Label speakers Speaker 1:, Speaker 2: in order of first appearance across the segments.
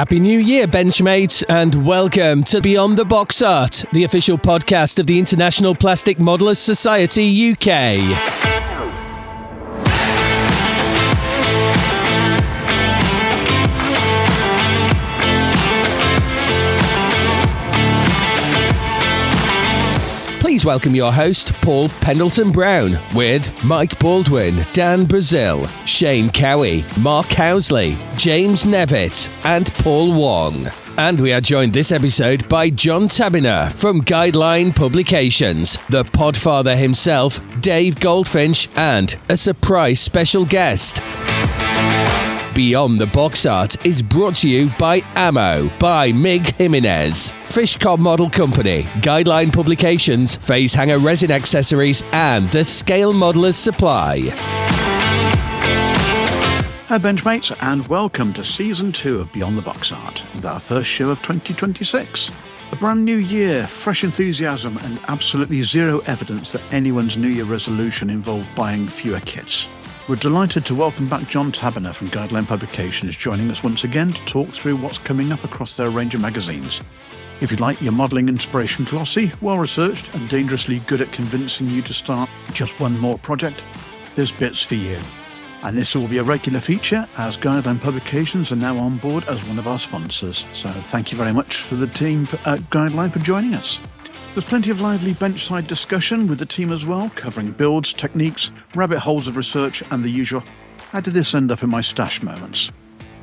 Speaker 1: Happy New Year, Benchmates, and welcome to Beyond the Box Art, the official podcast of the International Plastic Modelers Society UK. Please welcome your host, Paul Pendleton-Brown, with Mike Baldwin, Dan Brazil, Shane Cowie, Mark Housley, James Nevitt, and Paul Wong. And we are joined this episode by Jon Tabinor from Guideline Publications, the podfather himself, Dave Goldfinch, and a surprise special guest. Beyond the Box Art is brought to you by Ammo by Mig Jimenez, Fishcom Model Company, Guideline Publications, Phase Hanger Resin Accessories, and the Scale Modelers Supply.
Speaker 2: Hi Benchmates, and welcome to Season 2 of Beyond the Box Art, and our first show of 2026. A brand new year, fresh enthusiasm, and absolutely zero evidence that anyone's New Year resolution involved buying fewer kits. We're delighted to welcome back Jon Tabinor from Guideline Publications, joining us once again to talk through what's coming up across their range of magazines. If you'd like your modelling inspiration glossy, well-researched, and dangerously good at convincing you to start just one more project, there's bits for you. And this will be a regular feature, as Guideline Publications are now on board as one of our sponsors. So thank you very much for the team at Guideline for joining us. There's plenty of lively benchside discussion with the team as well, covering builds, techniques, rabbit holes of research, and the usual "how did this end up in my stash" moments.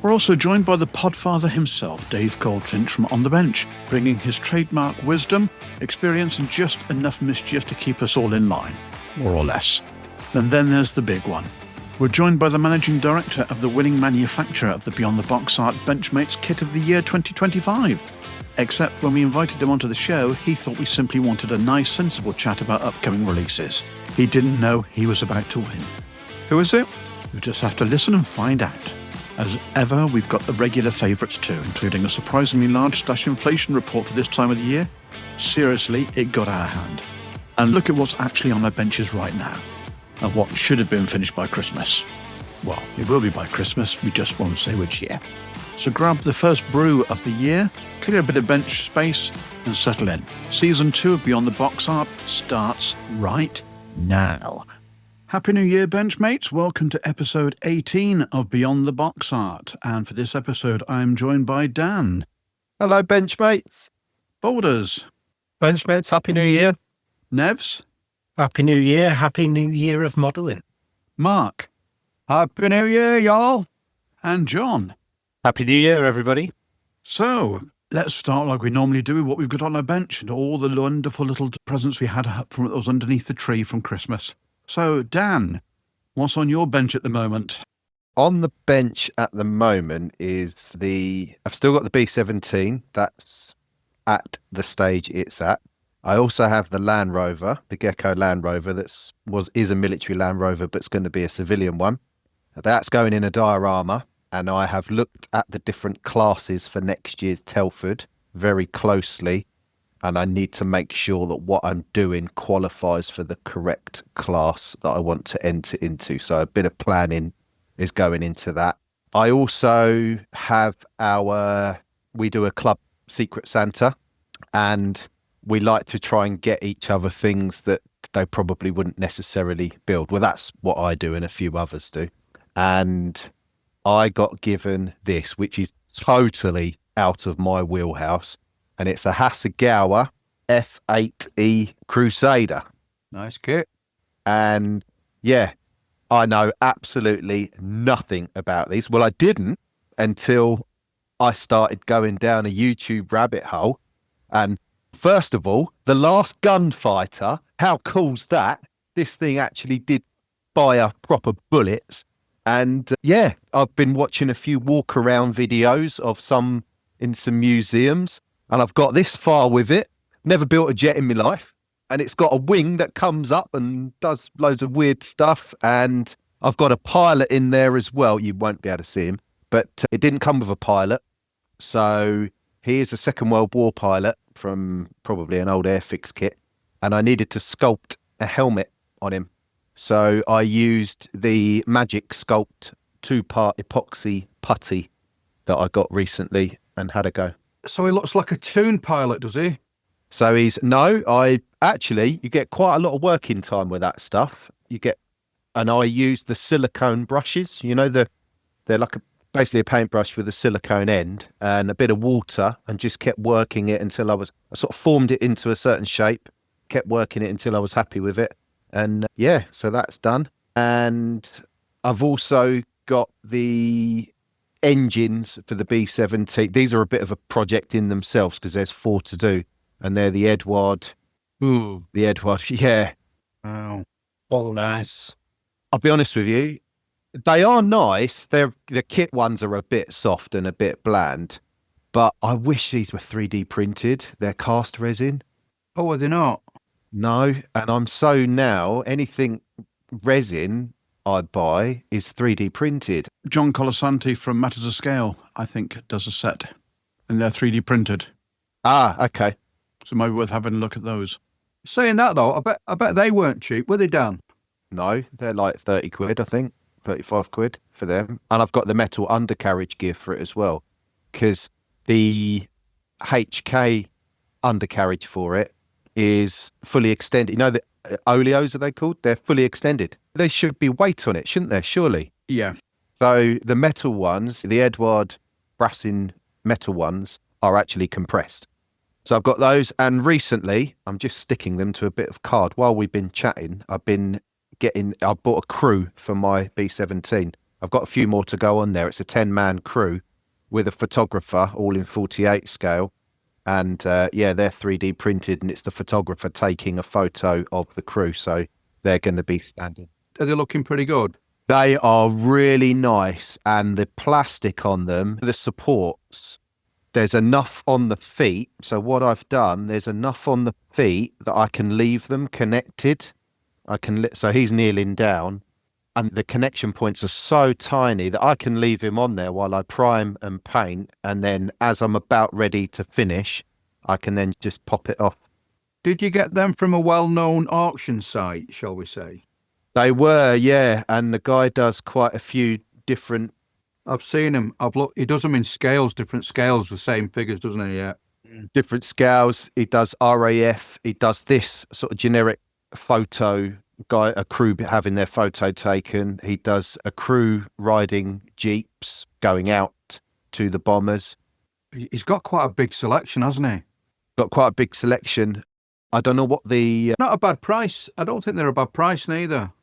Speaker 2: We're also joined by the podfather himself, Dave Goldfinch from On the Bench, bringing his trademark wisdom, experience, and just enough mischief to keep us all in line, more or less. And then there's the big one. We're joined by the managing director of the winning manufacturer of the Beyond the Box Art Benchmates Kit of the Year 2025. Except when we invited him onto the show, he thought we simply wanted a nice, sensible chat about upcoming releases. He didn't know he was about to win. Who is it? You'll just have to listen and find out. As ever, we've got the regular favourites too, including a surprisingly large stash inflation report for this time of the year. Seriously, it got our hand. And look at what's actually on our benches right now, and what should have been finished by Christmas. Well, it will be by Christmas, we just won't say which year. So grab the first brew of the year, clear a bit of bench space, and settle in. Season 2 of Beyond the Box Art starts right now. Happy New Year, Benchmates. Welcome to episode 18 of Beyond the Box Art. And for this episode, I am joined by Dan.
Speaker 3: Hello, Benchmates.
Speaker 2: Boulders.
Speaker 4: Benchmates, Happy New Year.
Speaker 2: Nevs.
Speaker 5: Happy New Year. Happy New Year of modelling.
Speaker 2: Mark.
Speaker 4: Happy New Year, y'all.
Speaker 2: And John.
Speaker 5: Happy New Year, everybody.
Speaker 2: So, let's start like we normally do with what we've got on our bench and all the wonderful little presents we had from those underneath the tree from Christmas. So, Dan, what's on your bench at the moment?
Speaker 3: On the bench at the moment is I've still got the B17. That's at the stage it's at. I also have the Land Rover, the Gecko Land Rover is a military Land Rover, but it's going to be a civilian one. That's going in a diorama. And I have looked at the different classes for next year's Telford very closely, and I need to make sure that what I'm doing qualifies for the correct class that I want to enter into. So a bit of planning is going into that. I also have we do a club Secret Santa, and we like to try and get each other things that they probably wouldn't necessarily build. Well, that's what I do and a few others do. And I got given this, which is totally out of my wheelhouse, and it's a Hasegawa F8E Crusader.
Speaker 4: Nice kit.
Speaker 3: And yeah, I know absolutely nothing about these. Well, I didn't until I started going down a YouTube rabbit hole. And first of all, the Last Gunfighter, how cool's that? This thing actually did fire proper bullets. And yeah, I've been watching a few walk around videos of some in some museums, and I've got this far with it. Never built a jet in my life. And it's got a wing that comes up and does loads of weird stuff. And I've got a pilot in there as well. You won't be able to see him, but it didn't come with a pilot. So he is a Second World War pilot from probably an old Airfix kit. And I needed to sculpt a helmet on him. So I used the Magic Sculpt 2-part epoxy putty that I got recently and had a go.
Speaker 4: So he looks like a toon pilot, does he?
Speaker 3: So you get quite a lot of working time with that stuff. And I use the silicone brushes, they're like basically a paintbrush with a silicone end and a bit of water, and just kept working it until I sort of formed it into a certain shape, kept working it until I was happy with it. And so that's done. And I've also got the engines for the B17. These are a bit of a project in themselves because there's 4 to do, and they're the Edward.
Speaker 4: Ooh.
Speaker 3: The Edward, yeah.
Speaker 4: Wow.
Speaker 5: All nice.
Speaker 3: I'll be honest with you, they are nice. The kit ones are a bit soft and a bit bland, but I wish these were 3D printed. They're cast resin.
Speaker 4: Oh, are they not?
Speaker 3: No, and I'm so now anything resin I buy is 3D printed.
Speaker 2: John Colasanti from Matters of Scale, I think, does a set, and they're 3D printed.
Speaker 3: Ah, okay.
Speaker 2: So maybe worth having a look at those.
Speaker 4: Saying that though, I bet they weren't cheap, were they, Dan?
Speaker 3: No, they're like 30 quid, I think. 35 quid for them. And I've got the metal undercarriage gear for it as well, because the HK undercarriage for it is fully extended. You know, the oleos, are they called? They're fully extended. There should be weight on it, shouldn't there? Surely.
Speaker 2: Yeah.
Speaker 3: So the metal ones, the Edward Brassin metal ones, are actually compressed. So I've got those. And recently, I'm just sticking them to a bit of card. While we've been chatting, I bought a crew for my B17. I've got a few more to go on there. It's a 10-man crew with a photographer, all in 48 scale. And they're 3D printed, and it's the photographer taking a photo of the crew. So they're going to be standing.
Speaker 4: Are they looking pretty good?
Speaker 3: They are really nice. And the plastic on them, the supports, there's enough on the feet. So what I've done, there's enough on the feet that I can leave them connected. So he's kneeling down, and the connection points are so tiny that I can leave him on there while I prime and paint, and then as I'm about ready to finish, I can then just pop it off.
Speaker 4: Did you get them from a well-known auction site, shall we say?
Speaker 3: They were, yeah, and the guy does quite a few different...
Speaker 4: I've seen him. He does them in scales, different scales, the same figures, doesn't he? Yeah.
Speaker 3: Different scales. He does RAF. He does this sort of generic photo guy, a crew having their photo taken. He does a crew riding jeeps going out to the bombers.
Speaker 4: He's got quite a big selection, hasn't he?
Speaker 3: Got quite a big selection. I don't know what the...
Speaker 4: Not a bad price. I don't think they're a bad price neither.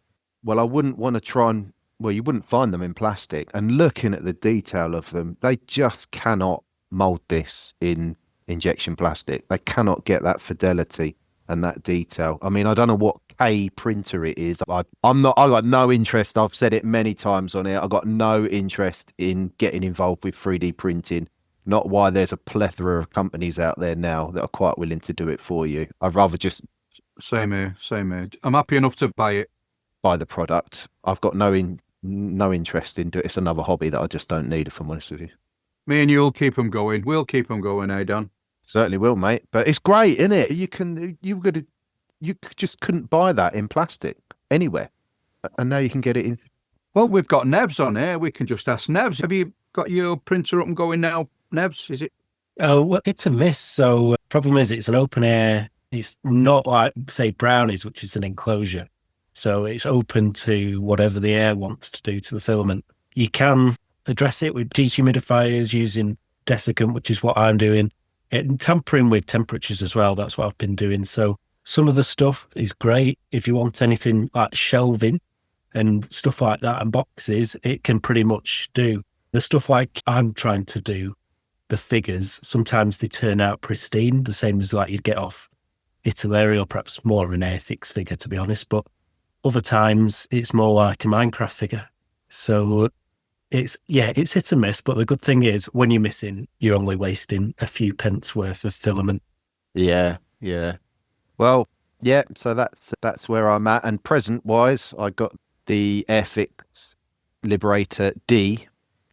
Speaker 3: Well, I wouldn't want to try and... Well, you wouldn't find them in plastic. And looking at the detail of them, they just cannot mould this in injection plastic. They cannot get that fidelity and that detail. I mean, I don't know what K printer it is. I got no interest. I've said it many times on it. I got no interest in getting involved with 3D printing. Not why there's a plethora of companies out there now that are quite willing to do it for you. I'd rather just...
Speaker 4: Same here. I'm happy enough to buy it.
Speaker 3: Buy the product. I've got no interest in it. It's another hobby that I just don't need, if I'm honest with you.
Speaker 4: Me and you'll keep them going. We'll keep them going, eh, Dan?
Speaker 3: Certainly will, mate. But it's great, isn't it? You just couldn't buy that in plastic anywhere, and now you can get it in.
Speaker 4: Well, we've got Nevs on here. We can just ask Nevs. Have you got your printer up and going now, Nevs? Is it?
Speaker 5: Oh, well, it's a miss. So problem is, it's an open air. It's not like, say, Brownies, which is an enclosure. So it's open to whatever the air wants to do to the filament. You can address it with dehumidifiers using desiccant, which is what I'm doing. And tampering with temperatures as well. That's what I've been doing. So some of the stuff is great. If you want anything like shelving and stuff like that and boxes, it can pretty much do. The stuff like I'm trying to do, the figures, sometimes they turn out pristine, the same as like you'd get off Italy, or perhaps more of an Airfix figure, to be honest. But other times it's more like a Minecraft figure. So it's hit and miss, but the good thing is when you're missing, you're only wasting a few pence worth of filament.
Speaker 3: Yeah. Well, yeah, so that's where I'm at. And present-wise, I got the Airfix Liberator D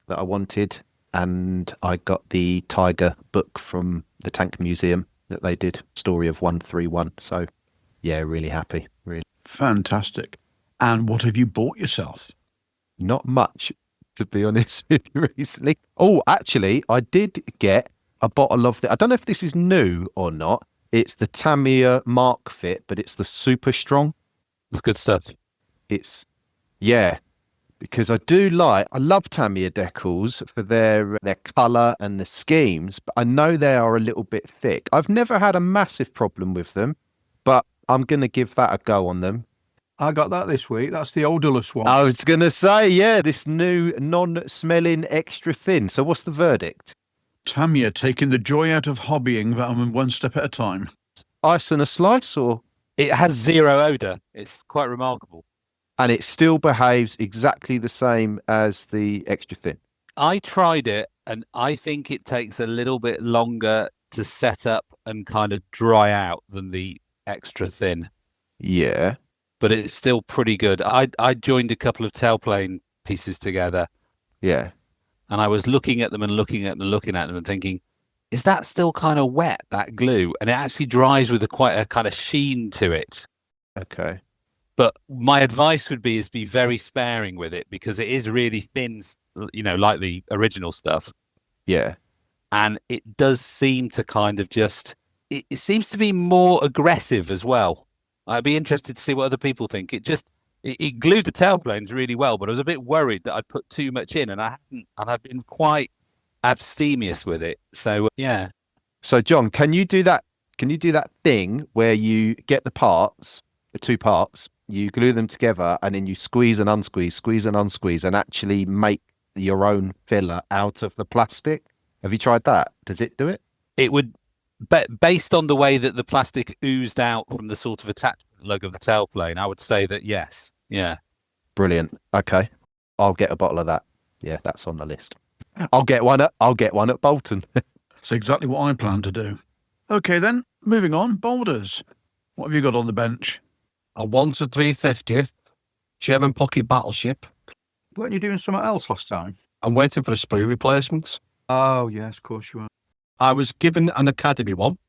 Speaker 3: that I wanted, and I got the Tiger book from the Tank Museum that they did, Story of 131. So, yeah, really happy, really.
Speaker 2: Fantastic. And what have you bought yourself?
Speaker 3: Not much, to be honest with you, recently. Oh, actually, I did get a bottle of I don't know if this is new or not. It's the Tamiya Mark Fit, but it's the super strong.
Speaker 6: It's good stuff.
Speaker 3: It's, yeah, because I love Tamiya decals for their colour and the schemes, but I know they are a little bit thick. I've never had a massive problem with them, but I'm going to give that a go on them.
Speaker 4: I got that this week. That's the odorless one.
Speaker 3: I was going to say, yeah, this new non-smelling extra thin. So what's the verdict?
Speaker 2: Tamiya taking the joy out of hobbying one step at a time.
Speaker 3: Ice and a slice, or?
Speaker 6: It has zero odour. It's quite remarkable.
Speaker 3: And it still behaves exactly the same as the extra thin.
Speaker 6: I tried it, and I think it takes a little bit longer to set up and kind of dry out than the extra thin.
Speaker 3: Yeah.
Speaker 6: But it's still pretty good. I joined a couple of tailplane pieces together.
Speaker 3: Yeah.
Speaker 6: And I was looking at them and looking at them and looking at them and thinking, is that still kind of wet, that glue? And it actually dries with quite a kind of sheen to it.
Speaker 3: Okay.
Speaker 6: But my advice would be be very sparing with it, because it is really thin, like the original stuff.
Speaker 3: Yeah. And
Speaker 6: it does seem to kind of it seems to be more aggressive as well. I'd be interested to see what other people think. It glued the tailplanes really well, but I was a bit worried that I'd put too much in, and I hadn't, and I've been quite abstemious with it. So yeah.
Speaker 3: So John, can you do that? Can you do that thing where you get the two parts, you glue them together, and then you squeeze and unsqueeze, and actually make your own filler out of the plastic? Have you tried that? Does it do it?
Speaker 6: It would. But based on the way that the plastic oozed out from the sort of attachment lug of the tailplane, I would say that yes. Yeah.
Speaker 3: Brilliant. Okay. I'll get a bottle of that. Yeah, that's on the list. I'll get one at Bolton.
Speaker 2: That's exactly what I plan to do. Okay then, moving on. Boulders. What have you got on the bench?
Speaker 7: A 1 to 350th German pocket battleship.
Speaker 4: Weren't you doing something else last time?
Speaker 7: I'm waiting for a sprue replacement.
Speaker 4: Oh, yes, of course you are.
Speaker 7: I was given an Academy one,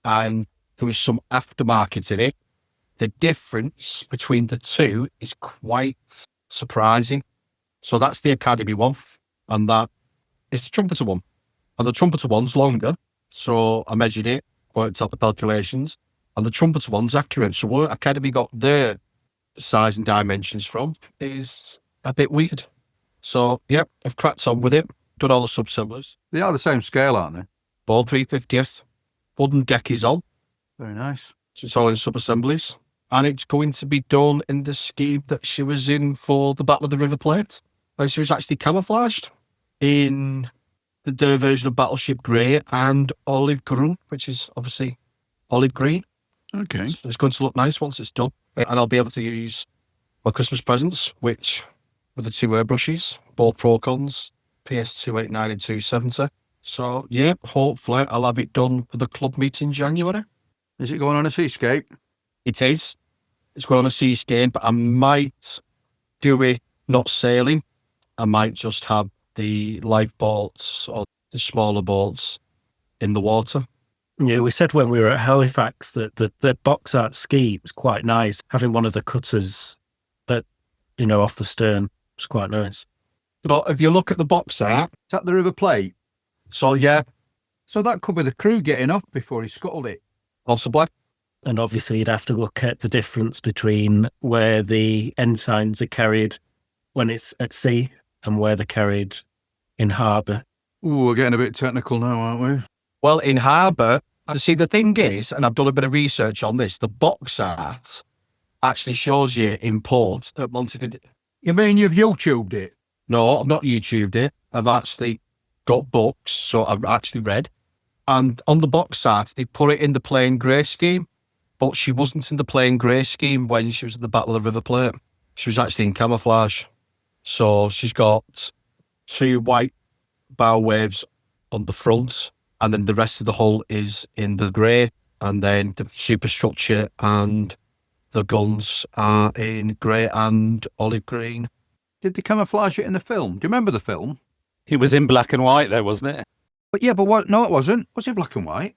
Speaker 7: and there was some aftermarket in it. The difference between the two is quite surprising. So that's the Academy one, and that is the Trumpeter one. And the Trumpeter one's longer, so I measured it, worked out the calculations, and the Trumpeter one's accurate. So where Academy got their size and dimensions from is a bit weird. So, yeah, I've cracked on with it, done all the sub-assemblies.
Speaker 4: They are the same scale, aren't they?
Speaker 7: Ball 350th. Wooden deck is on.
Speaker 4: Very nice.
Speaker 7: So it's all in sub-assemblies. And it's going to be done in the scheme that she was in for the Battle of the River Plate. Where she was actually camouflaged in the version of Battleship Grey and Olive Green, which is obviously olive green.
Speaker 2: Okay.
Speaker 7: So it's going to look nice once it's done. And I'll be able to use my Christmas presents, which were the two airbrushes, both Procons, PS289 and 270. So, yeah, hopefully I'll have it done for the club meet in January.
Speaker 4: Is it going on a seascape?
Speaker 7: It is. It's going on a seascape, but I might do it not sailing. I might just have the lifeboats or the smaller boats in the water.
Speaker 5: Yeah, we said when we were at Halifax that the box art scheme was quite nice. Having one of the cutters off the stern was quite nice.
Speaker 7: But if you look at the box art...
Speaker 4: Is that the River Plate?
Speaker 7: So, yeah.
Speaker 4: So that could be the crew getting off before he scuttled it.
Speaker 7: Possibly.
Speaker 5: And obviously you'd have to look at the difference between where the ensigns are carried when it's at sea and where they're carried in harbour.
Speaker 4: Ooh, we're getting a bit technical now, aren't we?
Speaker 7: Well, in harbour, see, the thing is, and I've done a bit of research on this, the box art actually shows you in port at Montevideo.
Speaker 4: You mean you've YouTubed it?
Speaker 7: No, I've not YouTubed it. I've actually got books, so I've actually read. And on the box art, they put it in the plain grey scheme, but she wasn't in the plain grey scheme when she was at the Battle of the River Plate. She was actually in camouflage. So she's got two white bow waves on the front, and then the rest of the hull is in the grey, and then the superstructure and the guns are in grey and olive green.
Speaker 4: Did they camouflage it in the film? Do you remember the film?
Speaker 6: It was in black and white though, wasn't it?
Speaker 4: But yeah, but what? No, it wasn't. Was it black and white?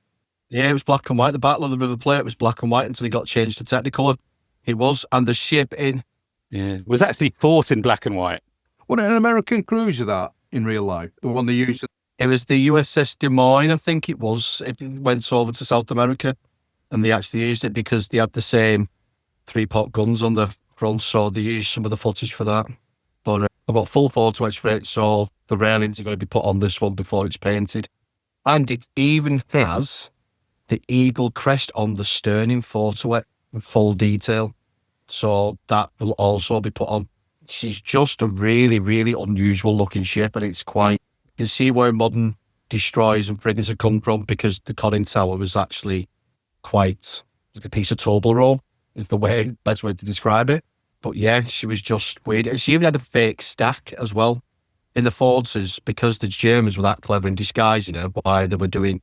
Speaker 7: Yeah, it was black and white. The Battle of the River Plate was black and white until it got changed to Technicolor. It was, and the ship in...
Speaker 6: Yeah, it was actually Force in black and white.
Speaker 4: Was it an American cruiser that in real life? The one they used?
Speaker 7: It was the USS Des Moines, I think it was. It went over to South America, and they actually used it because they had the same 3-pot guns on the front, so they used some of the footage for that. But I've got full photo etch for it, so the railings are going to be put on this one before it's painted. And it even has the eagle crest on the stern in photo etch in full detail. So that will also be put on. She's just a really, really unusual looking ship, and it's quite, you can see where modern destroyers and frigates have come from, because the conning tower was actually quite like a piece of Toblerone, is the best way to describe it. But yeah, she was just weird. And she even had a fake stack as well in the forces, because the Germans were that clever in disguising her while they were doing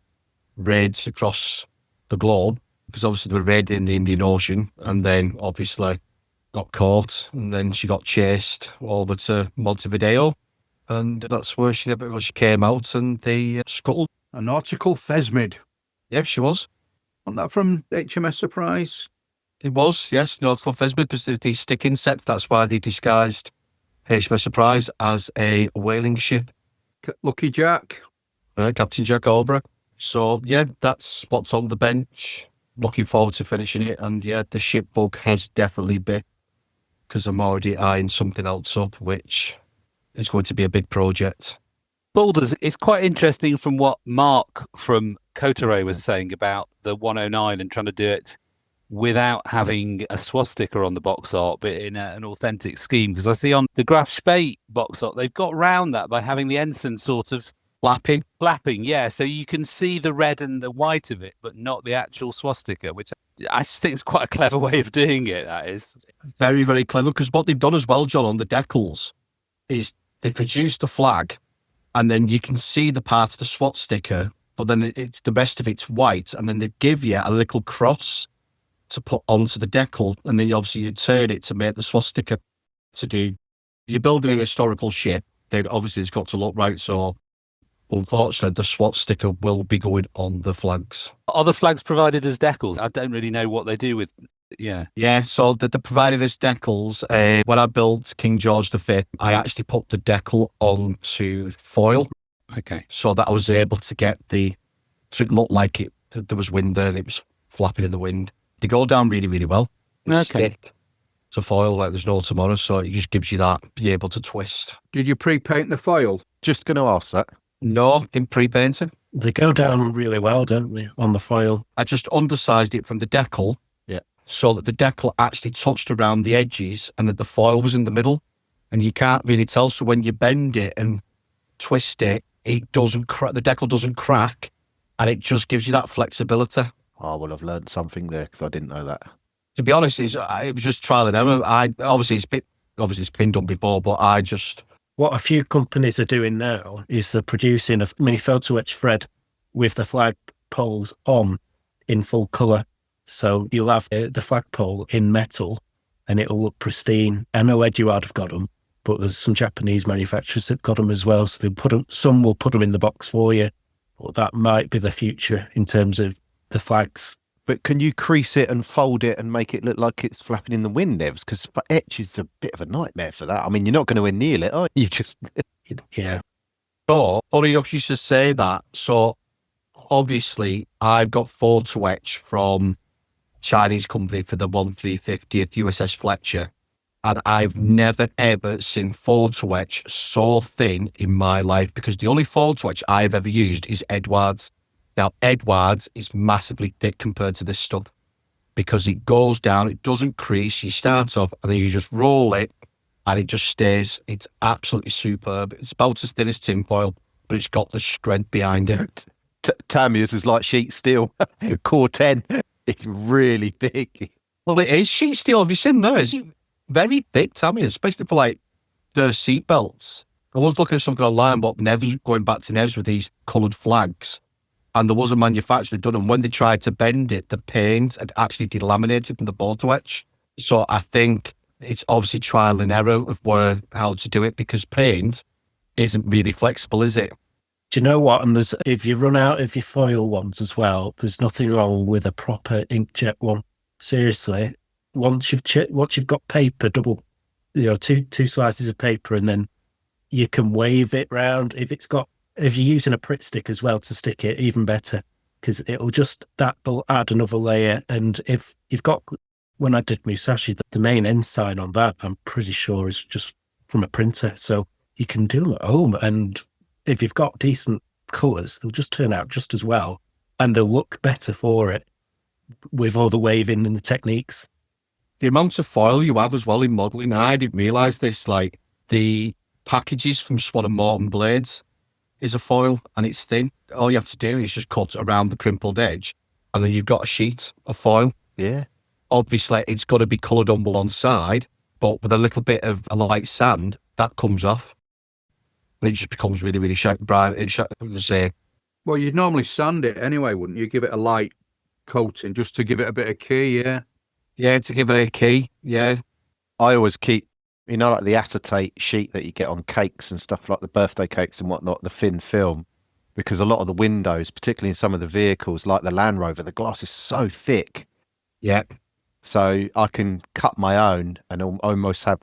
Speaker 7: raids across the globe, because obviously they were raiding the Indian Ocean, and then obviously got caught, and then she got chased over to Montevideo, and that's where she came out, and they scuttled.
Speaker 4: A nautical Fesmid.
Speaker 7: Yeah, she was.
Speaker 4: Wasn't that from HMS Surprise?
Speaker 7: It was, yes, nautical Fesmid, because the sticking set, that's why they disguised HMS Surprise as a whaling ship.
Speaker 4: Lucky Jack.
Speaker 7: Captain Jack Alborough. So yeah, that's what's on the bench. Looking forward to finishing it, and yeah, the ship book has definitely been, because I'm already eyeing something else up, which is going to be a big project.
Speaker 6: Boulders, it's quite interesting from what Mark from Coteray was saying about the 109 and trying to do it without having a swastika on the box art, but in an authentic scheme. Because I see on the Graf Spee box art, they've got round that by having the ensign sort of flapping, yeah. So you can see the red and the white of it, but not the actual swastika, which I just think is quite a clever way of doing it, that is.
Speaker 7: Very, very clever, because what they've done as well, John, on the decals, is they produced the flag, and then you can see the part of the swastika, but then it's the rest of it's white, and then they give you a little cross to put onto the decal, and then obviously you turn it to make the swastika to do. You're building a historical ship, then obviously it's got to look right, so unfortunately the swastika will be going on the flags.
Speaker 6: Are the flags provided as decals? I don't really know what they do with, yeah.
Speaker 7: Yeah, so the provided as decals, when I built King George V, I actually put the decal onto foil.
Speaker 6: Okay.
Speaker 7: So that I was able to get so it looked like there was wind there and it was flapping in the wind. They go down really, really well. It's thick to foil like there's no tomorrow, so it just gives you that, be able to twist.
Speaker 4: Did you pre-paint the foil?
Speaker 3: Just going to ask that.
Speaker 7: No, didn't pre-paint it.
Speaker 5: They go down really well, don't they, on the foil?
Speaker 7: I just undersized it from the decal, so that the decal actually touched around the edges and that the foil was in the middle, and you can't really tell. So when you bend it and twist it, it doesn't crack. The decal doesn't crack, and it just gives you that flexibility.
Speaker 3: Oh, well, I've learned something there, because I didn't know that.
Speaker 7: To be honest, it was just trial and error. Obviously it's been done before, but I just.
Speaker 5: What a few companies are doing now is they're producing a mini photo etch thread with the flag poles on in full colour. So you'll have the flagpole in metal, and it'll look pristine. I know Eduard have got them, but there's some Japanese manufacturers that got them as well. So they'll put them, some will put them in the box for you, but that might be the future in terms of the flags.
Speaker 3: But can you crease it and fold it and make it look like it's flapping in the wind, Evs? Because etch is a bit of a nightmare for that. I mean, you're not going to anneal it, are you? Just
Speaker 5: Yeah.
Speaker 7: But funny enough, you should say that. So obviously, I've got photo etch from Chinese company for the 1350th USS Fletcher, and I've never ever seen photo etch so thin in my life, because the only photo etch I've ever used is Eduard's. Now, Eduard's is massively thick compared to this stuff, because it goes down, it doesn't crease, you start off and then you just roll it and it just stays. It's absolutely superb. It's about as thin as tinfoil, but it's got the strength behind it.
Speaker 3: Tamiya's is like sheet steel, core 10. It's really thick.
Speaker 7: Well, it is sheet steel. Have you seen those? It's very thick, Tamiya, especially for like the seat belts. I was looking at something online about Nevs, going back to Nevs with these coloured flags. And there was a manufacturer done, and when they tried to bend it, the paint had actually delaminated from the photo etch. So I think it's obviously trial and error of how to do it, because paint isn't really flexible, is it?
Speaker 5: Do you know what? And if you run out of your foil ones as well, there's nothing wrong with a proper inkjet one. Seriously, once you've got paper, two slices of paper, and then you can wave it round. If you're using a Pritt stick as well to stick it, even better, because that will add another layer. And if you've got, when I did Musashi, the main end sign on that, I'm pretty sure is just from a printer. So you can do them at home. And if you've got decent colours, they'll just turn out just as well. And they'll look better for it with all the waving and the techniques.
Speaker 7: The amount of foil you have as well in modelling, I didn't realise this, like the packages from Swan and Morton blades is a foil and it's thin. All you have to do is just cut around the crimpled edge and then you've got a sheet of foil.
Speaker 3: Yeah.
Speaker 7: Obviously, it's got to be coloured on one side, but with a little bit of a light sand, that comes off. And it just becomes really, really bright.
Speaker 4: Well, you'd normally sand it anyway, wouldn't you? Give it a light coating just to give it a bit of key, yeah?
Speaker 7: Yeah, to give it a key, yeah.
Speaker 3: I always keep, like the acetate sheet that you get on cakes and stuff like the birthday cakes and whatnot, the thin film, because a lot of the windows, particularly in some of the vehicles like the Land Rover, the glass is so thick.
Speaker 7: Yeah.
Speaker 3: So I can cut my own and almost have,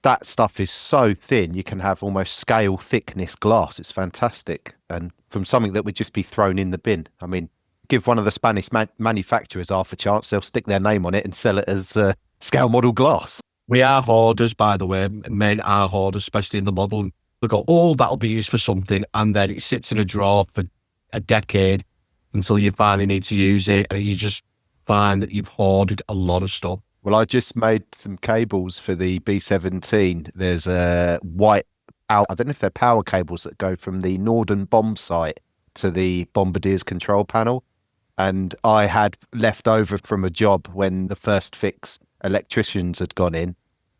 Speaker 3: that stuff is so thin, you can have almost scale thickness glass. It's fantastic. And from something that would just be thrown in the bin. I mean, give one of the Spanish manufacturers half a chance, they'll stick their name on it and sell it as scale model glass.
Speaker 7: We are hoarders, by the way. Men are hoarders, especially in the model. They go, that'll be used for something. And then it sits in a drawer for a decade until you finally need to use it. And you just find that you've hoarded a lot of stuff.
Speaker 3: Well, I just made some cables for the B-17. There's a white, I don't know if they're power cables that go from the Norden bomb site to the Bombardier's control panel. And I had left over from a job when the first fix electricians had gone in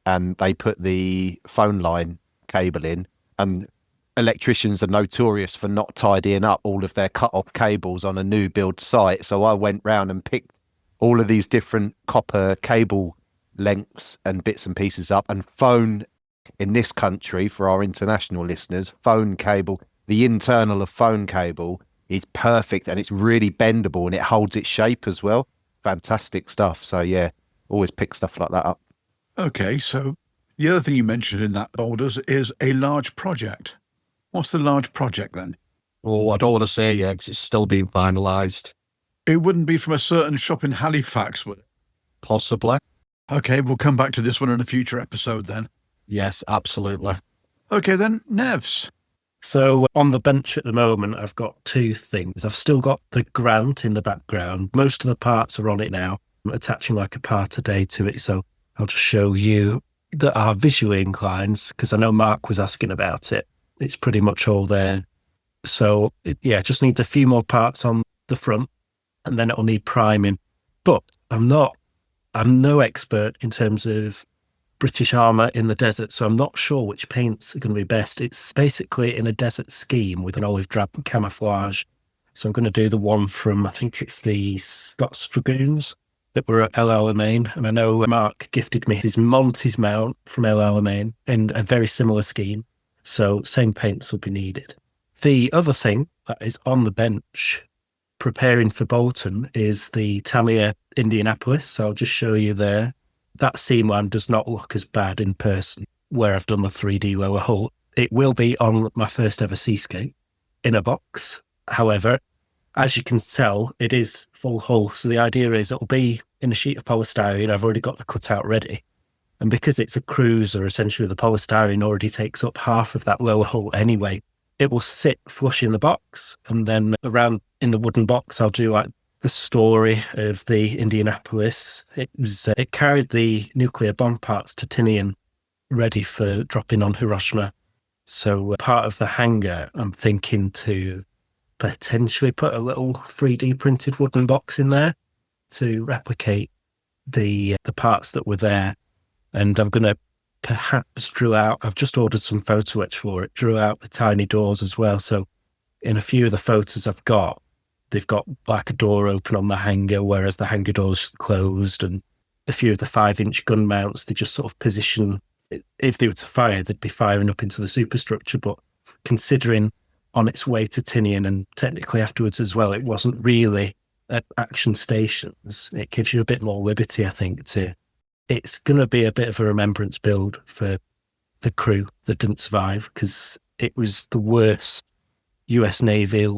Speaker 3: and they put the phone line cable in, and electricians are notorious for not tidying up all of their cut-off cables on a new build site. So I went round and picked all of these different copper cable lengths and bits and pieces up, and phone in this country, for our international listeners, phone cable, the internal of phone cable is perfect and it's really bendable and it holds its shape as well. Fantastic stuff. So yeah, always pick stuff like that up.
Speaker 2: Okay, so the other thing you mentioned in that Boulders is a large project. What's the large project then?
Speaker 7: Oh, I don't want to say yet because it's still being finalised.
Speaker 2: It wouldn't be from a certain shop in Halifax, would it?
Speaker 7: Possibly.
Speaker 2: Okay, we'll come back to this one in a future episode then.
Speaker 7: Yes, absolutely.
Speaker 2: Okay then, Nevs.
Speaker 5: So on the bench at the moment, I've got two things. I've still got the Grant in the background. Most of the parts are on it now. I'm attaching like a part a day to it. So I'll just show you that are visually inclined, because I know Mark was asking about it. It's pretty much all there. So just need a few more parts on the front and then it'll need priming. But I'm no expert in terms of British armour in the desert, so I'm not sure which paints are going to be best. It's basically in a desert scheme with an olive drab camouflage. So I'm going to do the one from, I think it's the Scots Dragoons that were at El Alamein. And I know Mark gifted me his Monty's mount from El Alamein in a very similar scheme. So same paints will be needed. The other thing that is on the bench preparing for Bolton is the Tamiya Indianapolis. So I'll just show you there. That seam line does not look as bad in person where I've done the 3D lower hull. It will be on my first ever Seascape in a box. However, as you can tell, it is full hull. So the idea is it'll be in a sheet of polystyrene. I've already got the cutout ready. And because it's a cruiser, essentially the polystyrene already takes up half of that lower hull anyway. It will sit flush in the box. And then around in the wooden box, I'll do like the story of the Indianapolis. It carried the nuclear bomb parts to Tinian ready for dropping on Hiroshima. So part of the hangar, I'm thinking to potentially put a little 3D printed wooden box in there to replicate the parts that were there. And I'm going to perhaps I've just ordered some photo etch for it, drew out the tiny doors as well. So in a few of the photos I've got, they've got like a door open on the hangar, whereas the hangar door's closed. And a few of the 5-inch gun mounts, they just sort of position, if they were to fire, they'd be firing up into the superstructure. But considering on its way to Tinian and technically afterwards as well, it wasn't really at action stations. It gives you a bit more liberty, I think, it's going to be a bit of a remembrance build for the crew that didn't survive because it was the worst US Navy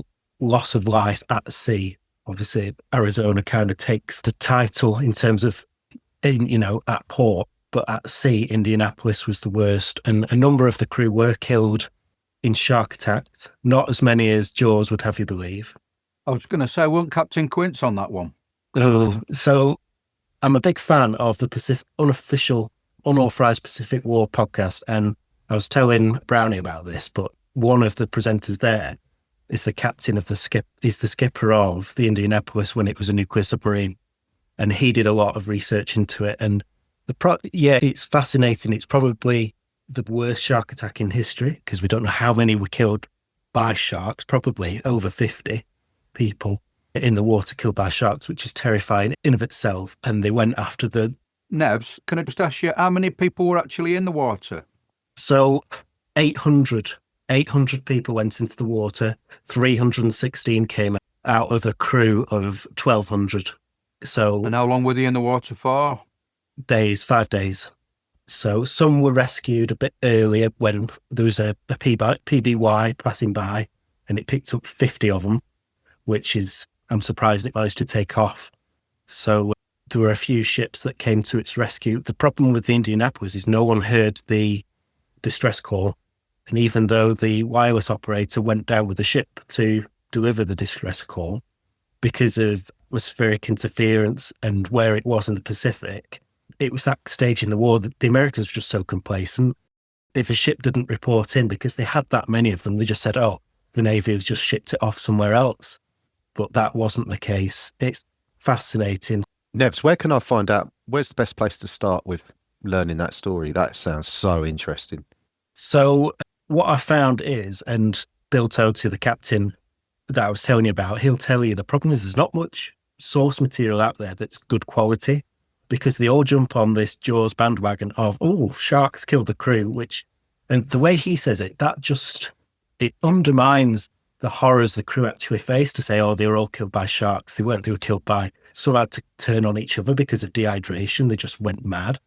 Speaker 5: loss of life at sea. Obviously, Arizona kind of takes the title in terms of, at port, but at sea, Indianapolis was the worst. And a number of the crew were killed in shark attacks, not as many as Jaws would have you believe.
Speaker 4: I was going to say, weren't Captain Quince on that one?
Speaker 5: So I'm a big fan of the unofficial, unauthorized Pacific War podcast. And I was telling Brownie about this, but one of the presenters there is the captain of the skipper of the Indianapolis when it was a nuclear submarine. And he did a lot of research into it. And it's fascinating. It's probably the worst shark attack in history because we don't know how many were killed by sharks, probably over 50 people in the water killed by sharks, which is terrifying in of itself. And they went after the...
Speaker 4: Nevs, can I just ask you, how many people were actually in the water?
Speaker 5: So 800 people went into the water. 316 came out of a crew of 1,200. So,
Speaker 4: and how long were they in the water for?
Speaker 5: 5 days. So some were rescued a bit earlier when there was a PBY passing by, and it picked up 50 of them, which is, I'm surprised it managed to take off. So there were a few ships that came to its rescue. The problem with the Indianapolis is no one heard the distress call. And even though the wireless operator went down with the ship to deliver the distress call, because of atmospheric interference and where it was in the Pacific, it was that stage in the war that the Americans were just so complacent. If a ship didn't report in, because they had that many of them, they just said, oh, the Navy has just shipped it off somewhere else. But that wasn't the case. It's fascinating.
Speaker 3: Nevs, where can I find out? Where's the best place to start with learning that story? That sounds so interesting.
Speaker 5: So what I found is, and Bill Toty, the captain that I was telling you about, he'll tell you the problem is there's not much source material out there that's good quality because they all jump on this Jaws bandwagon of, oh, sharks killed the crew, and the way he says it, it undermines the horrors the crew actually faced to say, oh, they were all killed by sharks. They weren't, they were killed by, some had to turn on each other because of dehydration. They just went mad.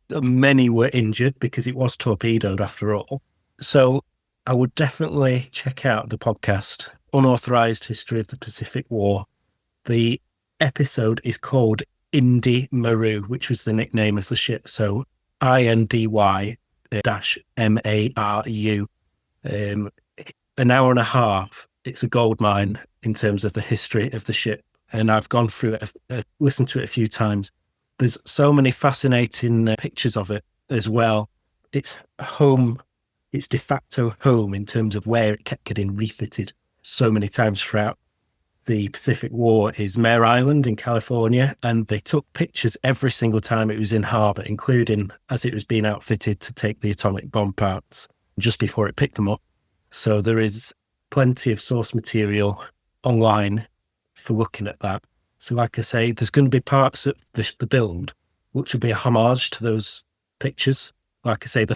Speaker 5: Many were injured because it was torpedoed after all. So I would definitely check out the podcast, Unauthorized History of the Pacific War. The episode is called Indy Maru, which was the nickname of the ship. So INDY-MARU. An hour and a half. It's a gold mine in terms of the history of the ship. And I've gone through it, listened to it a few times. There's so many fascinating pictures of it as well. It's home. It's de facto home in terms of where it kept getting refitted so many times throughout the Pacific War is Mare Island in California, and they took pictures every single time it was in harbour, including as it was being outfitted to take the atomic bomb parts just before it picked them up. So there is plenty of source material online for looking at that. So like I say, there's going to be parts of the build which will be a homage to those pictures. Like I say,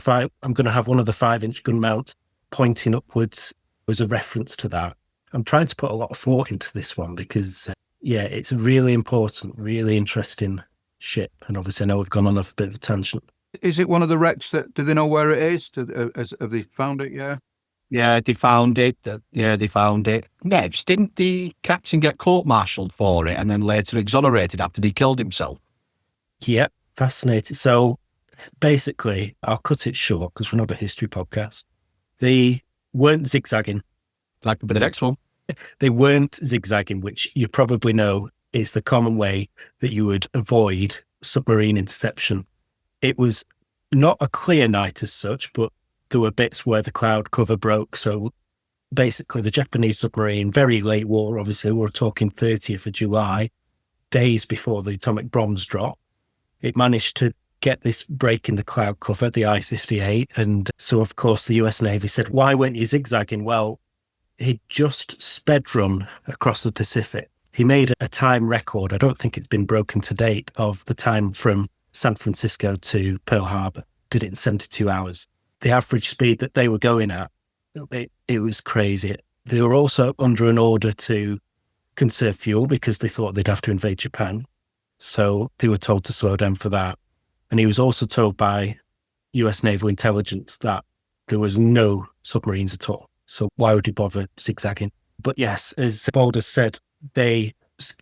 Speaker 5: I'm going to have one of the 5-inch gun mounts pointing upwards as a reference to that. I'm trying to put a lot of thought into this one because, it's a really important, really interesting ship. And obviously I know we've gone on a bit of a tangent.
Speaker 4: Is it one of the wrecks do they know where it is? Have they found it, yeah?
Speaker 7: Yeah, they found it. They found it. Nevs, didn't the captain get court-martialed for it and then later exonerated after he killed himself?
Speaker 5: Yeah, fascinating. So basically, I'll cut it short because we're not a history podcast. They weren't zigzagging.
Speaker 7: That could be the next one.
Speaker 5: They weren't zigzagging, which you probably know is the common way that you would avoid submarine interception. It was not a clear night as such, but there were bits where the cloud cover broke. So basically the Japanese submarine, very late war, obviously, we're talking 30th of July, days before the atomic bombs dropped. It managed to get this break in the cloud cover, the I-58. And so, of course, the US Navy said, why weren't you zigzagging? Well, he'd just sped run across the Pacific. He made a time record, I don't think it's been broken to date, of the time from San Francisco to Pearl Harbor. Did it in 72 hours. The average speed that they were going at, it was crazy. They were also under an order to conserve fuel because they thought they'd have to invade Japan. So they were told to slow down for that. And he was also told by US naval intelligence that there was no submarines at all. So why would he bother zigzagging? But yes, as Baldus said, they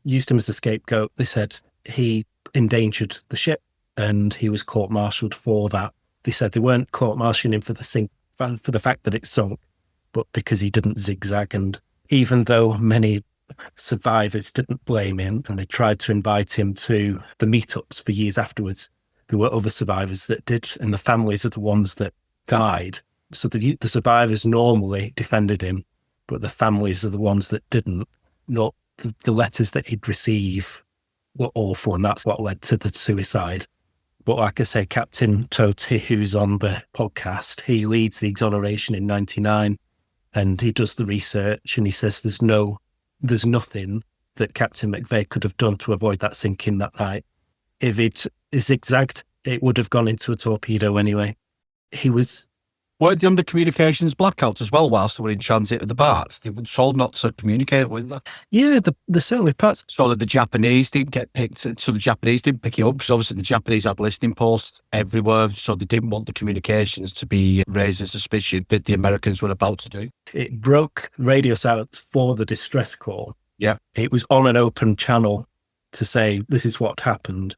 Speaker 5: used him as a scapegoat. They said he endangered the ship and he was court-martialed for that. They said they weren't court-martialing him for the fact that it sunk, but because he didn't zigzag. And even though many survivors didn't blame him and they tried to invite him to the meetups for years afterwards, there were other survivors that did, and the families are the ones that died. So the survivors normally defended him, but the families are the ones that didn't. Not the letters that he'd receive were awful, and that's what led to the suicide. But like I say, Captain Toti, who's on the podcast, he leads the exoneration in 99, and he does the research, and he says there's nothing that Captain McVeigh could have done to avoid that sinking that night. If it zigzagged, it would have gone into a torpedo anyway. He was...
Speaker 7: Weren't they under communications blackout as well whilst they were in transit with the parts? They were told not to communicate with them.
Speaker 5: Yeah, the certainly parts.
Speaker 7: So that the Japanese didn't get picked. So the Japanese didn't pick it up because obviously the Japanese had listening posts everywhere. So they didn't want the communications to be raised as suspicion that the Americans were about to do.
Speaker 5: It broke radio silence for the distress call.
Speaker 7: Yeah.
Speaker 5: It was on an open channel to say, this is what happened.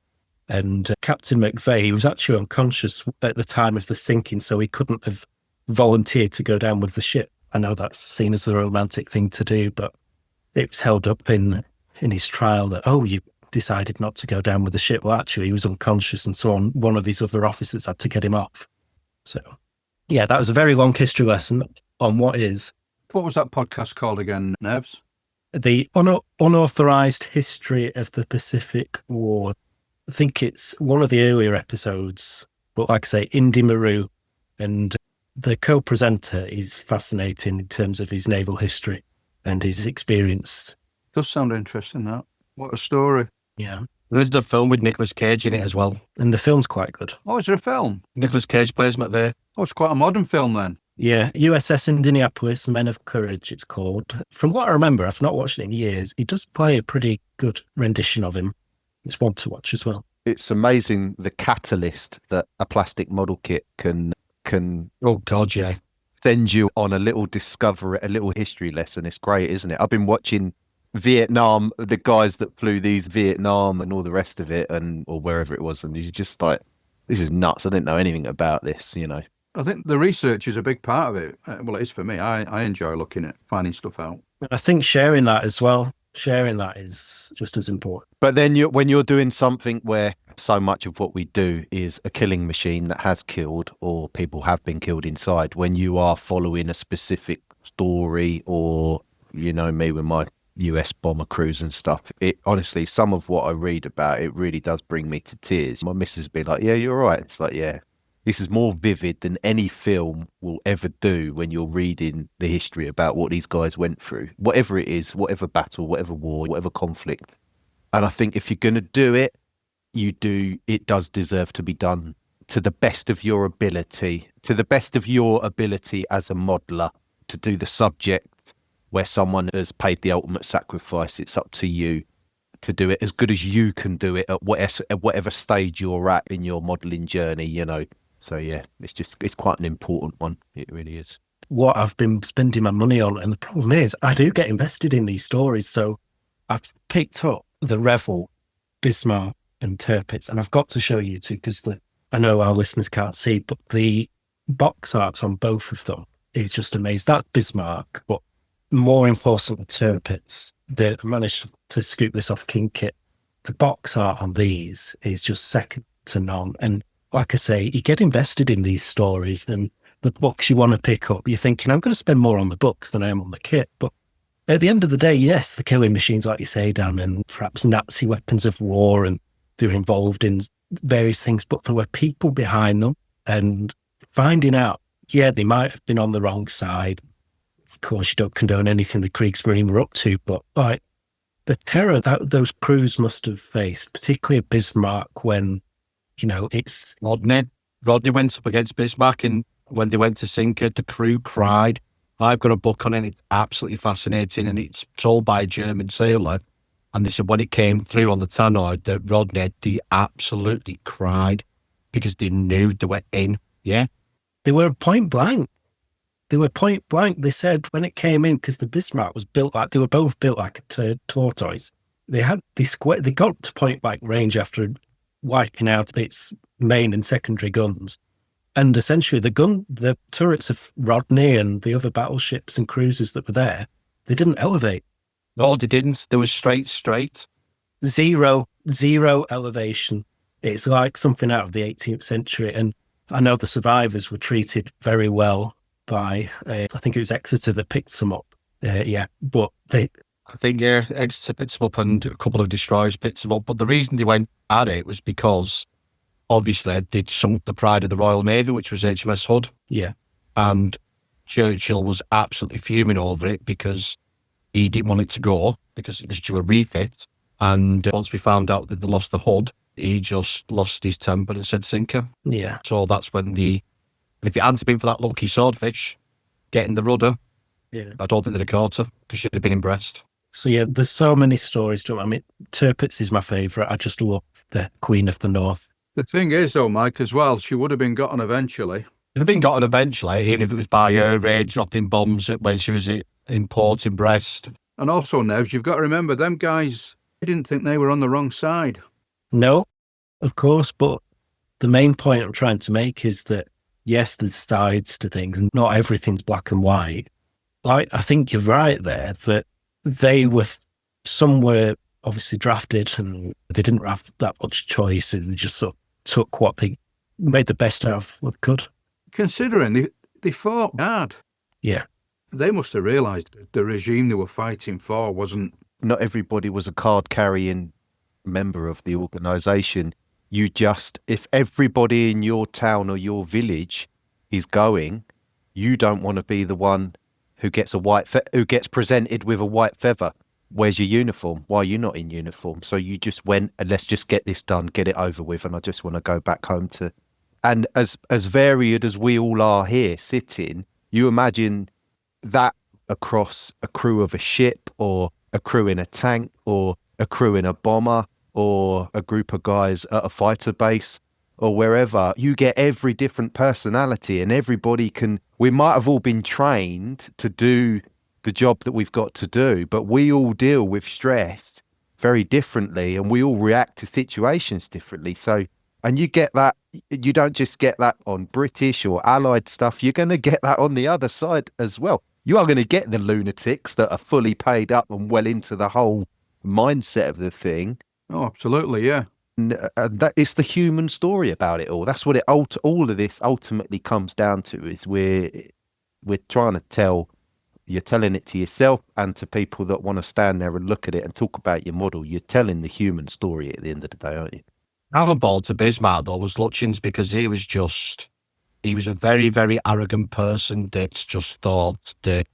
Speaker 5: And Captain McVeigh, he was actually unconscious at the time of the sinking, so he couldn't have volunteered to go down with the ship. I know that's seen as the romantic thing to do, but it was held up in his trial that, you decided not to go down with the ship. Well, actually, he was unconscious, and so on. One of these other officers had to get him off. So, yeah, that was a very long history lesson on what is.
Speaker 4: What was that podcast called again, Nevs?
Speaker 5: The Unauthorized History of the Pacific War. I think it's one of the earlier episodes, but like I say, Indy Maru, and the co-presenter is fascinating in terms of his naval history and his experience.
Speaker 4: Does sound interesting, that. What a story.
Speaker 5: Yeah.
Speaker 7: There is a film with Nicolas Cage in it as well.
Speaker 5: And the film's quite good.
Speaker 4: Oh, is there a film?
Speaker 7: Nicolas Cage plays McVeigh.
Speaker 4: Oh, it's quite a modern film then.
Speaker 5: Yeah, USS Indianapolis, Men of Courage, it's called. From what I remember, I've not watched it in years, he does play a pretty good rendition of him. It's one to watch as well.
Speaker 3: It's amazing the catalyst that a plastic model kit can
Speaker 7: Oh, God, yeah.
Speaker 3: send you on a little discovery, a little history lesson. It's great, isn't it? I've been watching Vietnam, the guys that flew these Vietnam and all the rest of it, or wherever it was, and you're just like, this is nuts. I didn't know anything about this,
Speaker 4: I think the research is a big part of it. Well, it is for me. I enjoy looking at finding stuff out.
Speaker 5: I think sharing that as well. Sharing that is just as important.
Speaker 3: But then when you're doing something where so much of what we do is a killing machine that has killed or people have been killed inside, when you are following a specific story, or, me with my US bomber crews and stuff, it honestly, some of what I read about, it really does bring me to tears. My missus be like, yeah, you're right. It's like, yeah. This is more vivid than any film will ever do when you're reading the history about what these guys went through, whatever it is, whatever battle, whatever war, whatever conflict. And I think if you're going to do it, it does deserve to be done to the best of your ability, as a modeler, to do the subject where someone has paid the ultimate sacrifice. It's up to you to do it as good as you can do it at whatever stage you're at in your modeling journey, So yeah, it's quite an important one. It really is.
Speaker 5: What I've been spending my money on, and the problem is I do get invested in these stories. So I've picked up the Revel, Bismarck and Tirpitz, and I've got to show you two because I know our listeners can't see, but the box arts on both of them is just amazing. That Bismarck, but more important, Tirpitz, they managed to scoop this off King Kit. The box art on these is just second to none. And like I say, you get invested in these stories, and the books you want to pick up, you're thinking, I'm going to spend more on the books than I am on the kit. But at the end of the day, yes, the killing machines, like you say, Dan, and perhaps Nazi weapons of war, and they're involved in various things, but there were people behind them, and finding out, yeah, they might have been on the wrong side. Of course, you don't condone anything the Kriegsmarine were up to, but like the terror that those crews must have faced, particularly at Bismarck, when it's
Speaker 7: Rodney went up against Bismarck, and when they went to sink it, the crew cried. I've got a book on it. It's absolutely fascinating, and it's told by a German sailor. And they said when it came through on the tannoy, that Rodney, they absolutely cried because they knew they were in Yeah.
Speaker 5: They were point blank. They said when it came in, because the Bismarck was built like, they were both built like a tortoise. They got to point blank range after wiping out its main and secondary guns. And essentially the turrets of Rodney and the other battleships and cruisers that were there, they didn't elevate.
Speaker 7: No, they didn't. They were straight.
Speaker 5: Zero elevation. It's like something out of the 18th century. And I know the survivors were treated very well by, I think it was Exeter that picked some up. But
Speaker 7: I think, Exeter picked them up and a couple of destroyers picked them up. But the reason they went at it was because, obviously, they'd sunk the pride of the Royal Navy, which was HMS Hood.
Speaker 5: Yeah.
Speaker 7: And Churchill was absolutely fuming over it because he didn't want it to go because it was due a refit. And once we found out that they lost the Hood, he just lost his temper and said sinker.
Speaker 5: Yeah.
Speaker 7: So that's when if it hadn't been for that lucky swordfish getting the rudder, I don't think they'd have caught her because she'd have been in Brest.
Speaker 5: So yeah, there's so many stories to it. I mean, Tirpitz is my favourite. I just love the Queen of the North.
Speaker 4: The thing is, though, Mike, as well, she would have been gotten eventually.
Speaker 7: If it had been gotten eventually, even if it was by her raid dropping bombs when she was in port in Brest.
Speaker 4: And also, Nevs, you've got to remember, them guys, they didn't think they were on the wrong side.
Speaker 5: No, of course, but the main point I'm trying to make is that, yes, there's sides to things, and not everything's black and white. I think you're right there, that some were obviously drafted and they didn't have that much choice, and they just sort of took what they made the best out of what they could.
Speaker 4: Considering they fought hard.
Speaker 5: Yeah.
Speaker 4: They must have realised that the regime they were fighting for wasn't...
Speaker 3: Not everybody was a card-carrying member of the organisation. If everybody in your town or your village is going, you don't want to be the one who gets who gets presented with a white feather. Where's your uniform? Why are you not in uniform? So you just went and let's just get this done, get it over with, and I just want to go back home to... And as varied as we all are here sitting, you imagine that across a crew of a ship or a crew in a tank or a crew in a bomber or a group of guys at a fighter base or wherever. You get every different personality, and everybody we might have all been trained to do the job that we've got to do, but we all deal with stress very differently and we all react to situations differently. So, and you get that, you don't just get that on British or Allied stuff, you're going to get that on the other side as well. You are going to get the lunatics that are fully paid up and well into the whole mindset of the thing.
Speaker 4: Oh, absolutely, yeah.
Speaker 3: And that is the human story about it all. That's what all of this ultimately comes down to, is we're trying to tell... You're telling it to yourself and to people that want to stand there and look at it and talk about your model. You're telling the human story at the end of the day, aren't you?
Speaker 7: Downfall to Bismarck, though, was Lutyens, because he was a very, very arrogant person that just thought that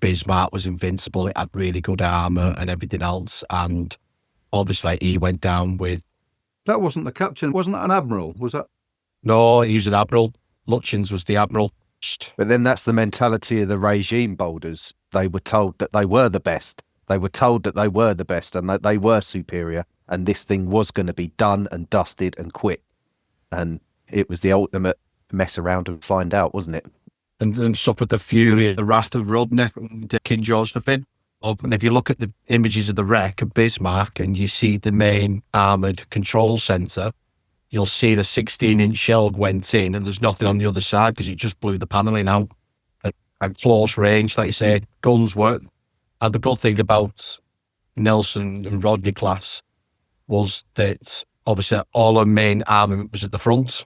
Speaker 7: Bismarck was invincible. It had really good armour and everything else. And obviously he went down with...
Speaker 4: That wasn't the captain. Wasn't that an admiral? Was that...
Speaker 7: No, he was an admiral. Lutyens was the admiral.
Speaker 3: But then that's the mentality of the regime boulders. They were told that they were the best. They were told that they were the best and that they were superior. And this thing was going to be done and dusted and quick. And it was the ultimate mess around and find out, wasn't it?
Speaker 7: And then suffered the fury, the wrath of Rodney and King Josephine. And if you look at the images of the wreck of Bismarck and you see the main armoured control centre, you'll see the 16-inch shell went in and there's nothing on the other side because it just blew the panelling out at close range. Like you say, guns weren't. And the good thing about Nelson and Rodney class was that obviously all our main armament was at the front.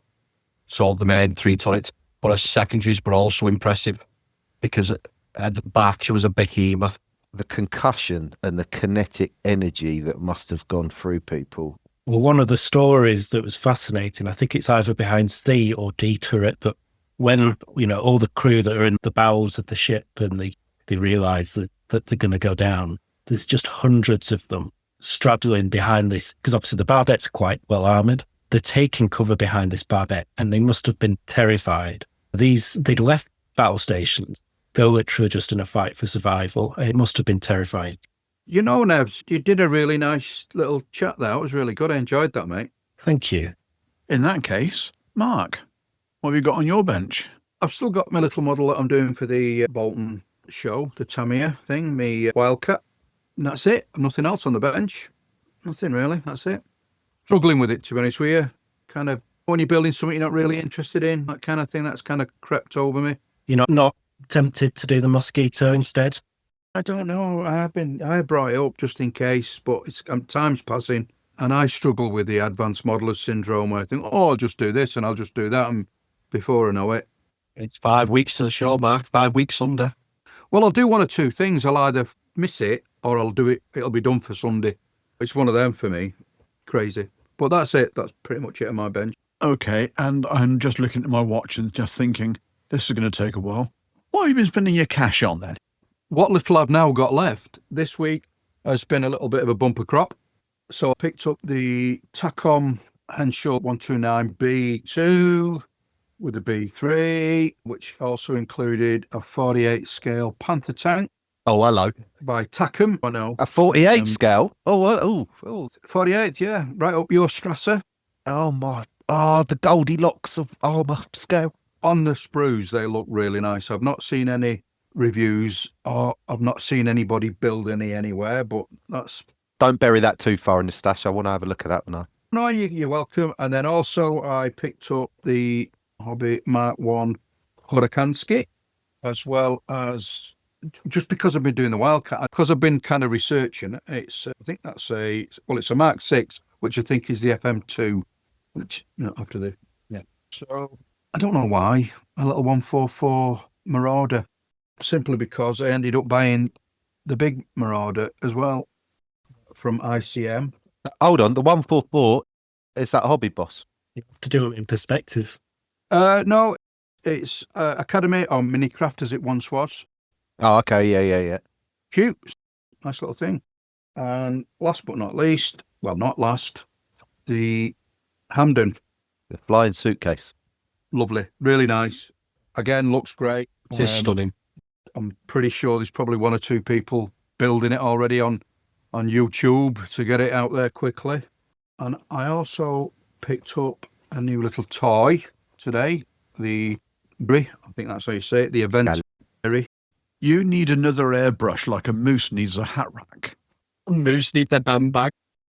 Speaker 7: So the main 3 turrets, but our secondaries were also impressive because at the back she was a behemoth.
Speaker 3: The concussion and the kinetic energy that must have gone through people.
Speaker 5: Well, one of the stories that was fascinating, I think it's either behind C or D turret, but when, all the crew that are in the bowels of the ship and they realise that they're going to go down, there's just hundreds of them straddling behind this, because obviously the barbettes are quite well armoured. They're taking cover behind this barbette and they must have been terrified. They'd left battle stations. They're literally just in a fight for survival. It must have been terrifying.
Speaker 4: You know, Nevs, you did a really nice little chat there. It was really good. I enjoyed that, mate.
Speaker 5: Thank you.
Speaker 2: In that case, Mark. What have you got on your bench?
Speaker 4: I've still got my little model that I'm doing for the Bolton show, the Tamiya thing, me Wildcat. And that's it. Nothing else on the bench. Nothing really. That's it. Struggling with it, to be honest with you. Kind of when you're building something you're not really interested in, that kind of thing, that's kind of crept over me.
Speaker 5: You're not tempted to do the Mosquito instead?
Speaker 4: I don't know. I brought it up just in case, but it's time's passing, and I struggle with the advanced modeler syndrome. Where I think, oh, I'll just do this and I'll just do that, and before I know it,
Speaker 7: It's 5 weeks to the show, Mark. 5 weeks under.
Speaker 4: well, I'll do one or two things. I'll either miss it or I'll do it. It'll be done for Sunday. It's one of them for me. Crazy, but that's it. That's pretty much it on my bench.
Speaker 2: Okay, and I'm just looking at my watch and just thinking, this is going to take a while. What have you been spending your cash on then?
Speaker 4: What little I've now got left this week has been a little bit of a bumper crop. So I picked up the Tacom Henshaw 129B2 with a B3, which also included a 48 scale Panther tank
Speaker 3: Oh, hello.
Speaker 4: by Tacom. I know.
Speaker 3: A 48 scale? Oh,
Speaker 4: 48th, yeah. Right up your Strasser.
Speaker 3: oh my. Oh, the Goldilocks of armour scale.
Speaker 4: On the sprues, they look really nice. I've not seen any reviews or I've not seen anybody build any anywhere, but that's...
Speaker 3: Don't bury that too far in the stash. I want to have a look at that one.
Speaker 4: No, you're welcome. And then also I picked up the Hobby Mark 1 Huracansky, as well as, just because I've been doing the Wildcat, because I've been kind of researching, it's I think that's it's a Mark 6, which I think is the FM2, which, after the, yeah. So I don't know why, a little 144 Marauder, simply because I ended up buying the big Marauder as well from ICM.
Speaker 3: Hold on. The 144, is that Hobby Boss?
Speaker 5: You have to do it in perspective.
Speaker 4: No, it's Academy or Minicraft as it once was.
Speaker 3: Oh, okay. Yeah.
Speaker 4: Cute, nice little thing. And last but not least, well, not last, the Hamden.
Speaker 3: The flying suitcase.
Speaker 4: Lovely, really nice. Again, looks great.
Speaker 7: It is stunning.
Speaker 4: I'm pretty sure there's probably one or two people building it already on YouTube to get it out there quickly. And I also picked up a new little toy today, the I think that's how you say it, the event.
Speaker 2: You need another airbrush like a moose needs a hat rack.
Speaker 7: Moose need their bag.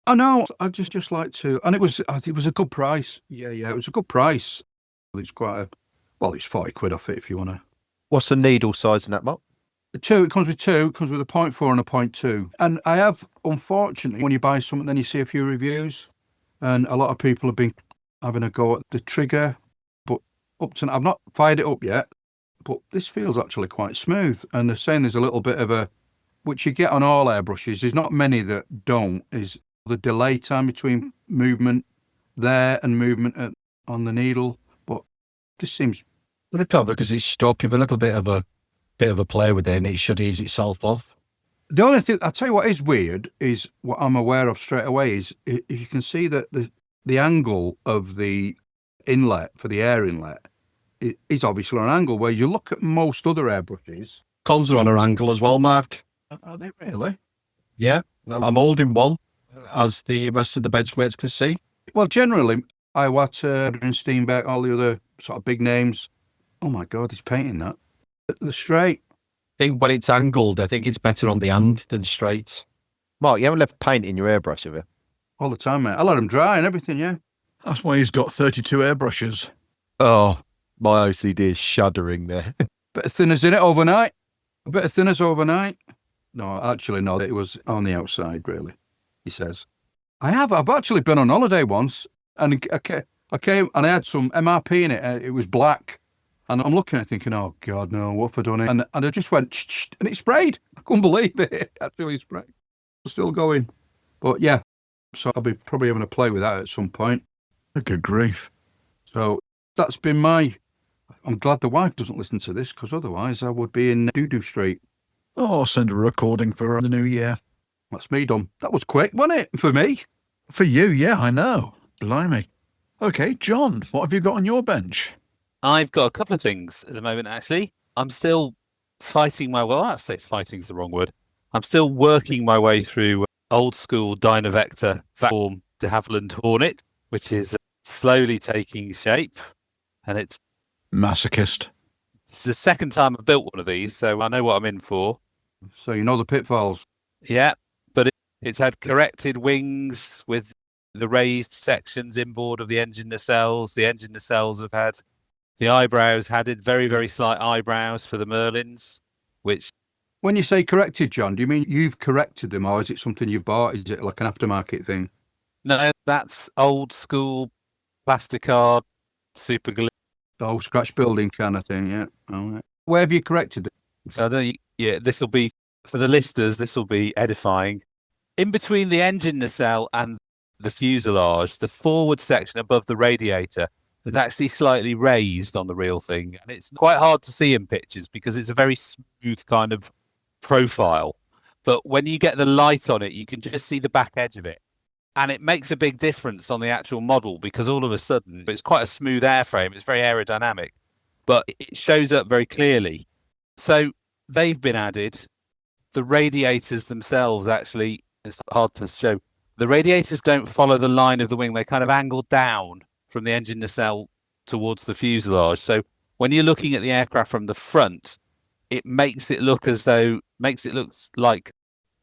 Speaker 4: I know, I just like to, and it was a good price. Yeah, it was a good price. It's it's 40 quid off it if you want to.
Speaker 3: What's the needle size in that, Mark?
Speaker 4: It comes with two, it comes with a 0.4 and a 0.2. And I have, unfortunately, when you buy something, then you see a few reviews, and a lot of people have been having a go at the trigger, but I've not fired it up yet, but this feels actually quite smooth. And they're saying there's a little bit of which you get on all airbrushes, there's not many that don't, is the delay time between movement there and movement on the needle. But this seems...
Speaker 7: The cover, because it's stuck, give a little bit of a play with it and it should ease itself off.
Speaker 4: The only thing, I'll tell you what is weird, is what I'm aware of straight away, is you can see that the angle of the inlet for the air inlet is obviously an angle where you look at most other airbrushes.
Speaker 7: Cons are on an angle as well, Mark.
Speaker 4: Are they really?
Speaker 7: Yeah, I'm holding one, as the rest of the Benchmates can see.
Speaker 4: Well, generally, Iwata and Steenbeck, all the other sort of big names. Oh my God, he's painting that. The straight.
Speaker 7: I think when it's angled, I think it's better on the hand than straight.
Speaker 3: Mark, you haven't left paint in your airbrush, have you?
Speaker 4: All the time, mate. I let them dry and everything, yeah.
Speaker 2: That's why he's got 32 airbrushes.
Speaker 3: Oh, my OCD is shuddering there.
Speaker 4: Bit of thinners in it overnight. A bit of thinners overnight. No, actually, no. It was on the outside, really, he says. I've actually been on holiday once, and I came and I had some MRP in it. It was black. And I'm looking at it thinking, oh, God, no, what have I done? And I just went, and it sprayed. I couldn't believe it. It actually sprayed. Still going. But yeah, so I'll be probably having a play with that at some point.
Speaker 2: Good grief.
Speaker 4: So that's been I'm glad the wife doesn't listen to this, because otherwise I would be in Doo-Doo Street.
Speaker 2: Oh, I'll send a recording for the new year.
Speaker 4: That's me done. That was quick, wasn't it, for me?
Speaker 2: For you, yeah, I know. Blimey. Okay, John, what have you got on your bench?
Speaker 6: I've got a couple of things at the moment, actually. I'm still fighting my way. Well, I say fighting is the wrong word. I'm still working my way through old school Dynavector Vacuum de Havilland Hornet, which is slowly taking shape. And it's
Speaker 2: Masochist.
Speaker 6: It's the second time I've built one of these, so I know what I'm in for.
Speaker 4: So you know the pitfalls.
Speaker 6: Yeah, but it's had corrected wings with the raised sections inboard of the engine nacelles. The engine nacelles have had the eyebrows added, very, very slight eyebrows for the Merlins, which...
Speaker 4: When you say corrected, John, do you mean you've corrected them, or is it something you've bought? Is it like an aftermarket thing?
Speaker 6: No, that's old school plasticard super glue.
Speaker 4: Oh, scratch building kind of thing, yeah. All right. Where have you corrected it?
Speaker 6: So I don't. Yeah, this will be for the listeners. This will be edifying. In between the engine nacelle and the fuselage, the forward section above the radiator is actually slightly raised on the real thing, and it's quite hard to see in pictures because it's a very smooth kind of profile. But when you get the light on it, you can just see the back edge of it. And it makes a big difference on the actual model because all of a sudden it's quite a smooth airframe. It's very aerodynamic, but it shows up very clearly. So they've been added. The radiators themselves, actually, it's hard to show. The radiators don't follow the line of the wing. They kind of angle down from the engine nacelle towards the fuselage. So when you're looking at the aircraft from the front, it makes it look like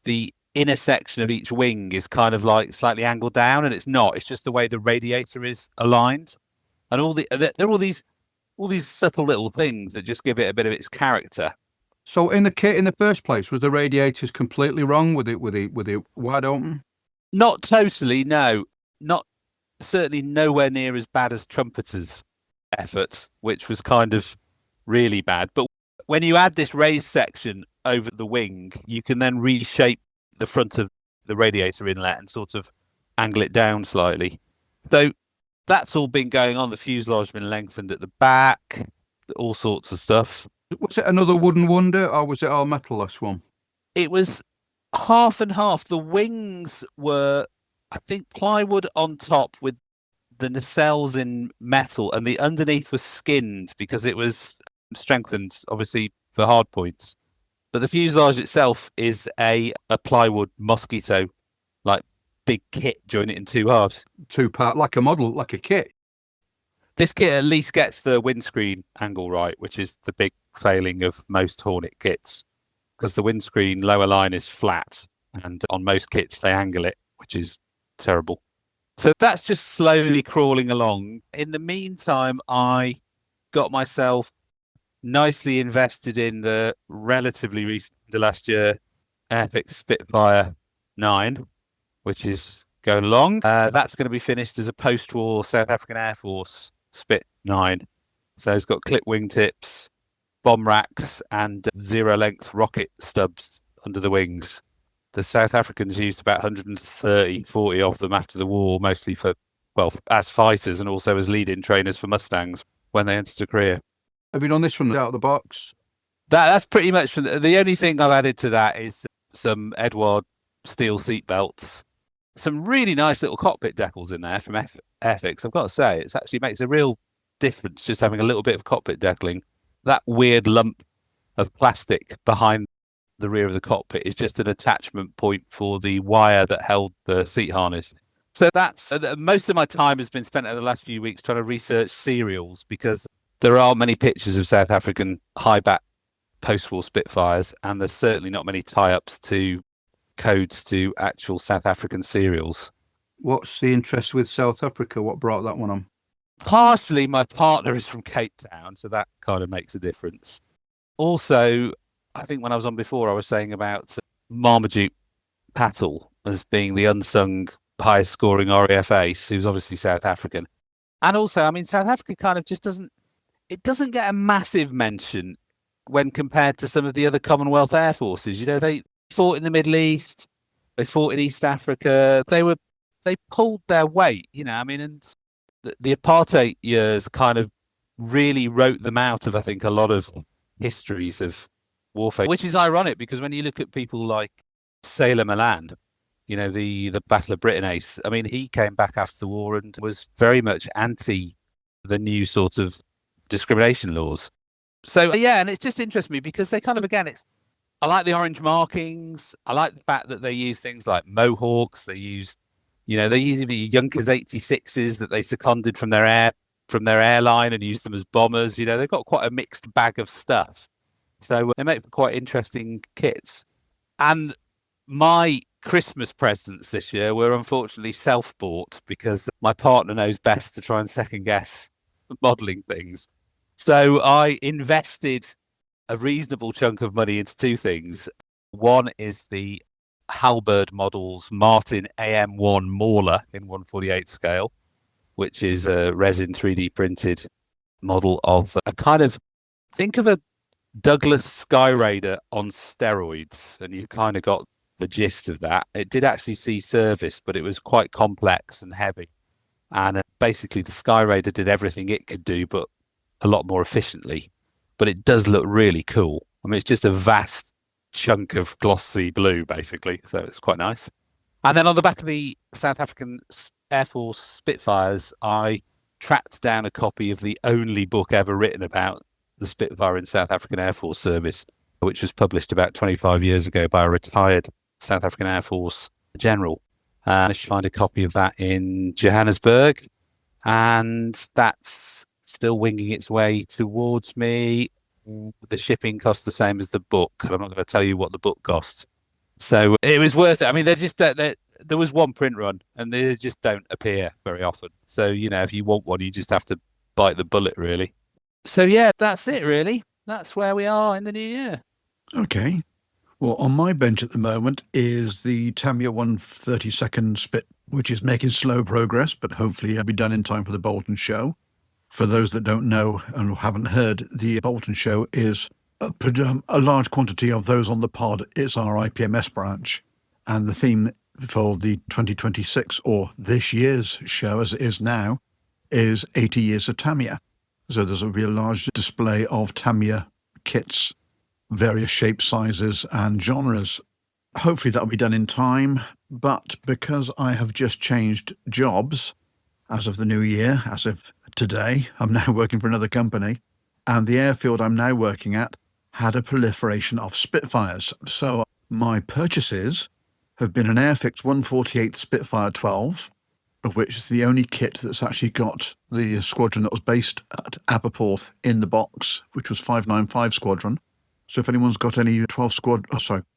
Speaker 6: the inner section of each wing is kind of like slightly angled down, and it's not. It's just the way the radiator is aligned, and there are all these subtle little things that just give it a bit of its character.
Speaker 4: So in the kit in the first place, was the radiators completely wrong with it wide open?
Speaker 6: Not totally, no. Not certainly nowhere near as bad as Trumpeter's effort, which was kind of really bad. But when you add this raised section over the wing, you can then reshape the front of the radiator inlet and sort of angle it down slightly. So that's all been going on. The fuselage has been lengthened at the back, all sorts of stuff.
Speaker 4: Was it another wooden wonder, or was it all metal, this one?
Speaker 6: It was half and half. The wings were, I think, plywood on top with the nacelles in metal, and the underneath was skinned because it was strengthened, obviously, for hard points. But the fuselage itself is a plywood mosquito, like big kit, join it in two halves.
Speaker 4: Two part, like a model, like a kit.
Speaker 6: This kit at least gets the windscreen angle right, which is the big failing of most Hornet kits, because the windscreen lower line is flat, and on most kits they angle it, which is terrible. So that's just slowly crawling along. In the meantime, I got myself nicely invested in the relatively recent, the last year, Airfix Spitfire 9, which is going along. That's going to be finished as a post-war South African Air Force Spit 9. So it's got clip wingtips, bomb racks, and zero-length rocket stubs under the wings. The South Africans used about 40 of them after the war, mostly as fighters and also as lead-in trainers for Mustangs when they entered a career.
Speaker 4: Have you done this from out of the box?
Speaker 6: That's pretty much the only thing I've added to that is some Edward steel seat belts, some really nice little cockpit decals in there from Airfix. I've got to say, it actually makes a real difference just having a little bit of cockpit decaling. That weird lump of plastic behind the rear of the cockpit is just an attachment point for the wire that held the seat harness. So that's most of my time has been spent over the last few weeks trying to research serials, because there are many pictures of South African high-back post-war Spitfires, and there's certainly not many tie-ups to codes to actual South African serials.
Speaker 4: What's the interest with South Africa? What brought that one on?
Speaker 6: Partially, my partner is from Cape Town, so that kind of makes a difference. Also, I think when I was on before, I was saying about Marmaduke Patel as being the unsung highest-scoring RAF ace, who's obviously South African. And also, I mean, South Africa kind of just doesn't get a massive mention when compared to some of the other Commonwealth Air Forces. You know, they fought in the Middle East, they fought in East Africa, they pulled their weight, you know, I mean, and the apartheid years kind of really wrote them out of, I think, a lot of histories of warfare, which is ironic because when you look at people like Sailor Milan, you know, the Battle of Britain ace, I mean, he came back after the war and was very much anti the new sort of discrimination laws. So, yeah, and it's just interesting me because they kind of, again, I like the orange markings. I like the fact that they use things like Mohawks. They use even Junkers 86s that they seconded from their from their airline and use them as bombers. You know, they've got quite a mixed bag of stuff. So they make quite interesting kits. And my Christmas presents this year were unfortunately self-bought because my partner knows best to try and second guess modelling things. So I invested a reasonable chunk of money into two things. One is the Halberd Models Martin AM1 Mauler in 1/48 scale, which is a resin 3D printed model of a kind of, think of a Douglas Sky Raider on steroids, and you kind of got the gist of that. It did actually see service, but it was quite complex and heavy. And basically the Sky Raider did everything it could do, but a lot more efficiently. But it does look really cool. I mean, it's just a vast chunk of glossy blue, basically. So it's quite nice. And then on the back of the South African Air Force Spitfires, I tracked down a copy of the only book ever written about the Spitfire in South African Air Force service, which was published about 25 years ago by a retired South African Air Force general. And I should find a copy of that in Johannesburg. And that's still winging its way towards me. The shipping costs the same as the book. And I'm not going to tell you what the book costs. So it was worth it. I mean, there was one print run and they just don't appear very often. So, you know, if you want one, you just have to bite the bullet, really. So, yeah, that's it, really. That's where we are in the new year.
Speaker 2: Okay. Well, on my bench at the moment is the Tamiya 1/32 Spit, which is making slow progress, but hopefully it'll be done in time for the Bolton show. For those that don't know and haven't heard, the Bolton show is a large quantity of those on the pod. It's our IPMS branch. And the theme for the 2026, or this year's show as it is now, is 80 years of Tamiya. So there's going to be a large display of Tamiya kits, various shapes, sizes and genres. Hopefully that'll be done in time, but because I have just changed jobs as of the new year, as of today, I'm now working for another company, and the airfield I'm now working at had a proliferation of Spitfires. So my purchases have been an Airfix 1/48 Spitfire 12, of which is the only kit that's actually got the squadron that was based at Aberporth in the box, which was 595 Squadron. So if anyone's got any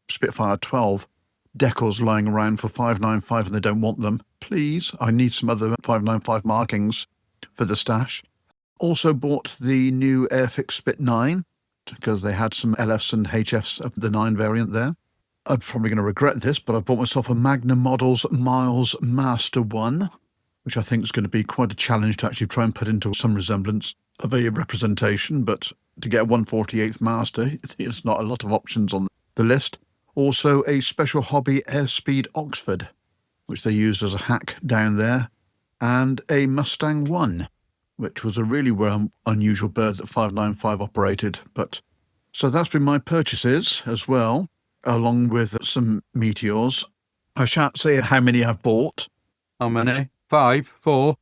Speaker 2: Spitfire 12 decals lying around for 595 and they don't want them, please, I need some other 595 markings for the stash. Also bought the new Airfix Spit 9 because they had some LFs and HFs of the 9 variant there. I'm probably going to regret this, but I've bought myself a Magna Models Miles Master 1, which I think is going to be quite a challenge to actually try and put into some resemblance of a representation, but to get a 1/48th Master, it's not a lot of options on the list. Also a Special Hobby Airspeed Oxford, which they used as a hack down there, and a Mustang 1, which was a really unusual bird that 595 operated. But so that's been my purchases as well, along with some Meteors. I shan't say how many I've bought.
Speaker 4: How many? 5, 4?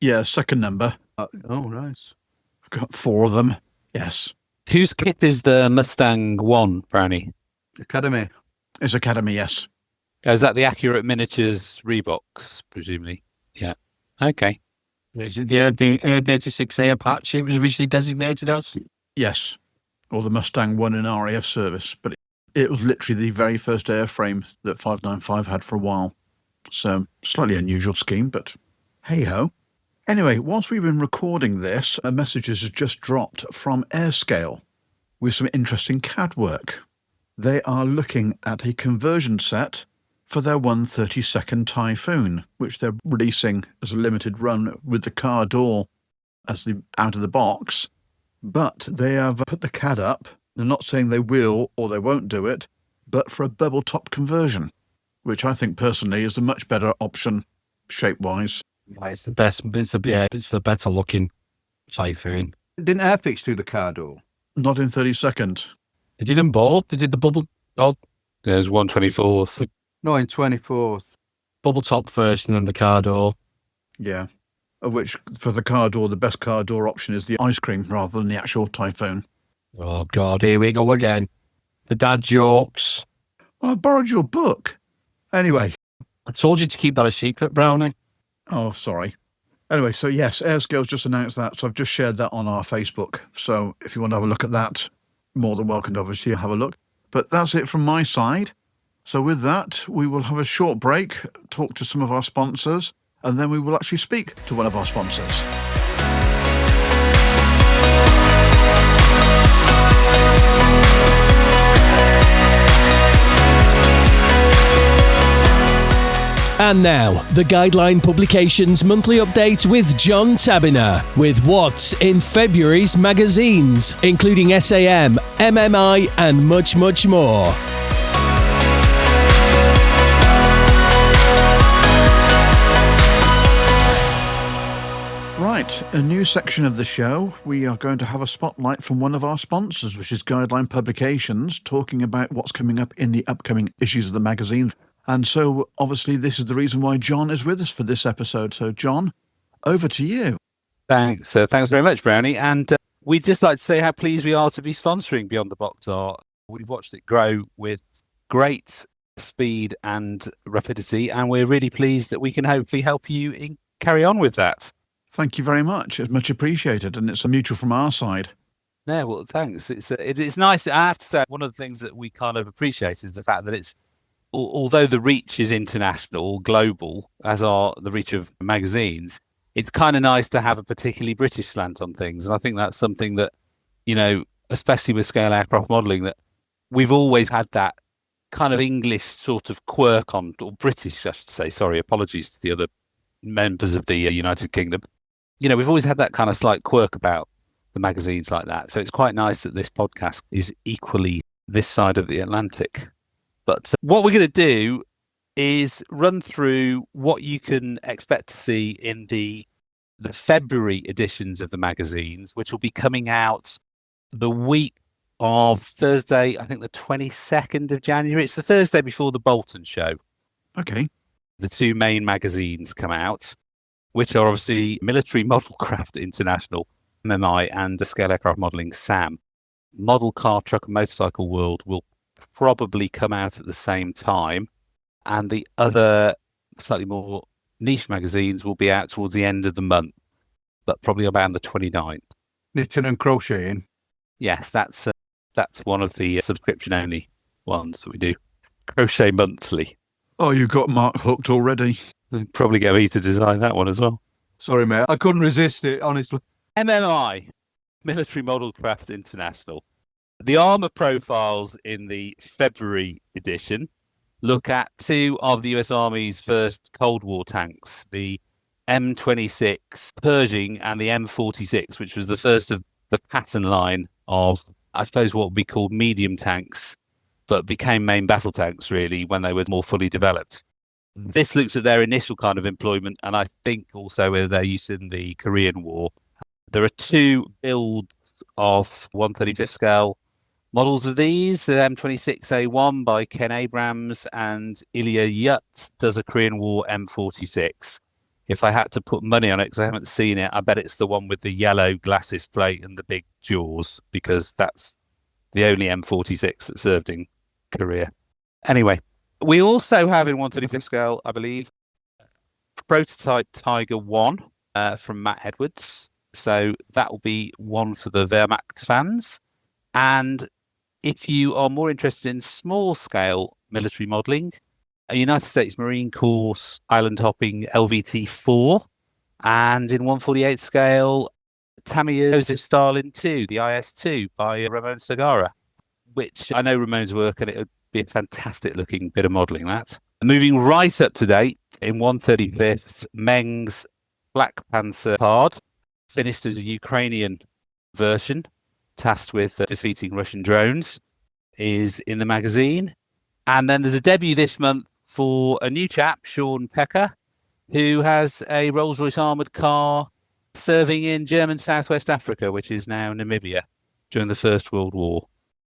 Speaker 2: Yeah, second number.
Speaker 4: Oh, nice.
Speaker 2: I've got 4 of them. Yes.
Speaker 6: Whose kit is the Mustang 1, Brownie?
Speaker 4: Academy.
Speaker 2: It's Academy, yes.
Speaker 6: Is that the Accurate Miniatures Reeboks, presumably? Yeah. Okay.
Speaker 7: Is it the 86 Air patch it was originally designated as?
Speaker 2: Yes. Or the Mustang 1 in RAF service. But it was literally the very first airframe that 595 had for a while. So slightly unusual scheme, but hey-ho. Anyway, whilst we've been recording this, a message has just dropped from Airscale with some interesting CAD work. They are looking at a conversion set for their 1/32 Typhoon, which they're releasing as a limited run with the car door as the out of the box. But they have put the CAD up. They're not saying they will or they won't do it, but for a bubble top conversion, which I think personally is a much better option shape-wise.
Speaker 7: It's the best. It's the better looking Typhoon.
Speaker 4: Didn't Airfix do the car door?
Speaker 2: Not in 32nd.
Speaker 7: They did them both. They did the bubble. Oh,
Speaker 6: There's 1/24th.
Speaker 4: No, in 24th.
Speaker 7: bubble top version and the car door.
Speaker 2: Yeah. Of which, for the car door, the best car door option is the ice cream rather than the actual Typhoon.
Speaker 7: Oh, God, here we go again. The dad jokes.
Speaker 2: Well, I borrowed your book. Anyway.
Speaker 7: I told you to keep that a secret, Brownie.
Speaker 2: Oh, sorry. Anyway, so yes, Airscale's just announced that. So I've just shared that on our Facebook. So if you want to have a look at that, more than welcome to obviously have a look. But that's it from my side. So with that, we will have a short break, talk to some of our sponsors, and then we will actually speak to one of our sponsors.
Speaker 1: And now, the Guideline Publications monthly update with Jon Tabinor, with what's in February's magazines, including SAM, MMI, and much, much more.
Speaker 2: Right, a new section of the show. We are going to have a spotlight from one of our sponsors, which is Guideline Publications, talking about what's coming up in the upcoming issues of the magazine. And so, obviously, this is the reason why Jon is with us for this episode. So, Jon, over to you.
Speaker 6: Thanks. Thanks very much, Brownie. And we'd just like to say how pleased we are to be sponsoring Beyond the Box Art. We've watched it grow with great speed and rapidity, and we're really pleased that we can hopefully help you carry on with that.
Speaker 2: Thank you very much. It's much appreciated, and it's a mutual from our side.
Speaker 6: Yeah, well, thanks. It's nice. I have to say, one of the things that we kind of appreciate is the fact that it's, although the reach is international, global, as are the reach of magazines, it's kind of nice to have a particularly British slant on things. And I think that's something that, especially with scale aircraft modelling, that we've always had that kind of English sort of quirk on, or British, I should say. Sorry, apologies to the other members of the United Kingdom. We've always had that kind of slight quirk about the magazines like that. So it's quite nice that this podcast is equally this side of the Atlantic. But what we're going to do is run through what you can expect to see in the February editions of the magazines, which will be coming out the week of Thursday, I think the 22nd of January. It's the Thursday before the Bolton show.
Speaker 2: Okay.
Speaker 6: The two main magazines come out, which are obviously Military Modelcraft International, MMI, and Scale Aircraft Modelling, SAM. Model Car, Truck and Motorcycle World will probably come out at the same time, and the other slightly more niche magazines will be out towards the end of the month, but probably around the 29th.
Speaker 4: Knitting and crocheting.
Speaker 6: Yes, that's one of the subscription-only ones that we do. Crochet Monthly.
Speaker 2: Oh, you got Mark hooked already.
Speaker 6: They'll probably get me to design that one as well.
Speaker 4: Sorry, mate. I couldn't resist it, honestly.
Speaker 6: MMI, Military Modelcraft International. The armour profiles in the February edition look at two of the US Army's first Cold War tanks, the M26 Pershing and the M46, which was the first of the pattern line of, I suppose, what would be called medium tanks, but became main battle tanks, really, when they were more fully developed. This looks at their initial kind of employment, and I think also their use in the Korean War. There are two builds of 135th scale models of these, the M26A1 by Ken Abrams, and Ilya Yut does a Korean War M46. If I had to put money on it, because I haven't seen it, I bet it's the one with the yellow glacis plate and the big jaws, because that's the only M46 that served in Korea. Anyway, we also have in 135th scale, I believe, prototype Tiger 1 from Matt Edwards. So that will be one for the Wehrmacht fans. And if you are more interested in small scale military modelling, a United States Marine Corps island hopping LVT-4, and in 148 scale, Tamiya Joseph Stalin 2, the IS-2 by Ramon Segara, which I know Ramon's work, and it would be a fantastic looking bit of modelling, that. Moving right up to date, in 135th, Meng's Black Panzer Pard, finished as a Ukrainian version, tasked with defeating Russian drones, is in the magazine. And then there's a debut this month for a new chap, Sean Pecker, who has a Rolls-Royce armoured car serving in German Southwest Africa, which is now Namibia, during the First World War.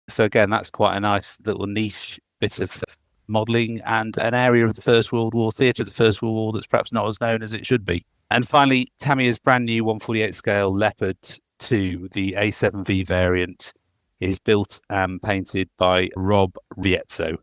Speaker 6: So again, that's quite a nice little niche bit of modelling and an area of the First World War, theatre of the First World War, that's perhaps not as known as it should be. And finally, Tamiya's brand new 148 scale Leopard 2, the A7V variant, is built and painted by Rob Riezzo.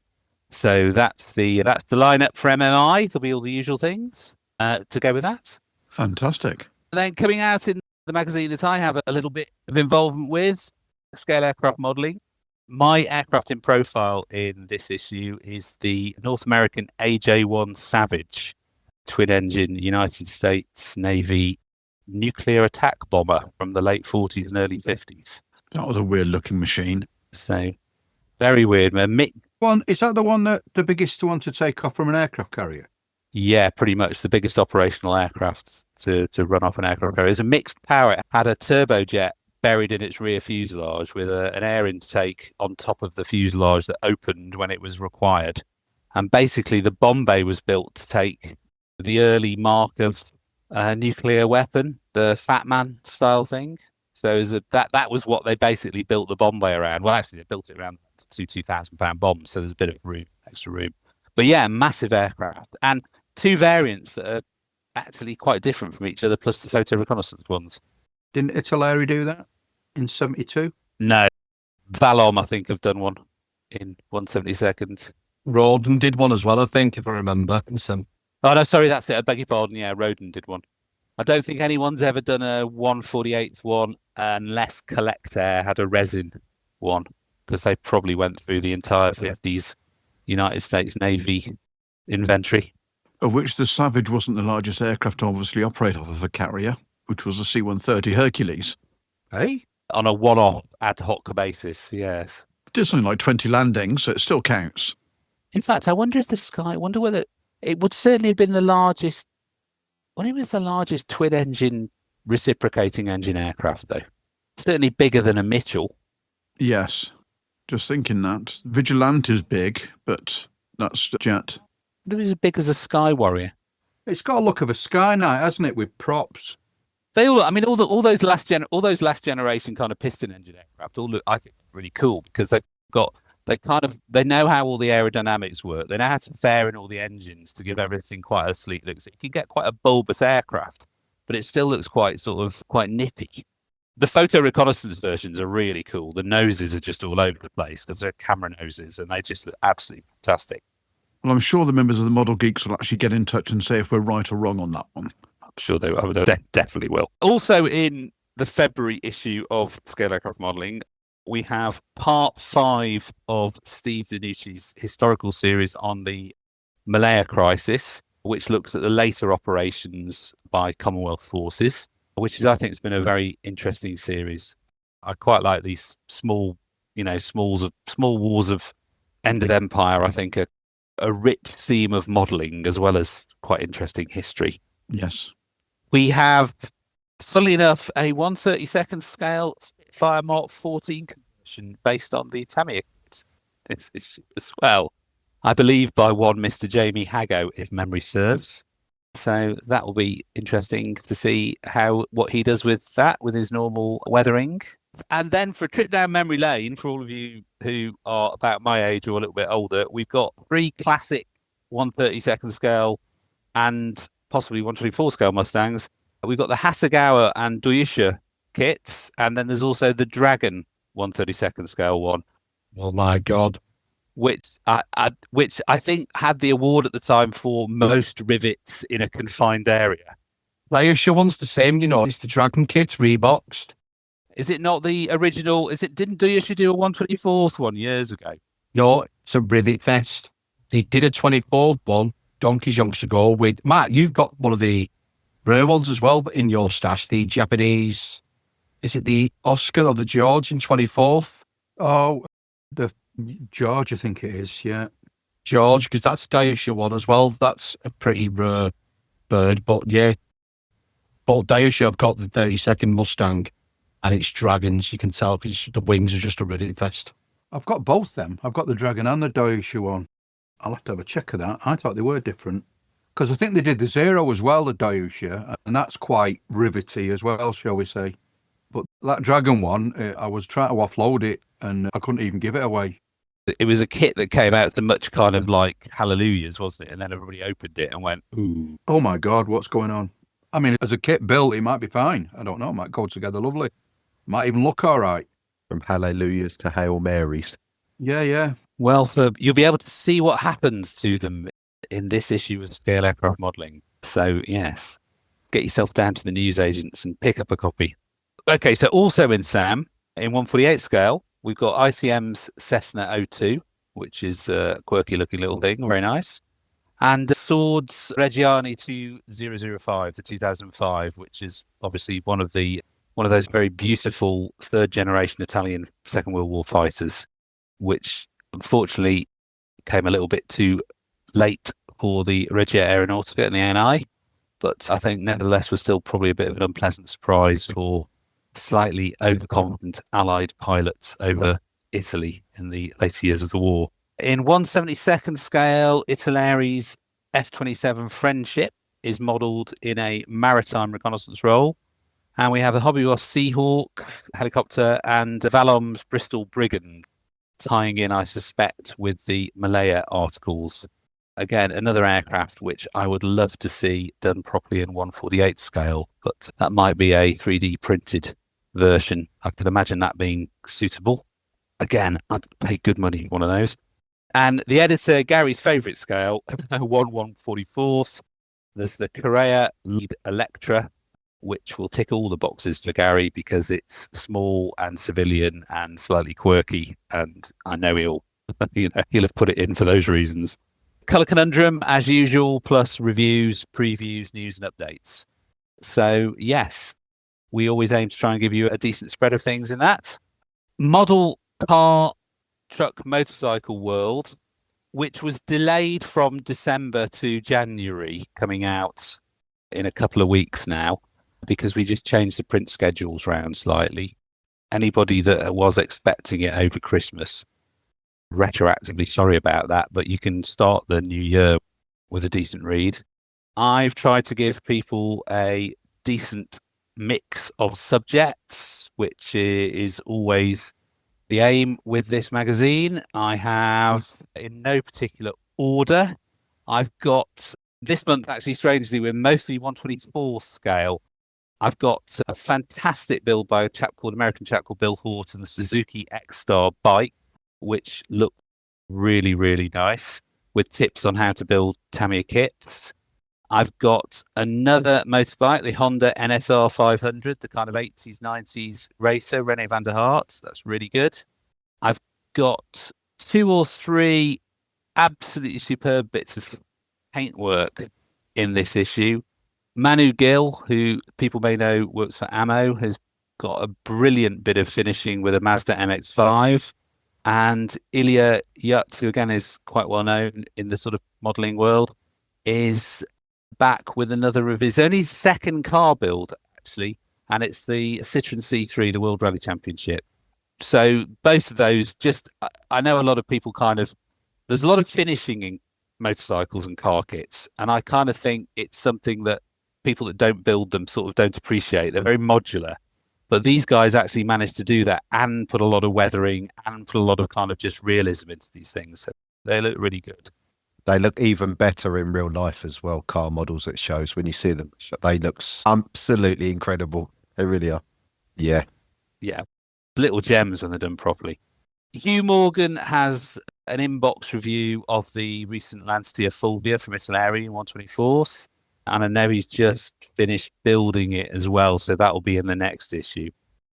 Speaker 6: So that's the lineup for MMI. There'll be all the usual things to go with that.
Speaker 2: Fantastic.
Speaker 6: And then coming out in the magazine that I have a little bit of involvement with, scale aircraft modelling. My aircraft in profile in this issue is the North American AJ-1 Savage, twin-engine United States Navy nuclear attack bomber from the late 40s and early 50s.
Speaker 2: That was a weird-looking machine.
Speaker 6: So, very weird, man.
Speaker 4: Is that the one that the biggest one to take off from an aircraft carrier?
Speaker 6: Yeah, pretty much the biggest operational aircraft to run off an aircraft carrier. It was a mixed power. It had a turbojet buried in its rear fuselage with an air intake on top of the fuselage that opened when it was required. And basically, the bomb bay was built to take the early mark of a nuclear weapon, the Fat Man style thing. So that was what they basically built the bomb bay around. Well, actually, they built it around two 2,000-pound bombs, so there's a bit of room, extra room. But yeah, massive aircraft. And two variants that are actually quite different from each other, plus the photo reconnaissance ones.
Speaker 4: Didn't Italeri do that in 72?
Speaker 6: No. Valom, I think, have done one in 1/72.
Speaker 7: Roden did one as well, I think, if I remember.
Speaker 6: Oh, no, sorry, that's it. I beg your pardon. Yeah, Roden did one. I don't think anyone's ever done a 1/48th one unless Collect Air had a resin one, because they probably went through the entire 50s United States Navy inventory.
Speaker 2: Of which the Savage wasn't the largest aircraft to obviously operate off of a carrier, which was a C-130 Hercules.
Speaker 4: Hey?
Speaker 6: On a one-off ad hoc basis, yes.
Speaker 2: It did something like 20 landings, so it still counts.
Speaker 6: In fact, I wonder whether it would certainly have been the largest, when it was the largest twin-engine reciprocating engine aircraft, though. Certainly bigger than a Mitchell.
Speaker 2: Yes. Just thinking that. Vigilante's big, but that's jet.
Speaker 6: It was as big as a Sky Warrior.
Speaker 4: It's got a look of a Sky Knight, hasn't it, with props?
Speaker 6: They all, I mean, all those last generation kind of piston engine aircraft all look, I think, really cool because they know how all the aerodynamics work. They know how to fare in all the engines to give everything quite a sleek look. So you can get quite a bulbous aircraft, but it still looks quite nippy. The photo reconnaissance versions are really cool. The noses are just all over the place because they're camera noses and they just look absolutely fantastic.
Speaker 2: Well, I'm sure the members of the Model Geeks will actually get in touch and say if we're right or wrong on that one.
Speaker 6: I'm sure they definitely will. Also in the February issue of Scale Aircraft Modelling, we have part 5 of Steve Danucci's historical series on the Malaya crisis, which looks at the later operations by Commonwealth forces, which I think has been a very interesting series. I quite like these small wars of end of empire. I think a rich theme of modelling as well as quite interesting history.
Speaker 2: Yes.
Speaker 6: We have, funnily enough, a 1/32nd scale Spitfire Mark 14 conversion based on the Tamiya this issue as well. I believe by one Mr. Jamie Hago, if memory serves. So that will be interesting to see what he does with that, with his normal weathering. And then for a trip down memory lane, for all of you who are about my age or a little bit older, we've got 3 classic 1/32nd scale and possibly 1/24 scale Mustangs. We've got the Hasegawa and Duyusha kits, and then there's also the Dragon 1/32nd scale one.
Speaker 7: Oh my God.
Speaker 6: Which I think had the award at the time for most rivets in a confined area.
Speaker 7: Dayusha one's the same, it's the Dragon kit reboxed.
Speaker 6: Is it not the original? Didn't Duyusha do a 1/24th one years ago?
Speaker 7: No, it's a rivet fest. They did a 24th one donkeys yonks ago with Matt. You've got one of the rare ones as well in your stash, the Japanese. Is it the Oscar or the George in 24th?
Speaker 4: Oh, the George, I think it is, yeah.
Speaker 7: George, because that's a Dayusha one as well. That's a pretty rare bird, but yeah. But Dayusha have got the 32nd Mustang and it's dragons. You can tell because the wings are just a rivet fest.
Speaker 4: I've got both them. I've got the Dragon and the Dayusha one. I'll have to have a check of that. I thought they were different. Because I think they did the Zero as well, the Dayusha, and that's quite rivety as well, shall we say. But that Dragon one, I was trying to offload it and I couldn't even give it away.
Speaker 6: It was a kit that came out to much kind of like hallelujahs, wasn't it? And then everybody opened it and went, ooh.
Speaker 4: Oh my God, what's going on? I mean, as a kit built, it might be fine. I don't know. It might go together lovely. Might even look all right.
Speaker 3: From Hallelujahs to Hail Marys.
Speaker 4: Yeah, yeah.
Speaker 6: Well, you'll be able to see what happens to them in this issue of Scale Aircraft Modelling. So, yes. get yourself down to the newsagents and pick up a copy. Okay, so also in Sam, in 148 scale, we've got ICM's Cessna 02, which is a quirky looking little thing, very nice. And Swords Reggiani 2005, the 2005, which is obviously one of those very beautiful third generation Italian Second World War fighters, which unfortunately came a little bit too late for the Regia Aeronautica and the ANI. But I think nevertheless was still probably a bit of an unpleasant surprise for slightly overconfident Allied pilots over Italy in the later years of the war. In 172nd scale, Italeri's F-27 Friendship is modelled in a maritime reconnaissance role. And we have the Hobby Ross Seahawk helicopter and Valom's Bristol Brigand, tying in, I suspect, with the Malaya articles. Again, another aircraft which I would love to see done properly in 148 scale, but that might be a 3D printed version. I could imagine that being suitable. Again, I'd pay good money for one of those. And the editor, Gary's favourite scale, 1/144th. There's the Korea Lead Electra, which will tick all the boxes for Gary because it's small and civilian and slightly quirky. And I know he'll have put it in for those reasons. Colour Conundrum, as usual, plus reviews, previews, news and updates. So, yes, we always aim to try and give you a decent spread of things in that. Model Car Truck Motorcycle World, which was delayed from December to January, coming out in a couple of weeks now, because we just changed the print schedules around slightly. Anybody that was expecting it over Christmas, retroactively sorry about that, but you can start the new year with a decent read. I've tried to give people a decent mix of subjects, which is always the aim with this magazine. I have, in no particular order, I've got this month, actually, strangely, we're mostly 124 scale. I've got a fantastic build by American chap called Bill Horton, the Suzuki X-Star bike, which looked really, really nice, with tips on how to build Tamiya kits. I've got another motorbike, the Honda NSR 500, the kind of 80s, 90s racer, Rene van der Hart. That's really good. I've got 2 or 3 absolutely superb bits of paintwork in this issue. Manu Gill, who people may know works for Ammo, has got a brilliant bit of finishing with a Mazda MX-5. And Ilya Yutz, who again is quite well known in the sort of modelling world, is back with another of his only second car build, actually. And it's the Citroen C3, the World Rally Championship. So both of those, I know a lot of people there's a lot of finishing in motorcycles and car kits. And I kind of think it's something that people that don't build them sort of don't appreciate. They're very modular. But these guys actually managed to do that and put a lot of weathering and put a lot of kind of just realism into these things. So they look really good.
Speaker 3: They look even better in real life as well, car models at shows. When you see them, they look absolutely incredible. They really are. Yeah.
Speaker 6: Yeah. Little gems when they're done properly. Hugh Morgan has an inbox review of the recent Lancia Fulvia from Italeri in 124th. And I know he's just finished building it as well, so that will be in the next issue.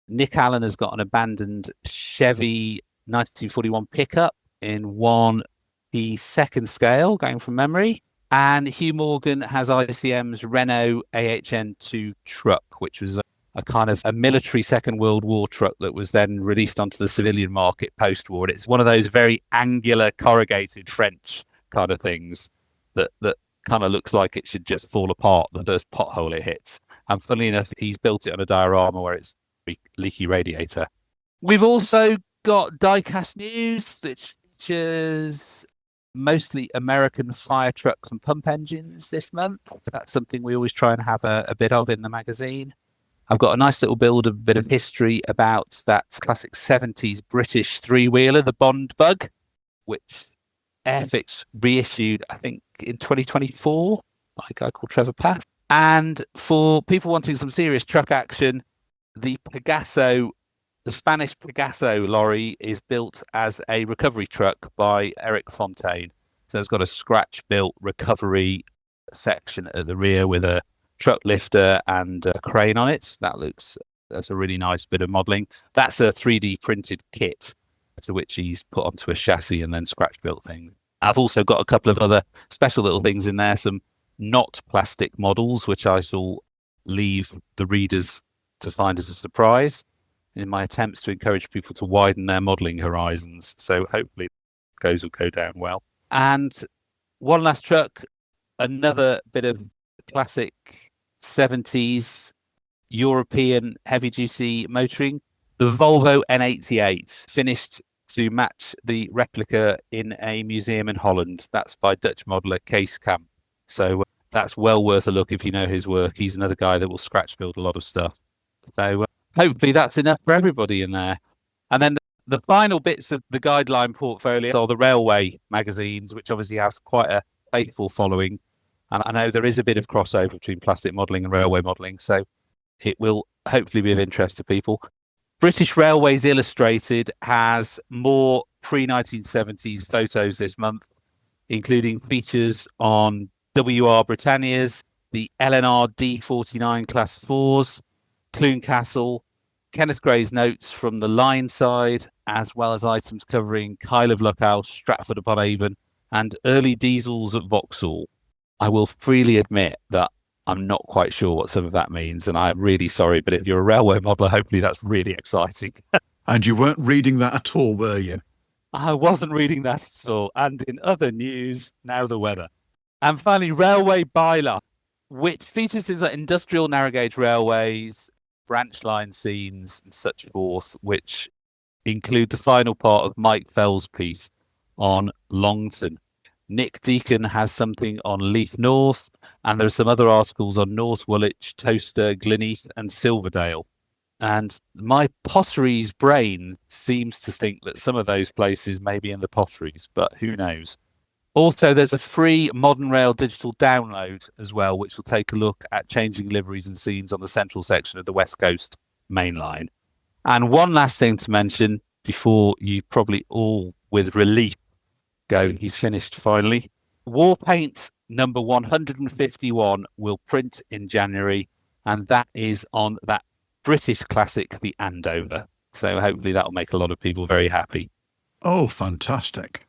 Speaker 6: Nick Allen has got an abandoned Chevy 1941 pickup in 1/2 scale, going from memory. And Hugh Morgan has ICM's Renault AHN2 truck, which was a kind of a military Second World War truck that was then released onto the civilian market post-war. And it's one of those very angular, corrugated French kind of things that kind of looks like it should just fall apart the first pothole it hits. And funnily enough, he's built it on a diorama where it's a leaky radiator. We've also got diecast news, which features mostly American fire trucks and pump engines this month. That's something we always try and have a bit of in the magazine. I've got a nice little build, a bit of history about that classic 70s British three-wheeler, the Bond Bug, which Airfix reissued, I think, in 2024 by a guy called Trevor Pass. And for people wanting some serious truck action, the Spanish Pegaso lorry is built as a recovery truck by Eric Fontaine. So it's got a scratch-built recovery section at the rear with a truck lifter and a crane on it. That's a really nice bit of modelling. That's a 3D printed kit to which he's put onto a chassis and then scratch built things. I've also got a couple of other special little things in there, some not plastic models, which I shall leave the readers to find as a surprise in my attempts to encourage people to widen their modelling horizons. So hopefully those will go down well. And one last truck, another bit of classic 70s European heavy-duty motoring. The Volvo N88, finished to match the replica in a museum in Holland. That's by Dutch modeller Kees Kamp. So that's well worth a look if you know his work. He's another guy that will scratch build a lot of stuff. So hopefully that's enough for everybody in there. And then the final bits of the guideline portfolio are the railway magazines, which obviously has quite a faithful following. And I know there is a bit of crossover between plastic modelling and railway modelling, so it will hopefully be of interest to people. British Railways Illustrated has more pre-1970s photos this month, including features on WR Britannia's, the LNR D49 Class 4s, Clune Castle, Kenneth Gray's notes from the line side, as well as items covering Kyle of Luckhouse, Stratford upon Avon, and early diesels at Vauxhall. I will freely admit that I'm not quite sure what some of that means, and I'm really sorry, but if you're a railway modeller, hopefully that's really exciting.
Speaker 2: And you weren't reading that at all, were you?
Speaker 6: I wasn't reading that at all. And in other news, now the weather. And finally, Railway Byline, which features things like industrial narrow gauge railways, branch line scenes, and such forth, which include the final part of Mike Fell's piece on Longton. Nick Deacon has something on Leith North, and there are some other articles on North Woolwich, Toaster, Gleneath, and Silverdale. And my potteries brain seems to think that some of those places may be in the potteries, but who knows? Also, there's a free Modern Rail digital download as well, which will take a look at changing liveries and scenes on the central section of the West Coast main line. And one last thing to mention before you probably all, with relief, go, he's finished finally. War Paint number 151 will print in January, and that is on that British classic, the Andover. So hopefully that will make a lot of people very happy.
Speaker 2: Oh, fantastic.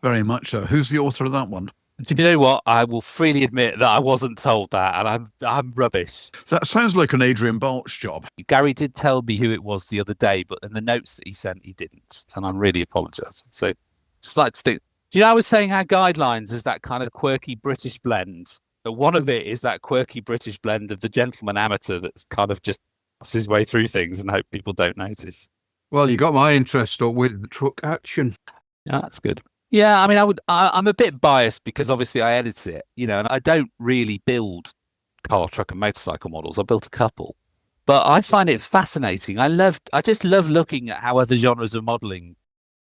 Speaker 2: Very much so. Who's the author of that one?
Speaker 6: Do you know what? I will freely admit that I wasn't told that, and I'm rubbish.
Speaker 2: That sounds like an Adrian Balch job.
Speaker 6: Gary did tell me who it was the other day, but in the notes that he sent, he didn't, and I'm really apologising. So just like to think, I was saying our guidelines is that kind of quirky British blend. But one of it is that quirky British blend of the gentleman amateur that's kind of just puffs his way through things and hope people don't notice.
Speaker 4: Well, you got my interest up with the truck action.
Speaker 6: Yeah, that's good. Yeah, I mean, I'm a bit biased because obviously I edit it, and I don't really build car, truck, and motorcycle models. I built a couple, but I find it fascinating. I just love looking at how other genres of modeling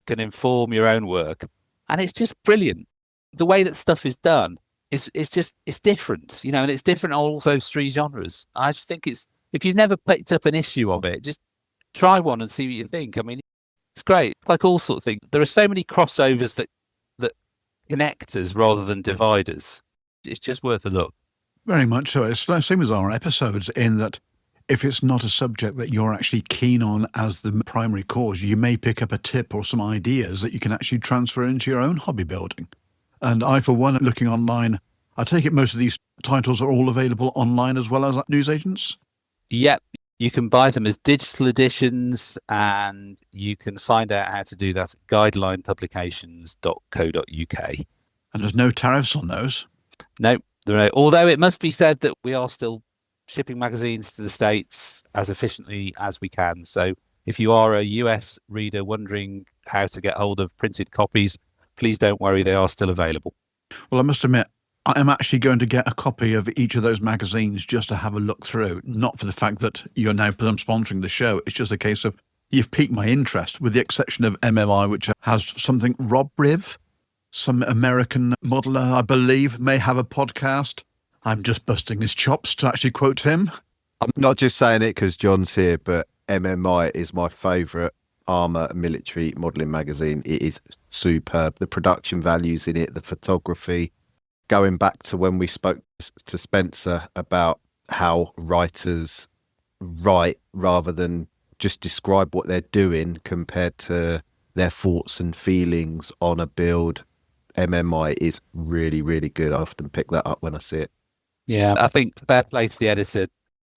Speaker 6: can inform your own work. And it's just brilliant. The way that stuff is done is it's different, and it's different on all those three genres. I just think if you've never picked up an issue of it, just try one and see what you think. I mean, it's great. Like all sorts of things. There are so many crossovers that connect us rather than dividers. It's just worth a look.
Speaker 2: Very much so. It's the same as our episodes in that if it's not a subject that you're actually keen on as the primary cause, you may pick up a tip or some ideas that you can actually transfer into your own hobby building. And I, for one, looking online, I take it most of these titles are all available online as well as at newsagents?
Speaker 6: Yep. You can buy them as digital editions, and you can find out how to do that at guidelinepublications.co.uk.
Speaker 2: And there's no tariffs on those?
Speaker 6: No, there are. Although it must be said that we are still shipping magazines to the States as efficiently as we can. So if you are a US reader wondering how to get hold of printed copies, please don't worry, they are still available.
Speaker 2: Well, I must admit, I am actually going to get a copy of each of those magazines just to have a look through, not for the fact that you're now sponsoring the show. It's just a case of you've piqued my interest, with the exception of MMI, which has something. Rob Briv, some American modeler, I believe, may have a podcast. I'm just busting his chops to actually quote him.
Speaker 3: I'm not just saying it because John's here, but MMI is my favourite armour military modelling magazine. It is superb. The production values in it, the photography. Going back to when we spoke to Spencer about how writers write rather than just describe what they're doing compared to their thoughts and feelings on a build. MMI is really, really good. I often pick that up when I see it.
Speaker 6: Yeah, I think fair play to the editor,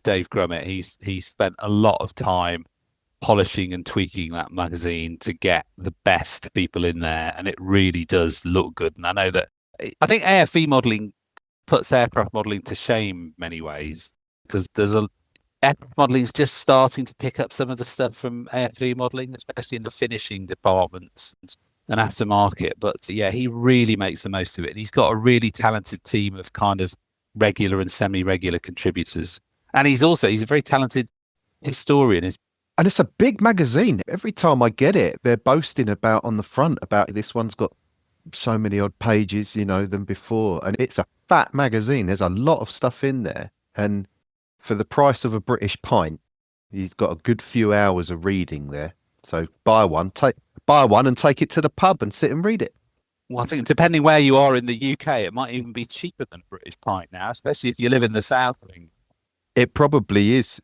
Speaker 6: Dave Grummett. He's spent a lot of time polishing and tweaking that magazine to get the best people in there, and it really does look good. And I know that I think AFV modelling puts aircraft modelling to shame many ways, because aircraft modelling is just starting to pick up some of the stuff from AFV modelling, especially in the finishing departments and aftermarket. But yeah, he really makes the most of it. And he's got a really talented team of kind of regular and semi-regular contributors. And he's a very talented historian.
Speaker 3: And it's a big magazine. Every time I get it, they're boasting about on the front about this one's got so many odd pages, than before. And it's a fat magazine. There's a lot of stuff in there. And for the price of a British pint, you've got a good few hours of reading there. So buy one and take it to the pub and sit and read it.
Speaker 6: Well, I think depending where you are in the UK, it might even be cheaper than a British pint now, especially if you live in the south of England.
Speaker 3: It probably is.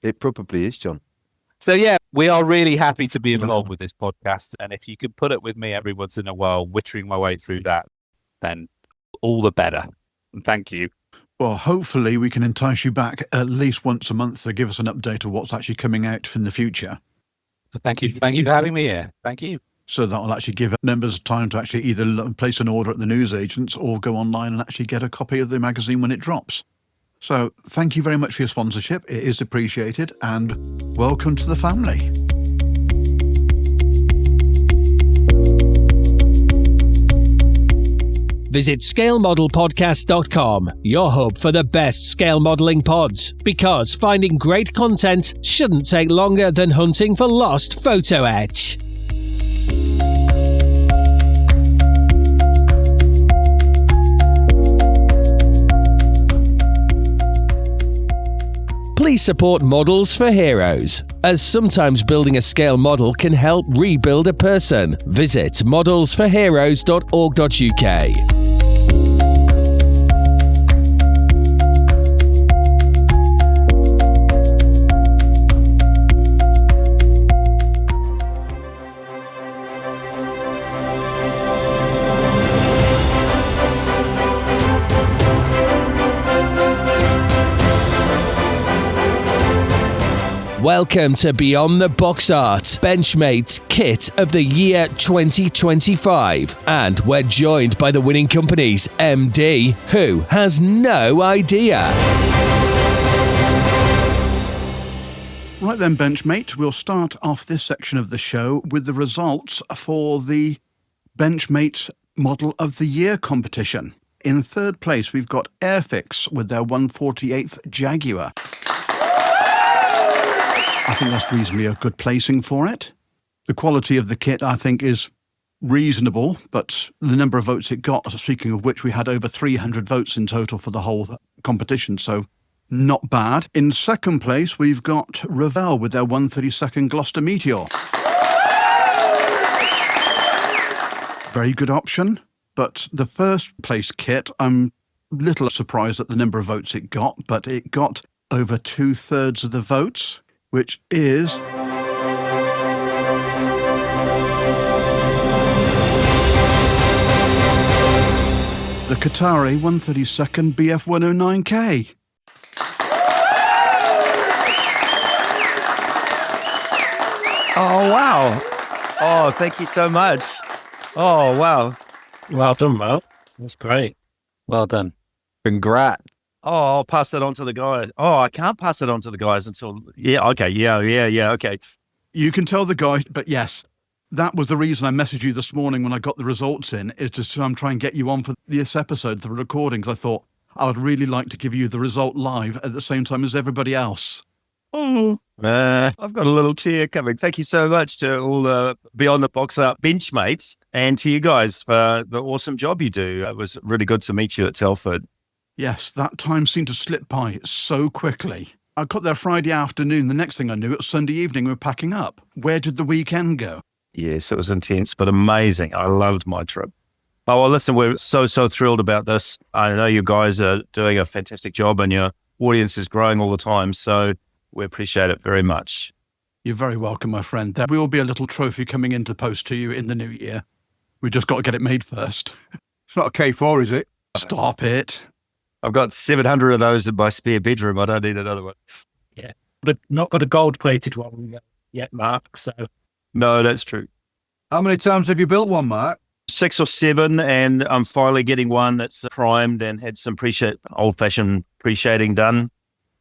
Speaker 3: John.
Speaker 6: So yeah, we are really happy to be involved with this podcast. And if you can put it with me every once in a while, wittering my way through that, then all the better. And thank you.
Speaker 2: Well, hopefully we can entice you back at least once a month to give us an update of what's actually coming out in the future.
Speaker 6: Thank you. Thank you for having me here. Thank you.
Speaker 2: So that will actually give members time to actually either place an order at the newsagents or go online and actually get a copy of the magazine when it drops. So thank you very much for your sponsorship. It is appreciated, and welcome to the family.
Speaker 1: Visit scalemodelpodcast.com, your hub for the best scale modelling pods, because finding great content shouldn't take longer than hunting for lost photo etch. Please support Models for Heroes, as sometimes building a scale model can help rebuild a person. Visit modelsforheroes.org.uk. Welcome to Beyond the Box Art, Benchmates Kit of the Year 2025. And we're joined by the winning company's MD, who has no idea.
Speaker 2: Right then, Benchmate, we'll start off this section of the show with the results for the Benchmate Model of the Year competition. In third place, we've got Airfix with their 148th Jaguar. I think that's reasonably a good placing for it. The quality of the kit, I think, is reasonable, but the number of votes it got, speaking of which, we had over 300 votes in total for the whole competition, so not bad. In second place, we've got Revell with their 132nd Gloucester Meteor. Very good option, but the first place kit, I'm a little surprised at the number of votes it got, but it got over 2/3 of the votes, which is the Qatari 132nd BF109K.
Speaker 8: Oh, wow. Oh, thank you so much. Oh, wow.
Speaker 5: Well done, Mo. That's great.
Speaker 6: Well done.
Speaker 3: Congrats.
Speaker 8: Oh, I'll pass that on to the guys. Oh, I can't pass it on to the guys until... Yeah, okay. Yeah, okay.
Speaker 2: You can tell the guy, but yes, that was the reason I messaged you this morning when I got the results in, is to try and get you on for this episode, the recording, because I thought I would really like to give you the result live at the same time as everybody else.
Speaker 8: Oh, I've got a little tear coming. Thank you so much to all the Beyond the Box Art Benchmates and to you guys for the awesome job you do. It was really good to meet you at Telford.
Speaker 2: Yes, that time seemed to slip by so quickly. I got there Friday afternoon. The next thing I knew, it was Sunday evening. We were packing up. Where did the weekend go?
Speaker 8: Yes, it was intense, but amazing. I loved my trip. Oh, well, listen, we're so thrilled about this. I know you guys are doing a fantastic job and you're audience is growing all the time. So we appreciate it very much.
Speaker 2: You're very welcome, my friend. There will be a little trophy coming in to post to you in the new year. We just got to get it made first.
Speaker 4: It's not a K4, is it?
Speaker 2: Stop it.
Speaker 8: I've got 700 of those in my spare bedroom. I don't need another one.
Speaker 5: But not got a gold-plated one yet, Mark. So
Speaker 8: No, that's true.
Speaker 4: How many times have you built one, Mark?
Speaker 8: 6 or 7, and I'm finally getting one that's primed and had some old-fashioned pre-shading done.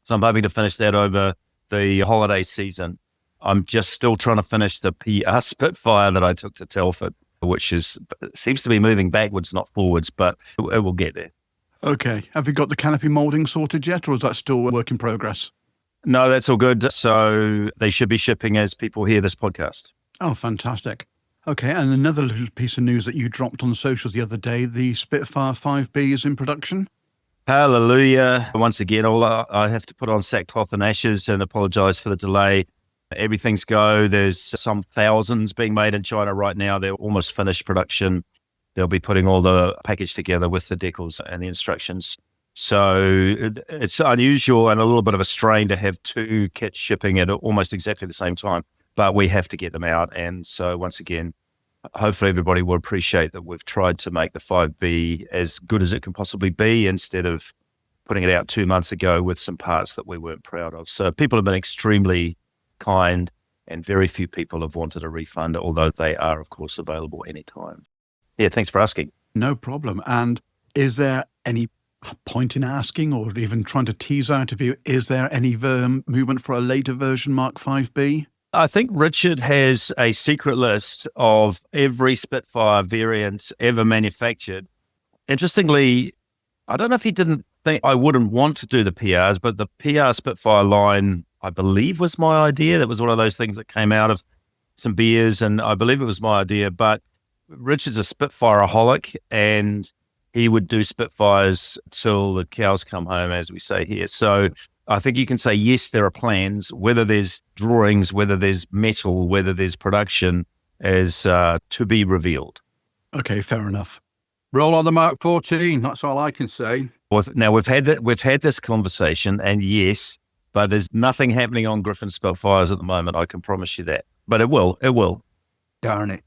Speaker 8: So I'm hoping to finish that over the holiday season. I'm just still trying to finish the PR Spitfire that I took to Telford, which seems to be moving backwards, not forwards, but it will get there.
Speaker 2: Okay. Have you got the canopy moulding sorted yet, or is that still a work in progress?
Speaker 8: No, that's all good. So they should be shipping as people hear this podcast.
Speaker 2: Oh, fantastic. Okay, and another little piece of news that you dropped on socials the other day, the Spitfire 5B is in production.
Speaker 8: Hallelujah. Once again, all I have to put on sackcloth and ashes and apologize for the delay. Everything's go. There's some thousands being made in China right now. They're almost finished production. They'll be putting all the package together with the decals and the instructions. So it's unusual and a little bit of a strain to have 2 kits shipping at almost exactly the same time, but we have to get them out. And so once again, hopefully everybody will appreciate that we've tried to make the 5B as good as it can possibly be instead of putting it out 2 months ago with some parts that we weren't proud of. So people have been extremely kind and very few people have wanted a refund, although they are, of course, available anytime. Yeah, thanks for asking.
Speaker 2: No problem. And is there any point in asking or even trying to tease out of you, is there any movement for a later version Mark 5B?
Speaker 8: I think Richard has a secret list of every Spitfire variant ever manufactured. Interestingly, I don't know if he didn't think I wouldn't want to do the PRs, but the PR Spitfire line, I believe, was my idea. That was one of those things that came out of some beers, and I believe it was my idea. But Richard's a Spitfireaholic, and he would do Spitfires till the cows come home, as we say here. So I think you can say, yes, there are plans. Whether there's drawings, whether there's metal, whether there's production is to be revealed.
Speaker 2: Okay, fair enough.
Speaker 4: Roll on the Mark 14. That's all I can say.
Speaker 8: Now, we've had this conversation, and yes, but there's nothing happening on Griffin Spitfires at the moment. I can promise you that. But it will.
Speaker 4: Darn it.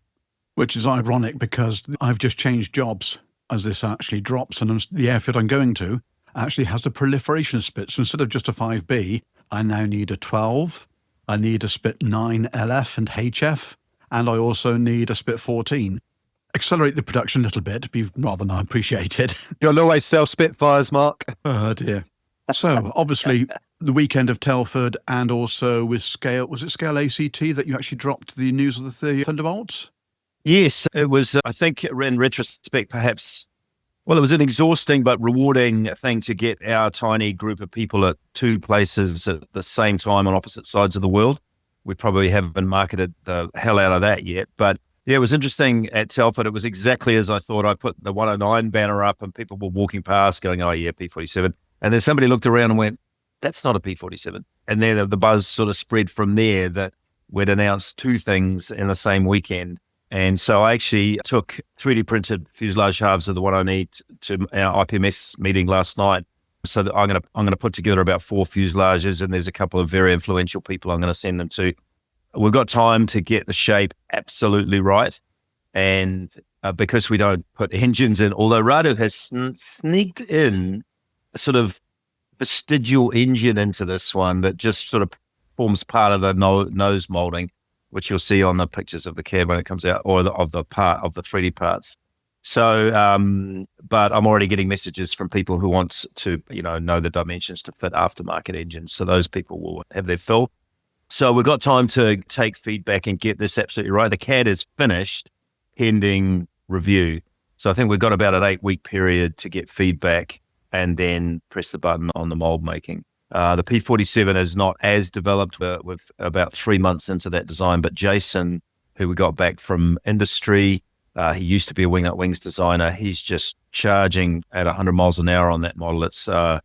Speaker 2: Which is ironic because I've just changed jobs as this actually drops, and the airfield I'm going to actually has a proliferation of Spits. So instead of just a 5B, I now need a 12, I need a Spit 9 LF and HF, and I also need a Spit 14. Accelerate the production a little bit, be rather than appreciated.
Speaker 3: You'll always sell Spitfires, Mark.
Speaker 2: Oh dear. So obviously the weekend of Telford, and also with Scale, was it Scale ACT that you actually dropped the news of the Thunderbolts?
Speaker 8: Yes, it was, I think in retrospect, perhaps, well, it was an exhausting but rewarding thing to get our tiny group of people at 2 places at the same time on opposite sides of the world. We probably haven't marketed the hell out of that yet, but yeah, it was interesting at Telford. It was exactly as I thought. I put the 109 banner up and people were walking past going, oh yeah, P47. And then somebody looked around and went, that's not a P47. And then the buzz sort of spread from there that we'd announced 2 things in the same weekend. And so I actually took 3D printed fuselage halves of the one I need to our IPMS meeting last night. So that I'm going to put together about 4 fuselages, and there's a couple of very influential people I'm going to send them to. We've got time to get the shape absolutely right. And because we don't put engines in, although Radu has sneaked in a sort of vestigial engine into this one that just sort of forms part of the nose molding, which you'll see on the pictures of the cab when it comes out, or of the 3D parts. So, but I'm already getting messages from people who want to, know the dimensions to fit aftermarket engines. So those people will have their fill. So we've got time to take feedback and get this absolutely right. The CAD is finished, pending review. So I think we've got about an 8-week period to get feedback and then press the button on the mold making. The P47 is not as developed. We're about 3 months into that design, but Jason, who we got back from industry, he used to be a Wing Up Wings designer. He's just charging at 100 miles an hour on that model. It's the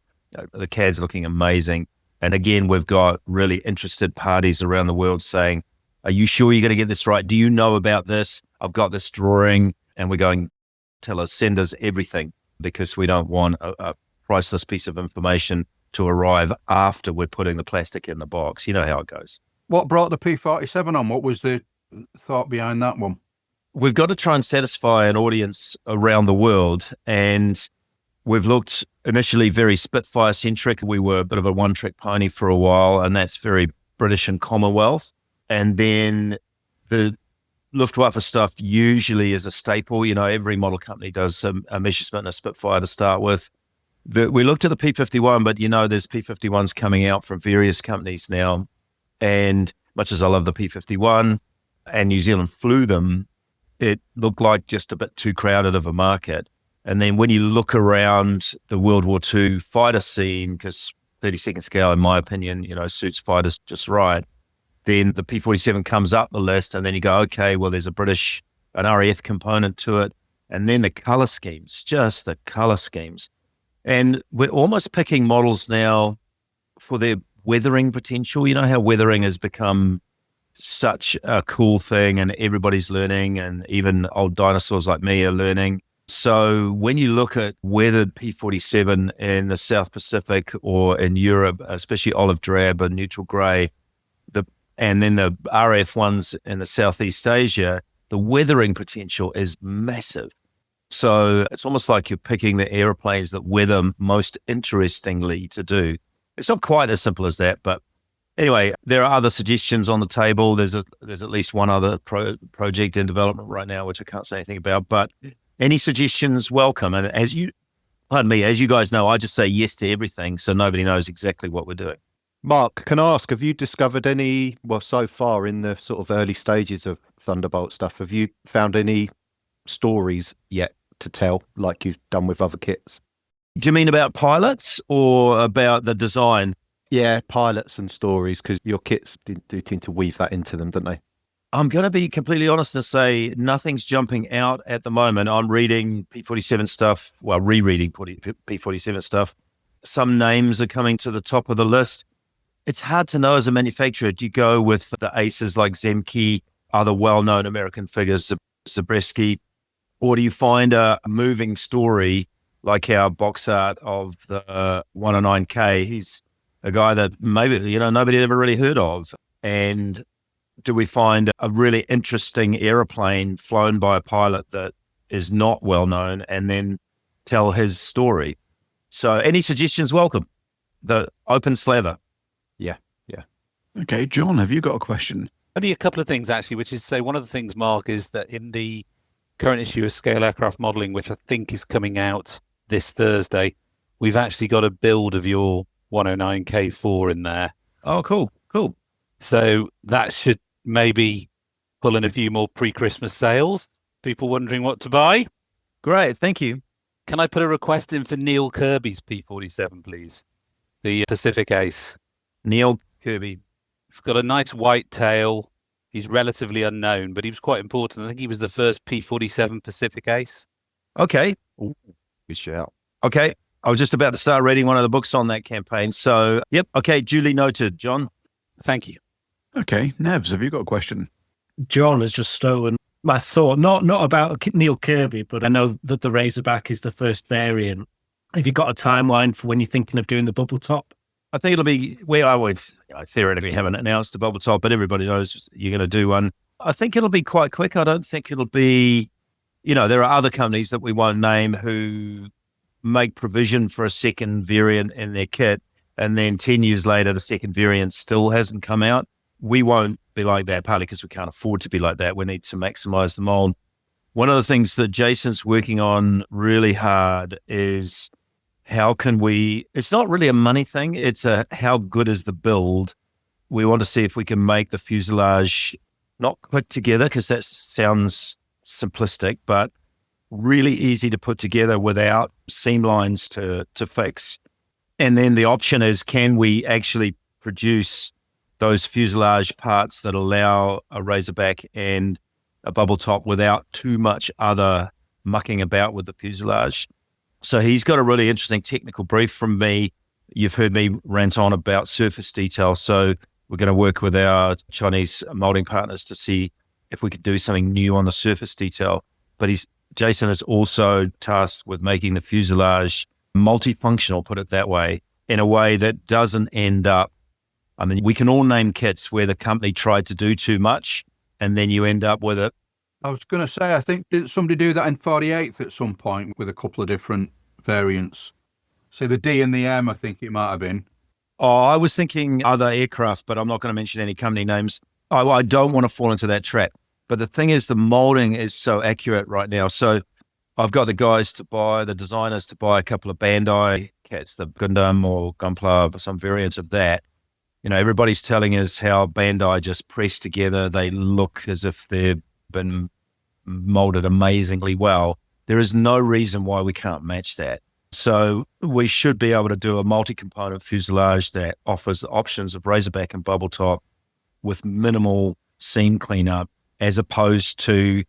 Speaker 8: CAD's looking amazing. And again, we've got really interested parties around the world saying, are you sure you're going to get this right? Do you know about this? I've got this drawing. And we're going, send us everything, because we don't want a priceless piece of information to arrive after we're putting the plastic in the box. You know how it goes.
Speaker 4: What brought the P47 on? What was the thought behind that one?
Speaker 8: We've got to try and satisfy an audience around the world, and we've looked initially very Spitfire centric. We were a bit of a one-trick pony for a while, and that's very British and Commonwealth. And then the Luftwaffe stuff usually is a staple. You know, every model company does a Messerschmitt and a Spitfire to start with. We looked at the P51, but you know, there's P51s coming out from various companies now. And much as I love the P51 and New Zealand flew them, it looked like just a bit too crowded of a market. And then when you look around the World War II fighter scene, because 32nd scale, in my opinion, you know, suits fighters just right, then the P47 comes up the list, and then you go, okay, well, there's an RAF component to it. And then the color schemes, just the color schemes. And we're almost picking models now for their weathering potential. You know how weathering has become such a cool thing and everybody's learning, and even old dinosaurs like me are learning. So when you look at weathered P47 in the South Pacific or in Europe, especially olive drab and neutral gray, and then the RAF ones in the Southeast Asia, the weathering potential is massive. So it's almost like you're picking the airplanes that weather most interestingly to do. It's not quite as simple as that, but anyway, there are other suggestions on the table. There's at least one other project in development right now, which I can't say anything about, but any suggestions welcome. And as you guys know, I just say yes to everything, so nobody knows exactly what we're doing.
Speaker 3: Mark, can I ask, have you discovered any, well, so far in the sort of early stages of Thunderbolt stuff, have you found any stories yet to tell like you've done with other kits?
Speaker 8: Do you mean about pilots or about the design?
Speaker 3: Yeah, pilots and stories, because your kits do tend to weave that into them, don't they?
Speaker 8: I'm going to be completely honest and say nothing's jumping out at the moment. I'm reading P47 stuff, well, rereading P47 stuff. Some names are coming to the top of the list. It's hard to know as a manufacturer. Do you go with the aces like Zemke, other well-known American figures, Zabriskie, or do you find a moving story like our box art of the 109K? He's a guy that maybe, you know, nobody had ever really heard of. And do we find a really interesting aeroplane flown by a pilot that is not well known and then tell his story? So any suggestions welcome. The open slather.
Speaker 3: Yeah.
Speaker 2: Okay, John, have you got a question?
Speaker 6: Only a couple of things, actually, which is, say, one of the things, Mark, is that in the current issue of Scale Aircraft Modelling, which I think is coming out this Thursday, we've actually got a build of your 109K4 in there.
Speaker 8: Oh, cool.
Speaker 6: So that should maybe pull in a few more pre-Christmas sales. People wondering what to buy.
Speaker 8: Great, thank you.
Speaker 6: Can I put a request in for Neil Kirby's P47, please? The Pacific Ace.
Speaker 8: Neil Kirby.
Speaker 6: It's got a nice white tail. He's relatively unknown, but he was quite important. I think he was the first P47 Pacific Ace.
Speaker 8: Okay.
Speaker 3: Ooh, good shout.
Speaker 8: Okay. I was just about to start reading one of the books on that campaign. So, yep. Okay. Duly noted, John.
Speaker 6: Thank you.
Speaker 2: Okay, Nevs, have you got a question?
Speaker 5: John has just stolen my thought, not about Neil Kirby, but I know that the Razorback is the first variant. Have you got a timeline for when you're thinking of doing the bubble top?
Speaker 8: I think it'll be, I theoretically haven't announced the bubble top, but everybody knows you're going to do one. I think it'll be quite quick. I don't think it'll be, there are other companies that we won't name who make provision for a second variant in their kit, and then 10 years later, the second variant still hasn't come out. We won't be like that, partly because we can't afford to be like that. We need to maximize the mold. One of the things that Jason's working on really hard is how can we, it's not really a money thing, it's a how good is the build. We want to see if we can make the fuselage not put together, because that sounds simplistic, but really easy to put together without seam lines to fix. And then the option is, can we actually produce those fuselage parts that allow a Razorback and a bubble top without too much other mucking about with the fuselage? So he's got a really interesting technical brief from me. You've heard me rant on about surface detail. So we're going to work with our Chinese molding partners to see if we could do something new on the surface detail. But Jason is also tasked with making the fuselage multifunctional, put it that way. in a way that doesn't end up, I mean, we can all name kits where the company tried to do too much and then you end up with it.
Speaker 4: I was going to say, I think, did somebody do that in 48th at some point with a couple of different variants? So the D and the M, I think it might have been.
Speaker 8: Oh, I was thinking other aircraft, but I'm not going to mention any company names. I don't want to fall into that trap. But the thing is, the molding is so accurate right now. So I've got the designers to buy a couple of Bandai kits, the Gundam or Gunpla, some variants of that. You know, everybody's telling us how Bandai just pressed together. They look as if they've been molded amazingly well. There is no reason why we can't match that. So we should be able to do a multi-component fuselage that offers the options of Razorback and bubble top with minimal seam cleanup, as opposed to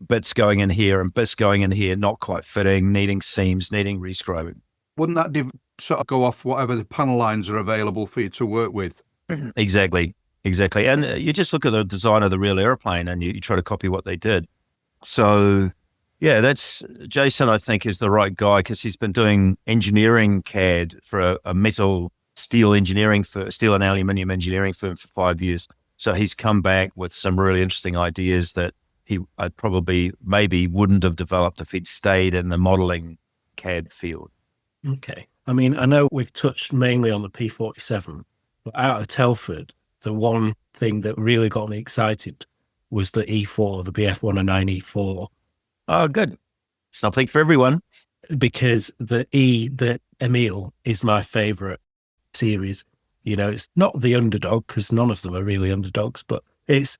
Speaker 8: bits going in here and bits going in here, not quite fitting, needing seams, needing rescrewing.
Speaker 4: Wouldn't that sort of go off whatever the panel lines are available for you to work with?
Speaker 8: Exactly. And you just look at the design of the real airplane and you try to copy what they did. So yeah, that's Jason, I think, is the right guy because he's been doing engineering CAD for a metal steel and aluminium engineering firm for 5 years. So he's come back with some really interesting ideas that I'd probably maybe wouldn't have developed if he'd stayed in the modeling CAD field.
Speaker 5: Okay. I mean, I know we've touched mainly on the P-47, but out of Telford, the one thing that really got me excited was the E4, the BF-109 E4.
Speaker 8: Oh, good. Something for everyone.
Speaker 5: Because the Emile is my favorite series. You know, it's not the underdog because none of them are really underdogs, but it's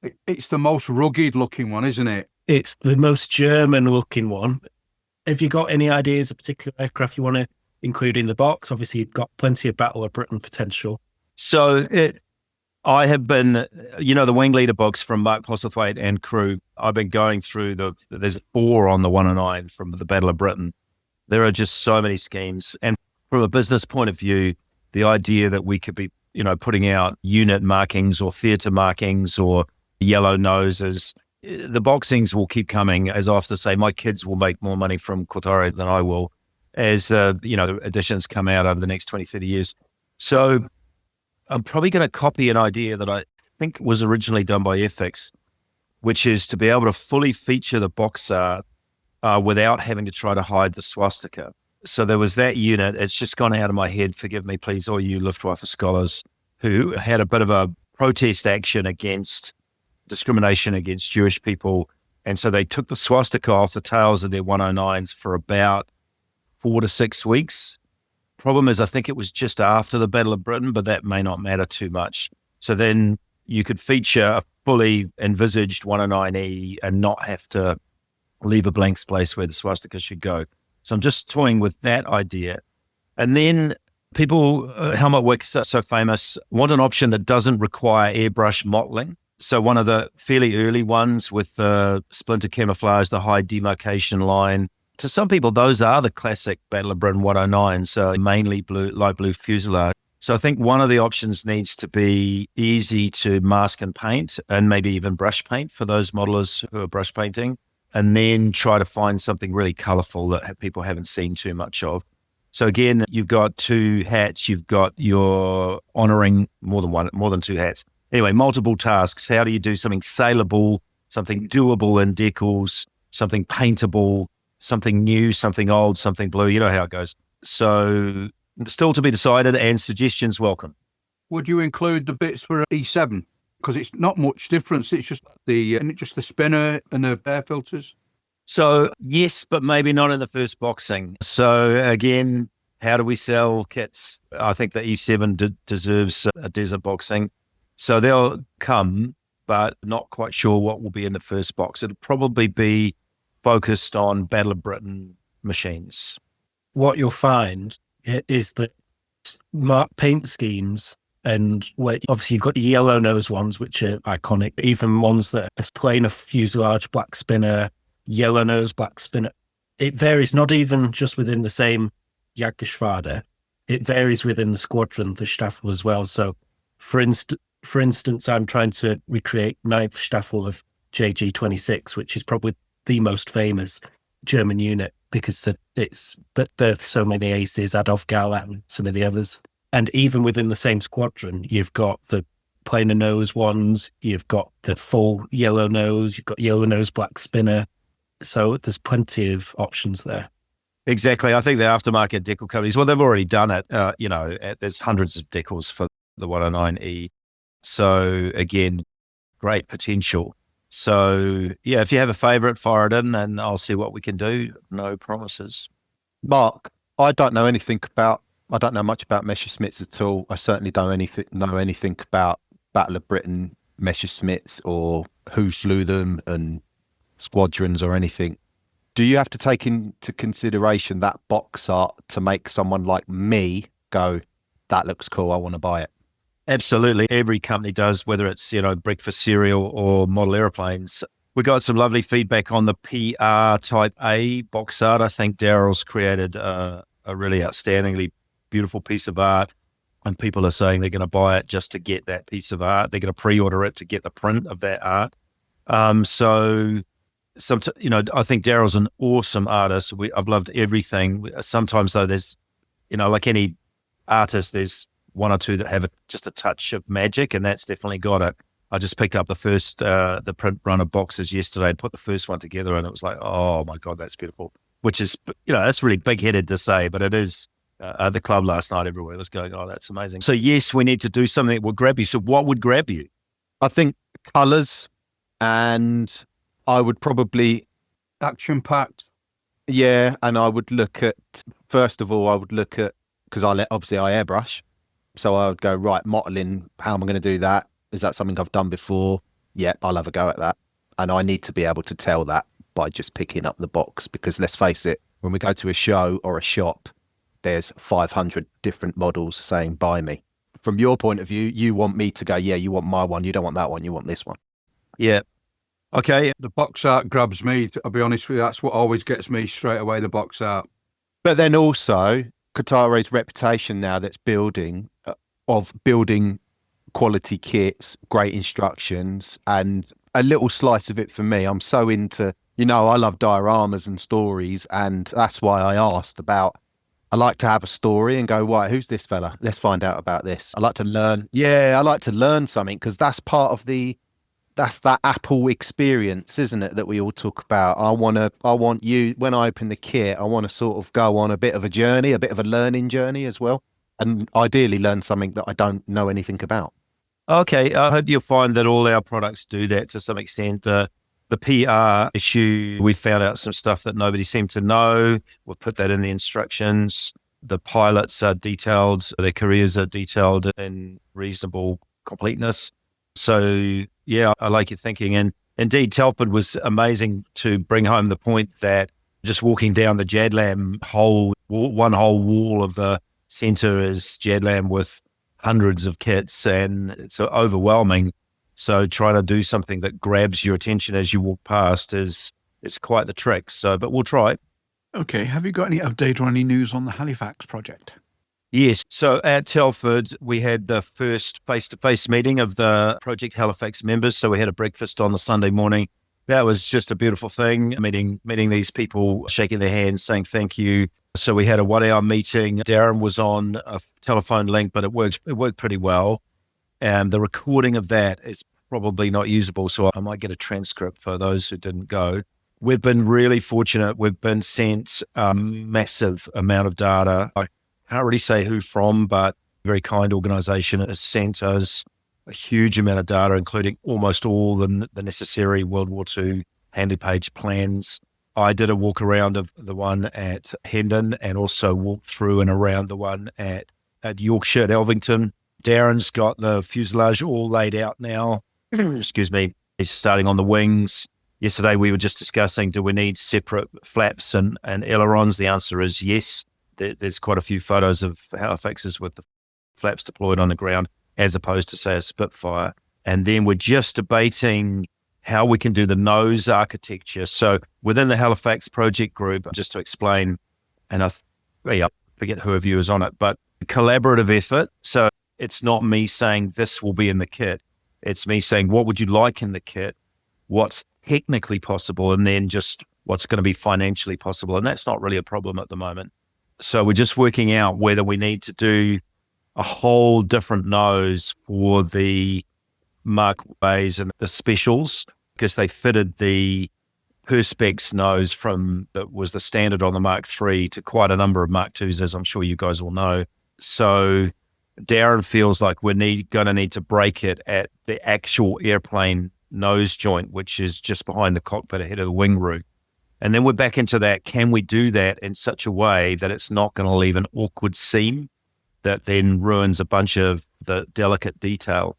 Speaker 4: the most rugged looking one, isn't it?
Speaker 5: It's the most German looking one. Have you got any ideas of particular aircraft you want to include in the box? Obviously, you've got plenty of Battle of Britain potential.
Speaker 8: So I have been, the wing leader box from Mark Postlethwaite and crew. I've been going through there's 4 on the 109 from the Battle of Britain. There are just so many schemes. And from a business point of view, the idea that we could be, putting out unit markings or theatre markings or yellow noses, the boxings will keep coming. As I often say, my kids will make more money from Kotare than I will as, the editions come out over the next 20, 30 years. So I'm probably going to copy an idea that I think was originally done by FX, which is to be able to fully feature the box art without having to try to hide the swastika. So there was that unit. It's just gone out of my head. Forgive me, please, all you Luftwaffe scholars who had a bit of a protest action against discrimination against Jewish people. And so they took the swastika off the tails of their 109s for about 4 to 6 weeks. Problem is, I think it was just after the Battle of Britain, but that may not matter too much. So then you could feature a fully envisaged 109E and not have to leave a blank space where the swastika should go. So I'm just toying with that idea. And then people, Helmut Wick, so famous, want an option that doesn't require airbrush mottling. So one of the fairly early ones with the splinter camouflage, the high demarcation line. To some people, those are the classic Battle of Britain 109, so mainly light blue fuselage. So I think one of the options needs to be easy to mask and paint, and maybe even brush paint for those modelers who are brush painting, and then try to find something really colorful that people haven't seen too much of. So again, you've got 2 hats, you've got your honoring more than 2 hats. Anyway, multiple tasks. How do you do something saleable, something doable in decals, something paintable, something new, something old, something blue? You know how it goes. So still to be decided, and suggestions welcome.
Speaker 4: Would you include the bits for E7? Because it's not much difference. It's just the spinner and the air filters.
Speaker 8: So yes, but maybe not in the first boxing. So again, how do we sell kits? I think the E7 deserves a desert boxing. So they'll come, but not quite sure what will be in the first box. It'll probably be focused on Battle of Britain machines.
Speaker 5: What you'll find is that paint schemes, and obviously you've got the yellow nose ones, which are iconic, even ones that are plain of fuselage, black spinner, yellow nose, black spinner. It varies not even just within the same Jagdgeschwader. It varies within the squadron, the Staffel as well. So for instance, I'm trying to recreate 9th Staffel of JG26, which is probably the most famous. German unit because there's so many aces, Adolf Galland, and some of the others. And even within the same squadron, you've got the plainer nose ones, you've got the full yellow nose, you've got yellow nose black spinner. So there's plenty of options there.
Speaker 8: Exactly. I think the aftermarket decal companies, well, they've already done it. There's hundreds of decals for the 109E. So again, great potential. So yeah, if you have a favorite, fire it in and I'll see what we can do. No promises.
Speaker 3: Mark, I don't know much about Messerschmitts at all. I certainly don't know anything about Battle of Britain Messerschmitts or who slew them and squadrons or anything. Do you have to take into consideration that box art to make someone like me go, that looks cool, I want to buy it?
Speaker 8: Absolutely. Every company does, whether it's, breakfast cereal or model airplanes. We got some lovely feedback on the PR Type A box art. I think Daryl's created a really outstandingly beautiful piece of art, and people are saying they're going to buy it just to get that piece of art. They're going to pre-order it to get the print of that art. I think Daryl's an awesome artist. I've loved everything. Sometimes though, there's, like any artist, there's one or two that have just a touch of magic, and that's definitely got it. I just picked up the print run of boxes yesterday and put the first one together, and it was like, oh my God, that's beautiful. Which is, that's really big-headed to say, but it is. At the club last night, everywhere was going, oh, that's amazing. So yes, we need to do something that will grab you. So what would grab you?
Speaker 3: I think colours, and I would probably...
Speaker 4: Action-packed.
Speaker 3: Yeah, and I would look at, first of all, because obviously I airbrush. So I would go, right, modelling, how am I going to do that? Is that something I've done before? Yeah, I'll have a go at that. And I need to be able to tell that by just picking up the box, because let's face it, when we go to a show or a shop, there's 500 different models saying, buy me. From your point of view, you want me to go, yeah, you want my one, you don't want that one, you want this one.
Speaker 8: Yeah. Okay.
Speaker 4: The box art grabs me, I'll be honest with you. That's what always gets me straight away, the box art.
Speaker 3: But then also, Qatare's reputation now that's building, of building quality kits, great instructions, and a little slice of it for me. I'm so into, I love dioramas and stories, and that's why I asked about, I like to have a story and go, right, who's this fella? Let's find out about this. I like to learn. Yeah, I like to learn something, because that's part of that's that Apple experience, isn't it, that we all talk about. I want you, when I open the kit, I want to sort of go on a bit of a journey, a bit of a learning journey as well. And ideally learn something that I don't know anything about.
Speaker 8: Okay. I hope you'll find that all our products do that to some extent. The PR issue, we found out some stuff that nobody seemed to know. We'll put that in the instructions. The pilots are detailed. Their careers are detailed in reasonable completeness. So, yeah, I like your thinking. And indeed, Telford was amazing to bring home the point that just walking down the JADLAM one whole wall of the centre is JADLAM with hundreds of kits, and it's overwhelming. So trying to do something that grabs your attention as you walk past is quite the trick. So, but we'll try.
Speaker 2: Okay, have you got any update or any news on the Halifax project?
Speaker 8: Yes. So at Telford, we had the first face-to-face meeting of the Project Halifax members. So we had a breakfast on the Sunday morning. That was just a beautiful thing, meeting these people, shaking their hands, saying thank you. So we had a 1 hour meeting. Darren was on a telephone link, but it worked pretty well. And the recording of that is probably not usable, so I might get a transcript for those who didn't go. We've been really fortunate. We've been sent a massive amount of data. I can't really say who from, but a very kind organisation has sent us a huge amount of data, including almost all the necessary World War II handy page plans. I did a walk around of the one at Hendon and also walked through and around the one at Yorkshire at Elvington. Darren's got the fuselage all laid out now. Excuse me. He's starting on the wings. Yesterday we were just discussing, do we need separate flaps and ailerons? The answer is yes. There's quite a few photos of Halifaxes with the flaps deployed on the ground as opposed to, say, a Spitfire. And then we're just debating how we can do the nose architecture. So within the Halifax project group, just to explain, and I forget who of you is on it, but collaborative effort. So it's not me saying this will be in the kit. It's me saying, what would you like in the kit? What's technically possible? And then just what's going to be financially possible. And that's not really a problem at the moment. So we're just working out whether we need to do a whole different nose for the Mark Ways and the specials, because they fitted the Perspex nose from that was the standard on the Mark III to quite a number of Mark IIs, as I'm sure you guys will know. So Darren feels like we're going to need to break it at the actual airplane nose joint, which is just behind the cockpit ahead of the wing root. And then we're back into that. Can we do that in such a way that it's not going to leave an awkward seam that then ruins a bunch of the delicate detail?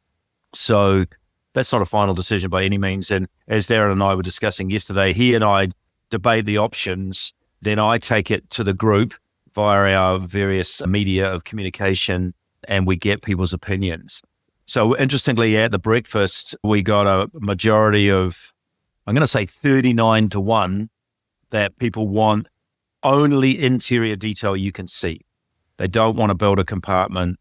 Speaker 8: So that's not a final decision by any means. And as Darren and I were discussing yesterday, he and I debate the options. Then I take it to the group via our various media of communication, and we get people's opinions. So interestingly, at the breakfast, we got a majority of, I'm going to say 39-1, that people want only interior detail you can see. They don't want to build a compartment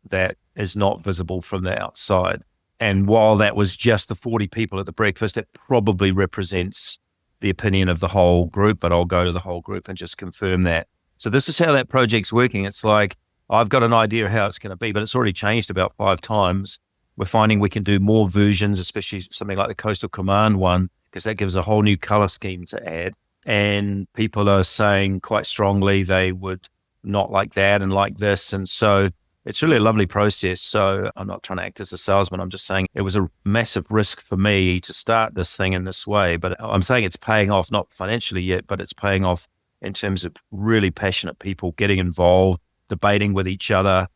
Speaker 8: that is not visible from the outside. And while that was just the 40 people at the breakfast, it probably represents the opinion of the whole group, but I'll go to the whole group and just confirm that. So this is how that project's working. It's like, I've got an idea how it's going to be, but it's already changed about 5 times. We're finding we can do more versions, especially something like the Coastal Command one, because that gives a whole new color scheme to add. And people are saying quite strongly they would not like that and like this. And so it's really a lovely process. So I'm not trying to act as a salesman. I'm just saying it was a massive risk for me to start this thing in this way. But I'm saying it's paying off, not financially yet, but it's paying off in terms of really passionate people getting involved, debating with each other,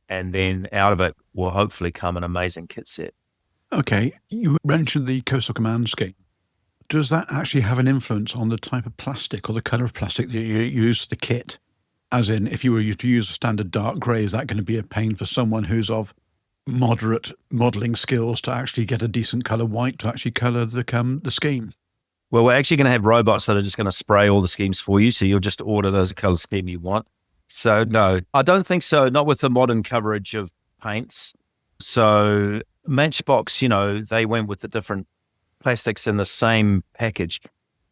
Speaker 8: and then out of it will hopefully come an amazing kit set.
Speaker 2: Okay, you mentioned the Coastal Command scheme. Does that actually have an influence on the type of plastic or the colour of plastic that you use for the kit? As in, if you were to use a standard dark grey, is that going to be a pain for someone who's of moderate modelling skills to actually get a decent colour white to actually colour the scheme?
Speaker 8: Well, we're actually going to have robots that are just going to spray all the schemes for you. So you'll just order those colour scheme you want. So no, I don't think so. Not with the modern coverage of paints. So Matchbox, they went with the different plastics in the same package.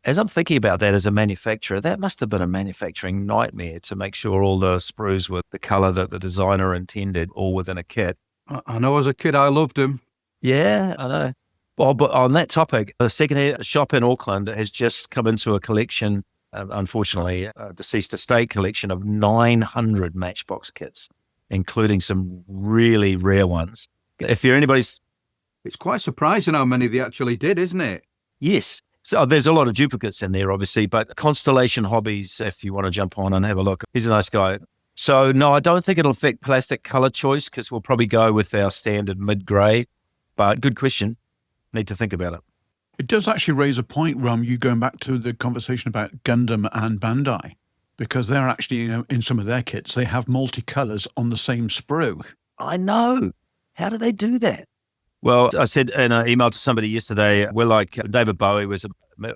Speaker 8: As I'm thinking about that as a manufacturer, that must have been a manufacturing nightmare to make sure all the sprues were the color that the designer intended, all within a kit.
Speaker 4: I know as a kid, I loved them.
Speaker 8: Yeah, I know. Well, but on that topic, a second-hand shop in Auckland has just come into a collection, unfortunately, a deceased estate collection of 900 Matchbox kits, including some really rare ones. If you're anybody's...
Speaker 4: It's quite surprising how many they actually did, isn't it?
Speaker 8: Yes. So there's a lot of duplicates in there, obviously, but Constellation Hobbies, if you want to jump on and have a look, he's a nice guy. So no, I don't think it'll affect plastic color choice because we'll probably go with our standard mid-grey, but good question. Need to think about it.
Speaker 2: It does actually raise a point, Rum, you going back to the conversation about Gundam and Bandai, because they're actually, in some of their kits, they have multicolours on the same sprue.
Speaker 8: I know. How do they do that? Well, I said in an email to somebody yesterday, we're like David Bowie was a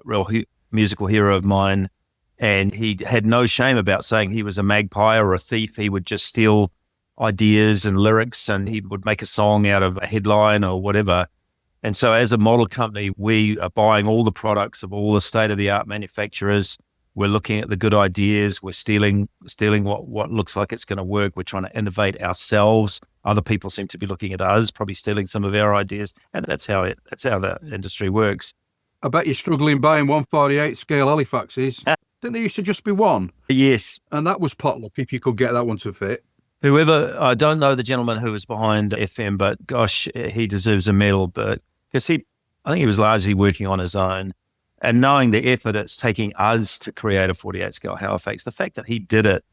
Speaker 8: real musical hero of mine, and he had no shame about saying he was a magpie or a thief. He would just steal ideas and lyrics, and he would make a song out of a headline or whatever. And so as a model company, we are buying all the products of all the state-of-the-art manufacturers. We're looking at the good ideas. We're stealing what looks like it's going to work. We're trying to innovate ourselves. Other people seem to be looking at us, probably stealing some of our ideas. And that's how the industry works.
Speaker 4: I bet you're struggling buying 148 scale Halifaxes. Didn't there used to just be one?
Speaker 8: Yes.
Speaker 4: And that was potluck if you could get that one to fit.
Speaker 8: Whoever, I don't know the gentleman who was behind FM, but gosh, he deserves a medal. But because I think he was largely working on his own. And knowing the effort it's taking us to create a 48 scale Halifax, the fact that he did it,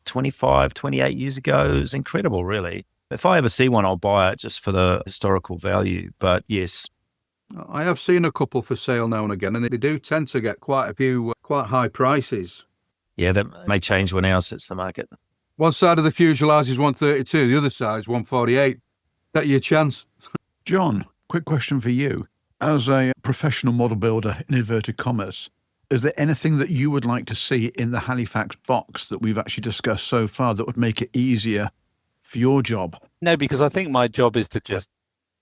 Speaker 8: 28 years ago is incredible, really. If I ever see one, I'll buy it just for the historical value. But yes.
Speaker 4: I have seen a couple for sale now and again, and they do tend to get quite a few quite high prices.
Speaker 8: Yeah, that may change when ours hits the market.
Speaker 4: One side of the fuselage is 132, the other side is 148. That your chance.
Speaker 2: John, quick question for you. As a professional model builder, in inverted commas, is there anything that you would like to see in the Halifax box that we've actually discussed so far that would make it easier for your job?
Speaker 6: No, because I think my job is to just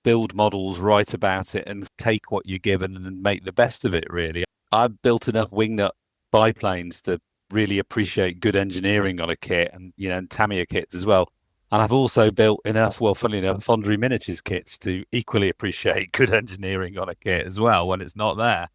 Speaker 6: build models, write about it, and take what you're given and make the best of it, really. I've built enough wingnut biplanes to really appreciate good engineering on a kit, and and Tamiya kits as well. And I've also built enough, well, funnily enough, Fondery miniatures kits to equally appreciate good engineering on a kit as well when it's not there.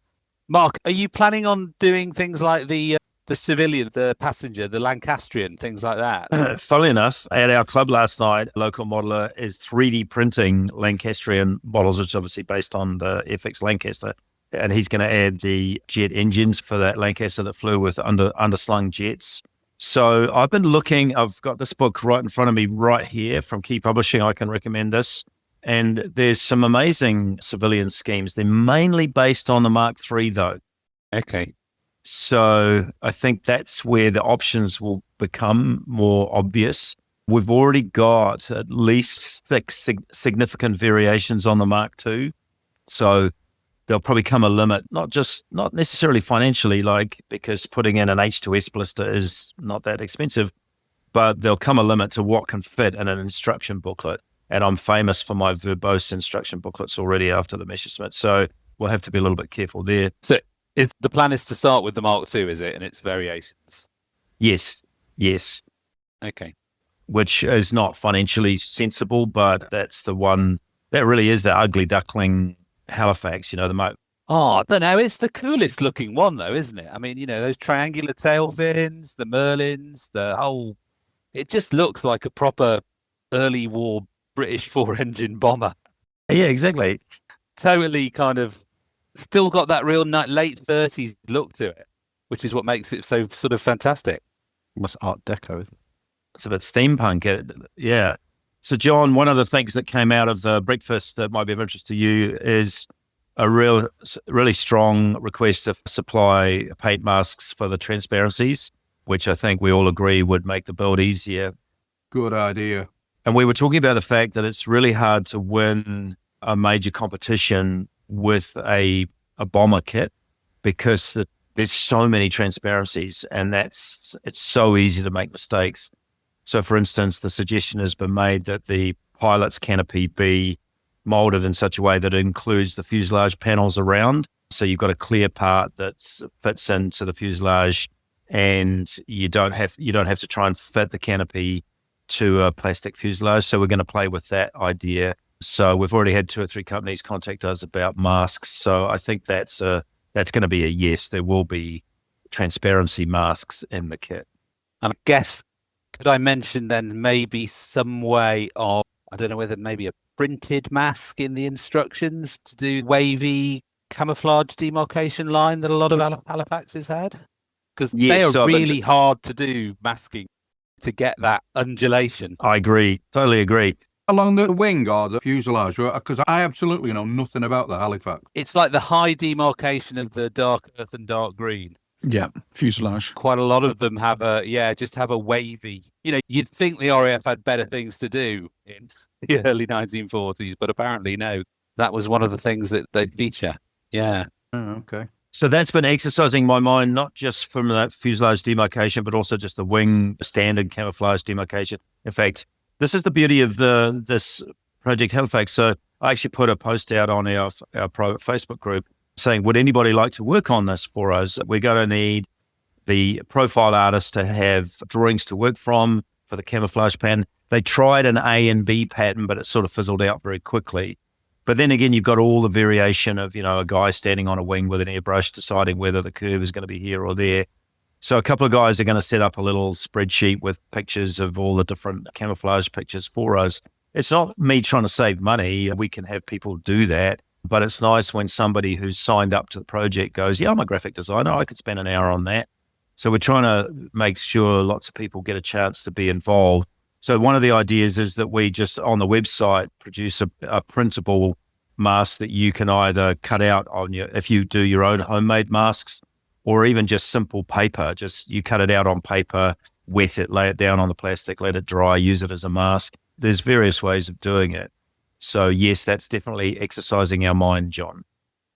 Speaker 6: Mark, are you planning on doing things like the civilian, the passenger, the Lancastrian, things like that?
Speaker 8: Funnily enough, at our club last night, a local modeler is 3D printing Lancastrian models, which is obviously based on the FX Lancaster. And he's going to add the jet engines for that Lancaster that flew with underslung jets. So I've been looking, I've got this book right in front of me right here from Key Publishing. I can recommend this. And there's some amazing civilian schemes. They're mainly based on the Mark III, though.
Speaker 6: Okay.
Speaker 8: So I think that's where the options will become more obvious. We've already got at least 6 significant variations on the Mark II. So there'll probably come a limit, not necessarily financially, because putting in an H2S blister is not that expensive, but there'll come a limit to what can fit in an instruction booklet. And I'm famous for my verbose instruction booklets already after the Messerschmitt. So we'll have to be a little bit careful there.
Speaker 6: So the plan is to start with the Mark II, is it, and its variations?
Speaker 8: Yes.
Speaker 6: Okay.
Speaker 8: Which is not financially sensible, but that's the one that really is the ugly duckling Halifax, the Mark.
Speaker 6: Oh, I don't know. It's the coolest looking one, though, isn't it? I mean, those triangular tail fins, the Merlins, the whole. It just looks like a proper early war British 4-engine bomber.
Speaker 8: Yeah, exactly.
Speaker 6: Totally kind of still got that real late 30s look to it, which is what makes it so sort of fantastic.
Speaker 3: Almost Art Deco, isn't it?
Speaker 8: It's a bit steampunk. Yeah. So, John, one of the things that came out of the breakfast that might be of interest to you is a really strong request to supply paint masks for the transparencies, which I think we all agree would make the build easier.
Speaker 4: Good idea.
Speaker 8: And we were talking about the fact that it's really hard to win a major competition with a bomber kit because there's so many transparencies, and it's so easy to make mistakes. So, for instance, the suggestion has been made that the pilot's canopy be molded in such a way that it includes the fuselage panels around. So you've got a clear part that fits into the fuselage, and you don't have to try and fit the canopy to a plastic fuselage. So we're going to play with that idea. So we've already had 2 or 3 companies contact us about masks. So I think that's going to be a yes. There will be transparency masks in the kit.
Speaker 6: And I guess, could I mention then maybe some way of, I don't know whether maybe a printed mask in the instructions to do wavy camouflage demarcation line that a lot of Halifaxes had? Because they are really hard to do masking to get that undulation.
Speaker 8: I agree. Totally agree.
Speaker 4: Along the wing or the fuselage, because I absolutely know nothing about the Halifax.
Speaker 6: It's like the high demarcation of the dark earth and dark green.
Speaker 2: Yeah, fuselage.
Speaker 6: Quite a lot of them have just have a wavy. You'd think the RAF had better things to do in the early 1940s, but apparently no. That was one of the things that they feature. Yeah.
Speaker 4: Oh, okay.
Speaker 8: So that's been exercising my mind, not just from that fuselage demarcation, but also just the wing standard camouflage demarcation. In fact, this is the beauty of this Project Halifax. So I actually put a post out on our private Facebook group saying, would anybody like to work on this for us? We're going to need the profile artist to have drawings to work from for the camouflage pattern. They tried an A and B pattern, but it sort of fizzled out very quickly. But then again, you've got all the variation of, a guy standing on a wing with an airbrush deciding whether the curve is going to be here or there. So a couple of guys are going to set up a little spreadsheet with pictures of all the different camouflage pictures for us. It's not me trying to save money. We can have people do that. But it's nice when somebody who's signed up to the project goes, yeah, I'm a graphic designer. I could spend an hour on that. So we're trying to make sure lots of people get a chance to be involved. So one of the ideas is that we just on the website produce a printable mask that you can either cut out if you do your own homemade masks, or even just simple paper. Just you cut it out on paper, wet it, lay it down on the plastic, let it dry, use it as a mask. There's various ways of doing it. So yes, that's definitely exercising our mind, John.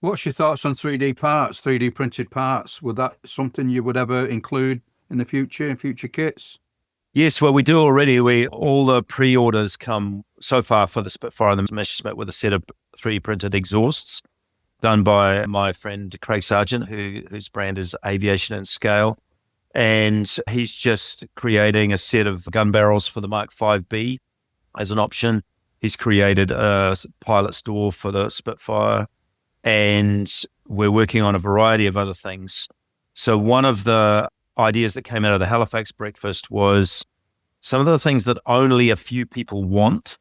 Speaker 4: What's your thoughts on 3D parts, 3D printed parts? Would that something you would ever include in the future, in future kits?
Speaker 8: Yes, well, we do already. All the pre-orders come so far for the Spitfire and the Messerschmitt with a set of 3D printed exhausts. done by my friend Craig Sargent, whose brand is Aviation and Scale. And he's just creating a set of gun barrels for the Mark 5B as an option. He's created a pilot store for the Spitfire, and we're working on a variety of other things. So one of the ideas that came out of the Halifax breakfast was some of the things that only a few people want.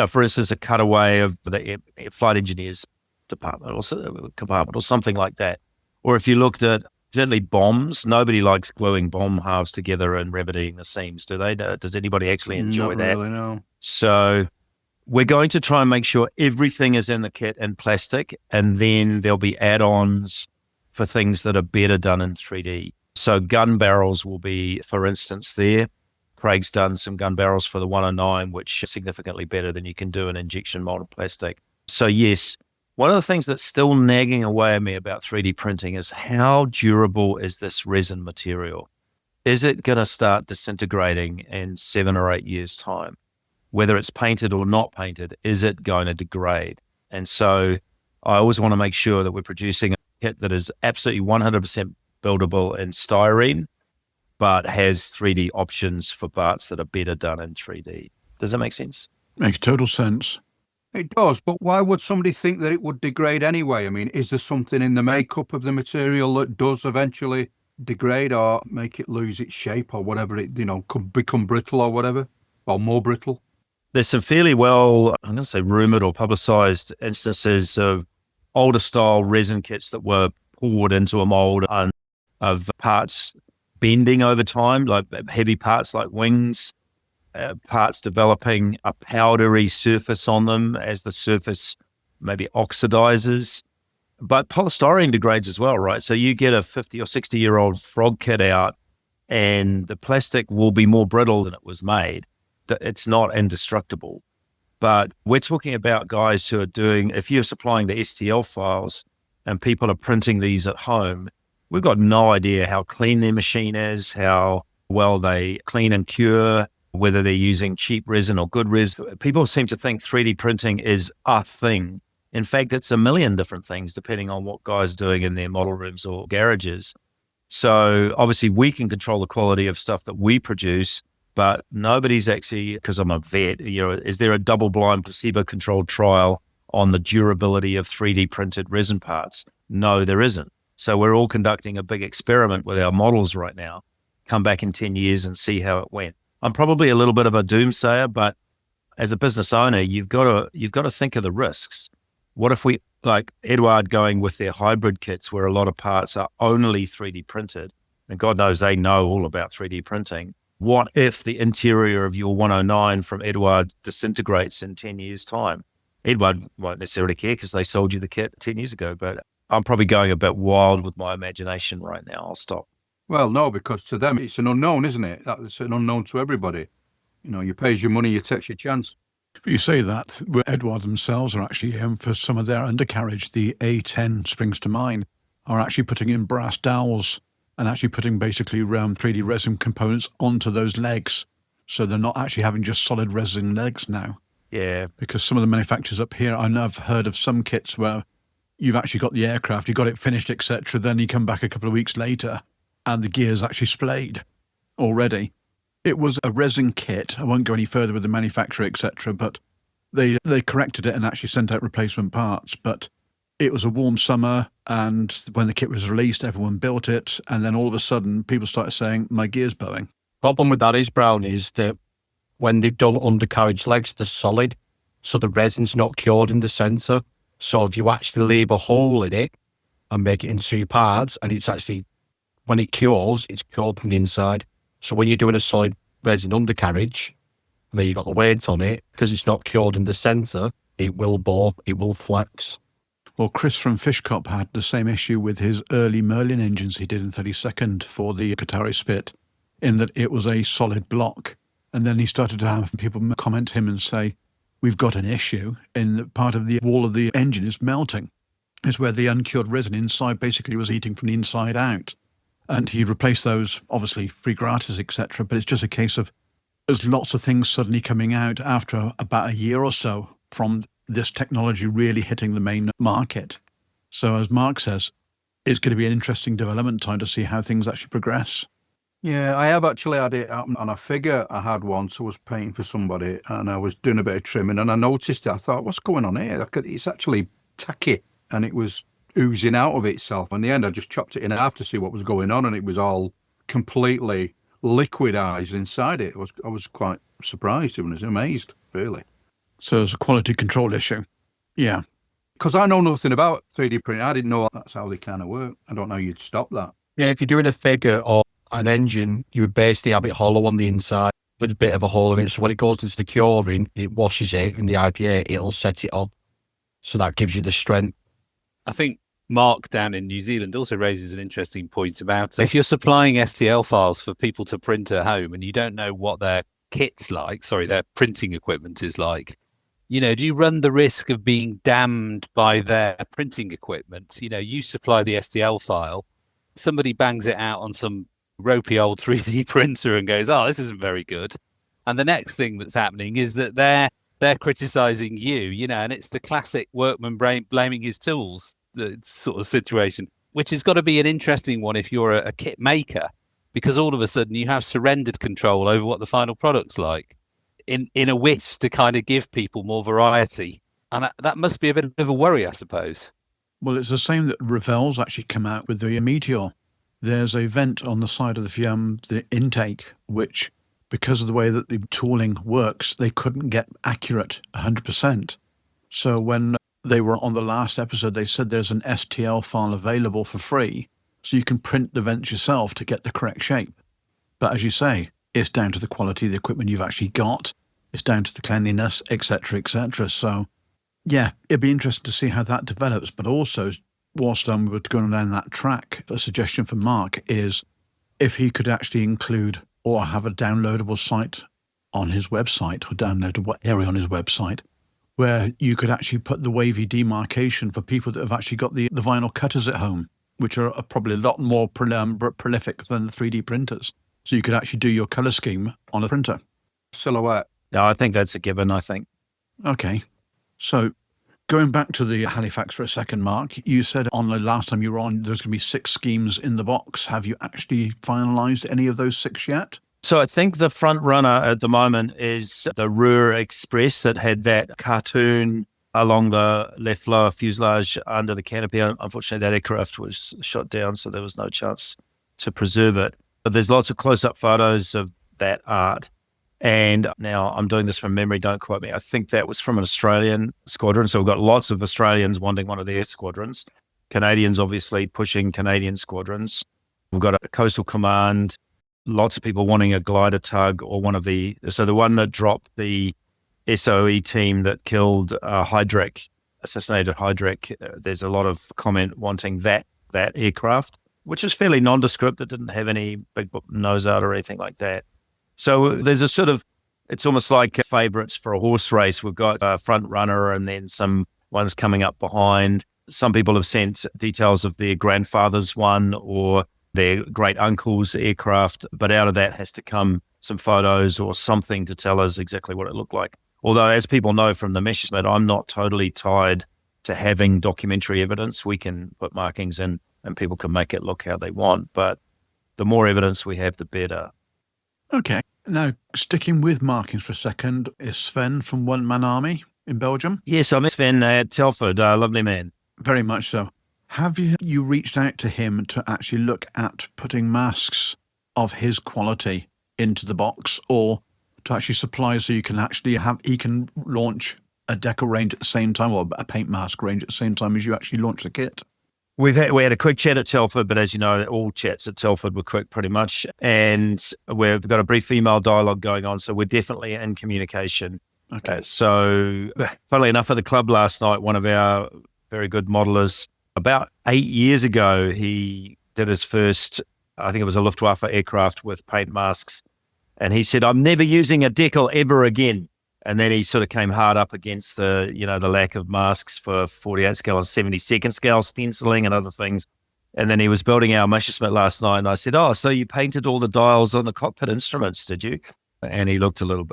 Speaker 8: For instance, a cutaway of the flight engineers department or compartment or something like that. Or if you looked at certainly bombs, nobody likes gluing bomb halves together and remedying the seams, do they? Does anybody actually enjoy
Speaker 4: Not
Speaker 8: that?
Speaker 4: really, no.
Speaker 8: So we're going to try and make sure everything is in the kit in plastic, and then there'll be add-ons for things that are better done in 3D. So gun barrels will be, for instance, there. Craig's done some gun barrels for the 109, which are significantly better than you can do in injection molded plastic. So yes, one of the things that's still nagging away at me about 3D printing is how durable is this resin material? Is it going to start disintegrating in 7 or 8 years' time? Whether it's painted or not painted, is it going to degrade? And so I always want to make sure that we're producing a kit that is absolutely 100% buildable in styrene, but has 3D options for parts that are better done in 3D. Does that make sense?
Speaker 2: Makes total sense.
Speaker 4: It does, but why would somebody think that it would degrade anyway? I mean, is there something in the makeup of the material that does eventually degrade or make it lose its shape or whatever, it could become brittle or whatever, or more brittle?
Speaker 8: There's some fairly well, I'm going to say rumored or publicized instances of older style resin kits that were poured into a mold and of parts bending over time, like heavy parts like wings, parts developing a powdery surface on them as the surface maybe oxidizes. But polystyrene degrades as well, right? So you get a 50 or 60-year-old frog kit out and the plastic will be more brittle than it was made. It's not indestructible. But we're talking about guys who are doing, if you're supplying the STL files and people are printing these at home, we've got no idea how clean their machine is, how well they clean and cure, whether they're using cheap resin or good resin. People seem to think 3D printing is a thing. In fact, it's a million different things depending on what guys are doing in their model rooms or garages. So obviously we can control the quality of stuff that we produce, but nobody's actually, because I'm a vet, is there a double-blind placebo-controlled trial on the durability of 3D printed resin parts? No, there isn't. So we're all conducting a big experiment with our models right now. Come back in 10 years and see how it went. I'm probably a little bit of a doomsayer, but as a business owner, you've got to think of the risks. What if we, like Eduard going with their hybrid kits where a lot of parts are only 3D printed, and God knows they know all about 3D printing. What if the interior of your 109 from Eduard disintegrates in 10 years' time? Eduard won't necessarily care because they sold you the kit 10 years ago, but I'm probably going a bit wild with my imagination right now. I'll stop.
Speaker 4: Well, no, because to them it's an unknown, isn't it? It's an unknown to everybody. You pay your money, you take your chance.
Speaker 2: You say that, Eduard themselves are actually, for some of their undercarriage, the A10 springs to mind, are actually putting in brass dowels and actually putting basically 3D resin components onto those legs. So they're not actually having just solid resin legs now.
Speaker 8: Yeah.
Speaker 2: Because some of the manufacturers up here, I know I've heard of some kits where you've actually got the aircraft, you got it finished, etc. Then you come back a couple of weeks later and the gear's actually splayed already. It was a resin kit. I won't go any further with the manufacturer, etc. But they corrected it and actually sent out replacement parts. But it was a warm summer, and when the kit was released, everyone built it. And then all of a sudden, people started saying, my gear's bowing.
Speaker 7: Problem with that is, Brown, is that when they've done undercarriage legs, they're solid. So the resin's not cured in the centre. So if you actually leave a hole in it and make it into 2 parts, and it's actually, when it cures, it's cured from the inside. So when you're doing a solid resin undercarriage, then you've got the weight on it, because it's not cured in the centre, it will bore, it will flex.
Speaker 2: Well, Chris from Fishcop had the same issue with his early Merlin engines he did in 32nd for the Qatari Spit, in that it was a solid block. And then he started to have people comment him and say, we've got an issue in that part of the wall of the engine is melting. It's where the uncured resin inside basically was eating from the inside out. And he replaced those, obviously free gratis, etc. But it's just a case of there's lots of things suddenly coming out after about a year or so from this technology really hitting the main market. So as Mark says, it's going to be an interesting development time to see how things actually progress.
Speaker 4: Yeah, I have actually had it happen on a figure I had once. I was painting for somebody and I was doing a bit of trimming and I noticed it. I thought, what's going on here? It's actually tacky, and it was oozing out of itself. In the end, I just chopped it in half to see what was going on, and it was all completely liquidized inside it. I was quite surprised. I was amazed, really.
Speaker 2: So it's a quality control issue. Yeah.
Speaker 4: Because I know nothing about 3D printing. I didn't know that's how they kind of work. I don't know you'd stop that.
Speaker 7: Yeah, if you're doing a figure or an engine, you would basically have it hollow on the inside with a bit of a hole in it. So when it goes into the curing, it washes it in the IPA, it'll set it on. So that gives you the strength.
Speaker 6: I think Mark down in New Zealand also raises an interesting point about if you're supplying STL files for people to print at home and you don't know what their kit's like, their printing equipment is like, do you run the risk of being damned by their printing equipment? You supply the STL file, somebody bangs it out on some ropey old 3D printer and goes, oh, this isn't very good. And the next thing that's happening is that they're criticizing you, and it's the classic workman blaming his tools sort of situation, which has got to be an interesting one if you're a kit maker, because all of a sudden you have surrendered control over what the final product's like in a wish to kind of give people more variety. And that must be a bit of a worry, I suppose.
Speaker 2: Well, it's the same that Revell's actually come out with the Meteor. There's a vent on the side of the intake, which, because of the way that the tooling works, they couldn't get accurate 100%. So when they were on the last episode, they said there's an STL file available for free, so you can print the vents yourself to get the correct shape. But as you say, it's down to the quality of the equipment you've actually got. It's down to the cleanliness, etc., etc. So, yeah, it'd be interesting to see how that develops. But also, whilst we were going down that track, a suggestion from Mark is if he could actually include or have a downloadable site on his website, or downloadable area on his website, where you could actually put the wavy demarcation for people that have actually got the vinyl cutters at home, which are probably a lot more prolific than the 3D printers. So you could actually do your color scheme on a printer.
Speaker 4: Silhouette.
Speaker 8: No, I think that's a given, I think.
Speaker 2: Okay. So going back to the Halifax for a second, Mark, you said on the last time you were on, there's going to be 6 schemes in the box. Have you actually finalised any of those 6 yet?
Speaker 8: So I think the front runner at the moment is the Ruhr Express that had that cartoon along the left lower fuselage under the canopy. Unfortunately, that aircraft was shot down, so there was no chance to preserve it. But there's lots of close-up photos of that art. And now I'm doing this from memory, don't quote me. I think that was from an Australian squadron. So we've got lots of Australians wanting one of their squadrons. Canadians obviously pushing Canadian squadrons. We've got a Coastal Command, lots of people wanting a glider tug or the one that dropped the SOE team that killed assassinated Hydrek. There's a lot of comment wanting that aircraft, which is fairly nondescript. It didn't have any big nose out or anything like that. So there's a sort of, it's almost like favourites for a horse race. We've got a front runner and then some ones coming up behind. Some people have sent details of their grandfather's one or their great uncle's aircraft, but out of that has to come some photos or something to tell us exactly what it looked like. Although, as people know from the Messerschmitt, I'm not totally tied to having documentary evidence. We can put markings in and people can make it look how they want, but the more evidence we have, the better.
Speaker 2: Okay. Now, sticking with markings for a second, is Sven from One Man Army in Belgium?
Speaker 8: Yes, I met Sven at Telford, lovely man.
Speaker 2: Very much so. Have you reached out to him to actually look at putting masks of his quality into the box, or to actually supply so you can actually he can launch a deco range at the same time, or a paint mask range at the same time as you actually launch the kit?
Speaker 8: We had a quick chat at Telford, but as you know, all chats at Telford were quick pretty much. And we've got a brief email dialogue going on, so we're definitely in communication.
Speaker 2: Okay.
Speaker 8: So funnily enough, at the club last night, one of our very good modelers, about 8 years ago, he did his first, I think it was a Luftwaffe aircraft with paint masks. And he said, I'm never using a decal ever again. And then he sort of came hard up against the lack of masks for 48 scale and 72nd scale stenciling and other things. And then he was building our Messerschmitt last night, and I said, "Oh, so you painted all the dials on the cockpit instruments, did you?" And he looked a little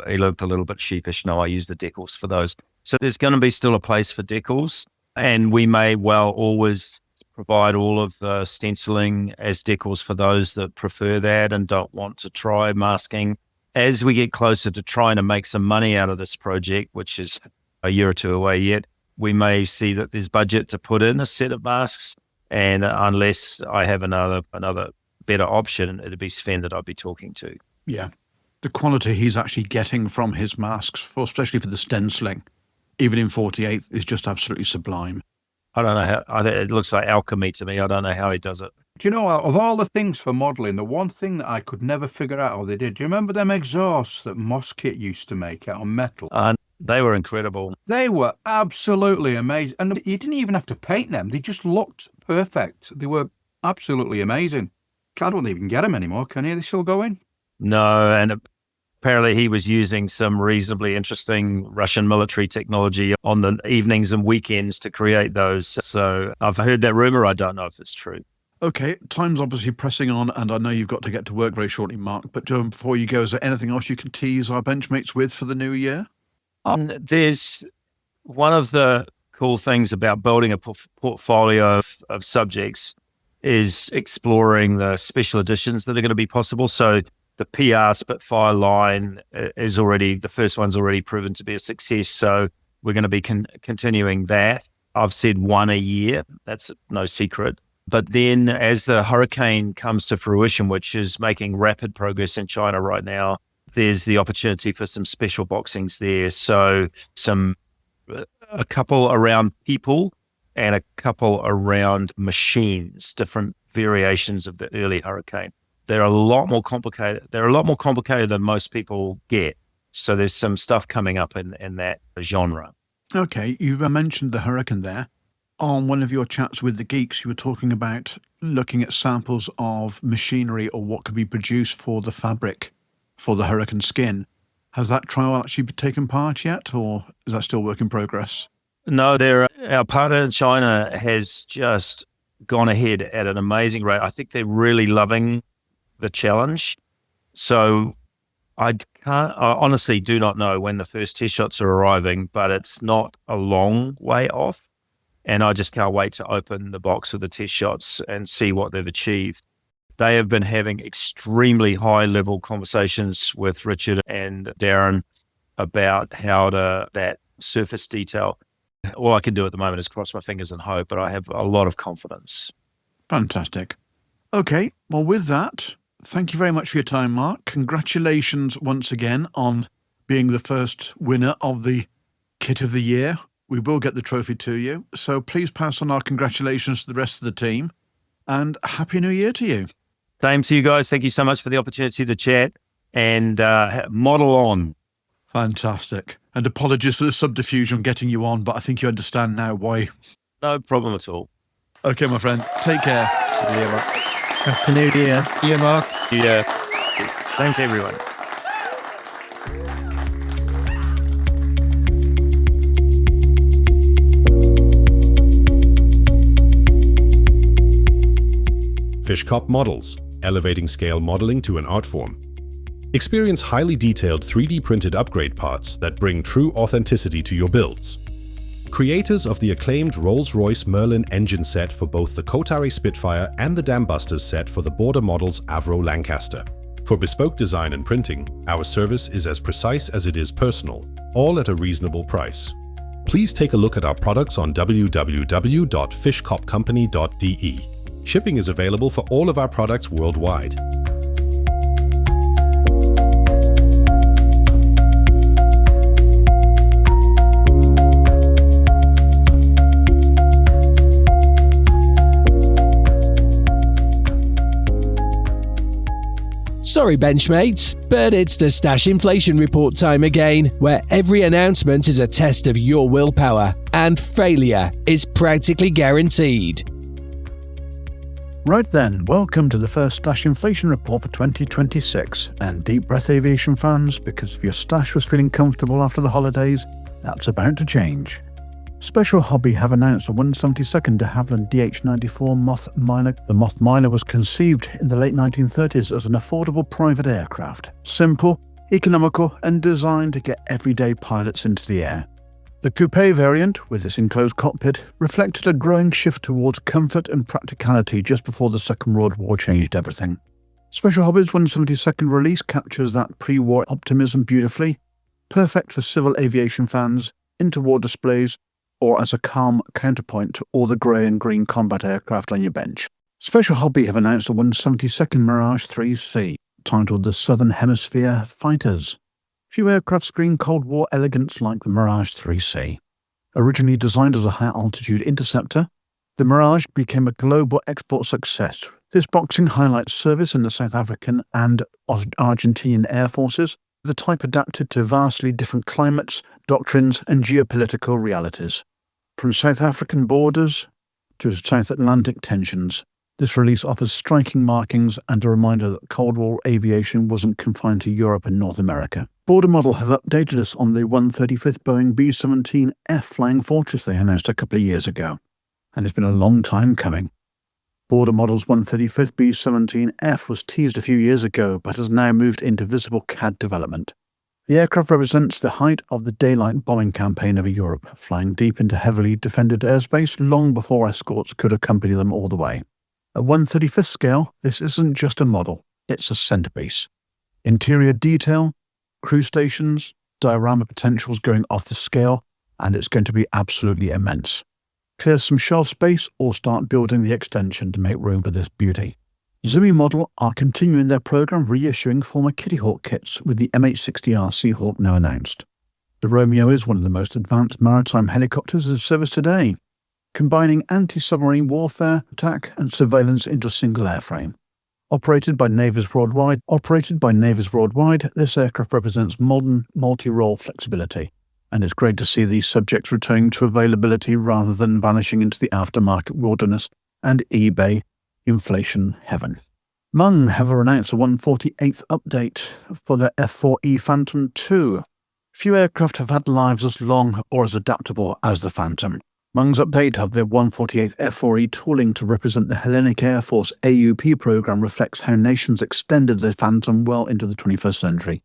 Speaker 8: bit sheepish. No, I used the decals for those. So there's going to be still a place for decals. And we may well always provide all of the stenciling as decals for those that prefer that and don't want to try masking. As we get closer to trying to make some money out of this project, which is a year or two away yet, we may see that there's budget to put in a set of masks. And unless I have another better option, it'd be Sven that I'd be talking to.
Speaker 2: Yeah. The quality he's actually getting from his masks, especially for the stenciling, even in 48, is just absolutely sublime.
Speaker 8: I don't know how, it looks like alchemy to me. I don't know how he does it.
Speaker 4: Do you know, of all the things for modelling, the one thing that I could never figure out how they did, do you remember them exhausts that Moskit used to make out of metal?
Speaker 8: They were incredible.
Speaker 4: They were absolutely amazing. And you didn't even have to paint them. They just looked perfect. They were absolutely amazing. I don't even get them anymore, can you? Are they still going?
Speaker 8: No, and apparently he was using some reasonably interesting Russian military technology on the evenings and weekends to create those. So I've heard that rumor. I don't know if it's true.
Speaker 2: Okay, time's obviously pressing on, and I know you've got to get to work very shortly, Mark. But before you go, is there anything else you can tease our Benchmates with for the new year?
Speaker 8: There's one of the cool things about building a portfolio of subjects is exploring the special editions that are going to be possible. So the PR Spitfire line is already, the first one's already proven to be a success. So we're going to be continuing that. I've said one a year. That's no secret. But then as the hurricane comes to fruition, which is making rapid progress in China right now, there's the opportunity for some special boxings there. So a couple around people and a couple around machines, different variations of the early hurricane. They're a lot more complicated. They're a lot more complicated than most people get. So there's some stuff coming up in that genre.
Speaker 2: Okay, you mentioned the hurricane there. On one of your chats with the geeks, you were talking about looking at samples of machinery or what could be produced for the fabric for the hurricane skin. Has that trial actually taken part yet, or is that still work in progress?
Speaker 8: No, our partner in China has just gone ahead at an amazing rate. I think they're really loving the challenge. So I honestly do not know when the first test shots are arriving, but it's not a long way off. And I just can't wait to open the box of the test shots and see what they've achieved. They have been having extremely high-level conversations with Richard and Darren about that surface detail. All I can do at the moment is cross my fingers and hope, but I have a lot of confidence.
Speaker 2: Fantastic. Okay, well, with that, thank you very much for your time, Mark. Congratulations once again on being the first winner of the Kit of the Year. We will get the trophy to you. So please pass on our congratulations to the rest of the team, and Happy New Year to you.
Speaker 8: Same to you guys. Thank you so much for the opportunity to chat and model on.
Speaker 2: Fantastic. And apologies for the subterfuge on getting you on, but I think you understand now why.
Speaker 8: No problem at all.
Speaker 2: Okay, my friend. Take care.
Speaker 8: Yeah, Mark.
Speaker 5: Happy New Year.
Speaker 4: Yeah, Mark.
Speaker 8: Yeah. Same to everyone.
Speaker 9: Fishcop Models, elevating scale modeling to an art form. Experience highly detailed 3D printed upgrade parts that bring true authenticity to your builds. Creators of the acclaimed Rolls-Royce Merlin engine set for both the Kotare Spitfire and the Dambusters set for the Border Models Avro Lancaster. For bespoke design and printing, our service is as precise as it is personal, all at a reasonable price. Please take a look at our products on www.fishcopcompany.de. Shipping is available for all of our products worldwide.
Speaker 1: Sorry, Benchmates, but it's the Stash Inflation Report time again, where every announcement is a test of your willpower, and failure is practically guaranteed.
Speaker 2: Right then, welcome to the first Stash Inflation Report for 2026. And deep breath, aviation fans, because if your stash was feeling comfortable after the holidays, that's about to change. Special Hobby have announced a 172nd de Havilland DH-94 Moth Miner. The Moth Miner was conceived in the late 1930s as an affordable private aircraft. Simple, economical, and designed to get everyday pilots into the air. The coupe variant, with its enclosed cockpit, reflected a growing shift towards comfort and practicality just before the Second World War changed everything. Special Hobby's 172nd release captures that pre-war optimism beautifully, perfect for civil aviation fans, interwar displays, or as a calm counterpoint to all the grey and green combat aircraft on your bench. Special Hobby have announced the 172nd Mirage 3C, titled the Southern Hemisphere Fighters. Few aircraft screen Cold War elegance like the Mirage 3C. Originally designed as a high-altitude interceptor, the Mirage became a global export success. This boxing highlights service in the South African and Argentine air forces, the type adapted to vastly different climates, doctrines, and geopolitical realities. From South African borders to South Atlantic tensions, this release offers striking markings and a reminder that Cold War aviation wasn't confined to Europe and North America. Border Model have updated us on the 135th Boeing B-17F Flying Fortress they announced a couple of years ago, and it's been a long time coming. Border Model's 135th B-17F was teased a few years ago, but has now moved into visible CAD development. The aircraft represents the height of the daylight bombing campaign over Europe, flying deep into heavily defended airspace long before escorts could accompany them all the way. At 1/35th scale, this isn't just a model, it's a centerpiece. Interior detail, crew stations, diorama potentials going off the scale, and it's going to be absolutely immense. Clear some shelf space or start building the extension to make room for this beauty. Zimmy Model are continuing their program of reissuing former Kitty Hawk kits, with the MH-60R Seahawk now announced. The Romeo is one of the most advanced maritime helicopters in service today, combining anti-submarine warfare, attack and surveillance into a single airframe. Operated by navies worldwide, this aircraft represents modern multi-role flexibility, and it's great to see these subjects returning to availability rather than vanishing into the aftermarket wilderness and eBay inflation heaven. Mung have announced a 148th update for their F4E Phantom II. Few aircraft have had lives as long or as adaptable as the Phantom. Mung's update of their 148th F4E tooling to represent the Hellenic Air Force AUP program reflects how nations extended the Phantom well into the 21st century.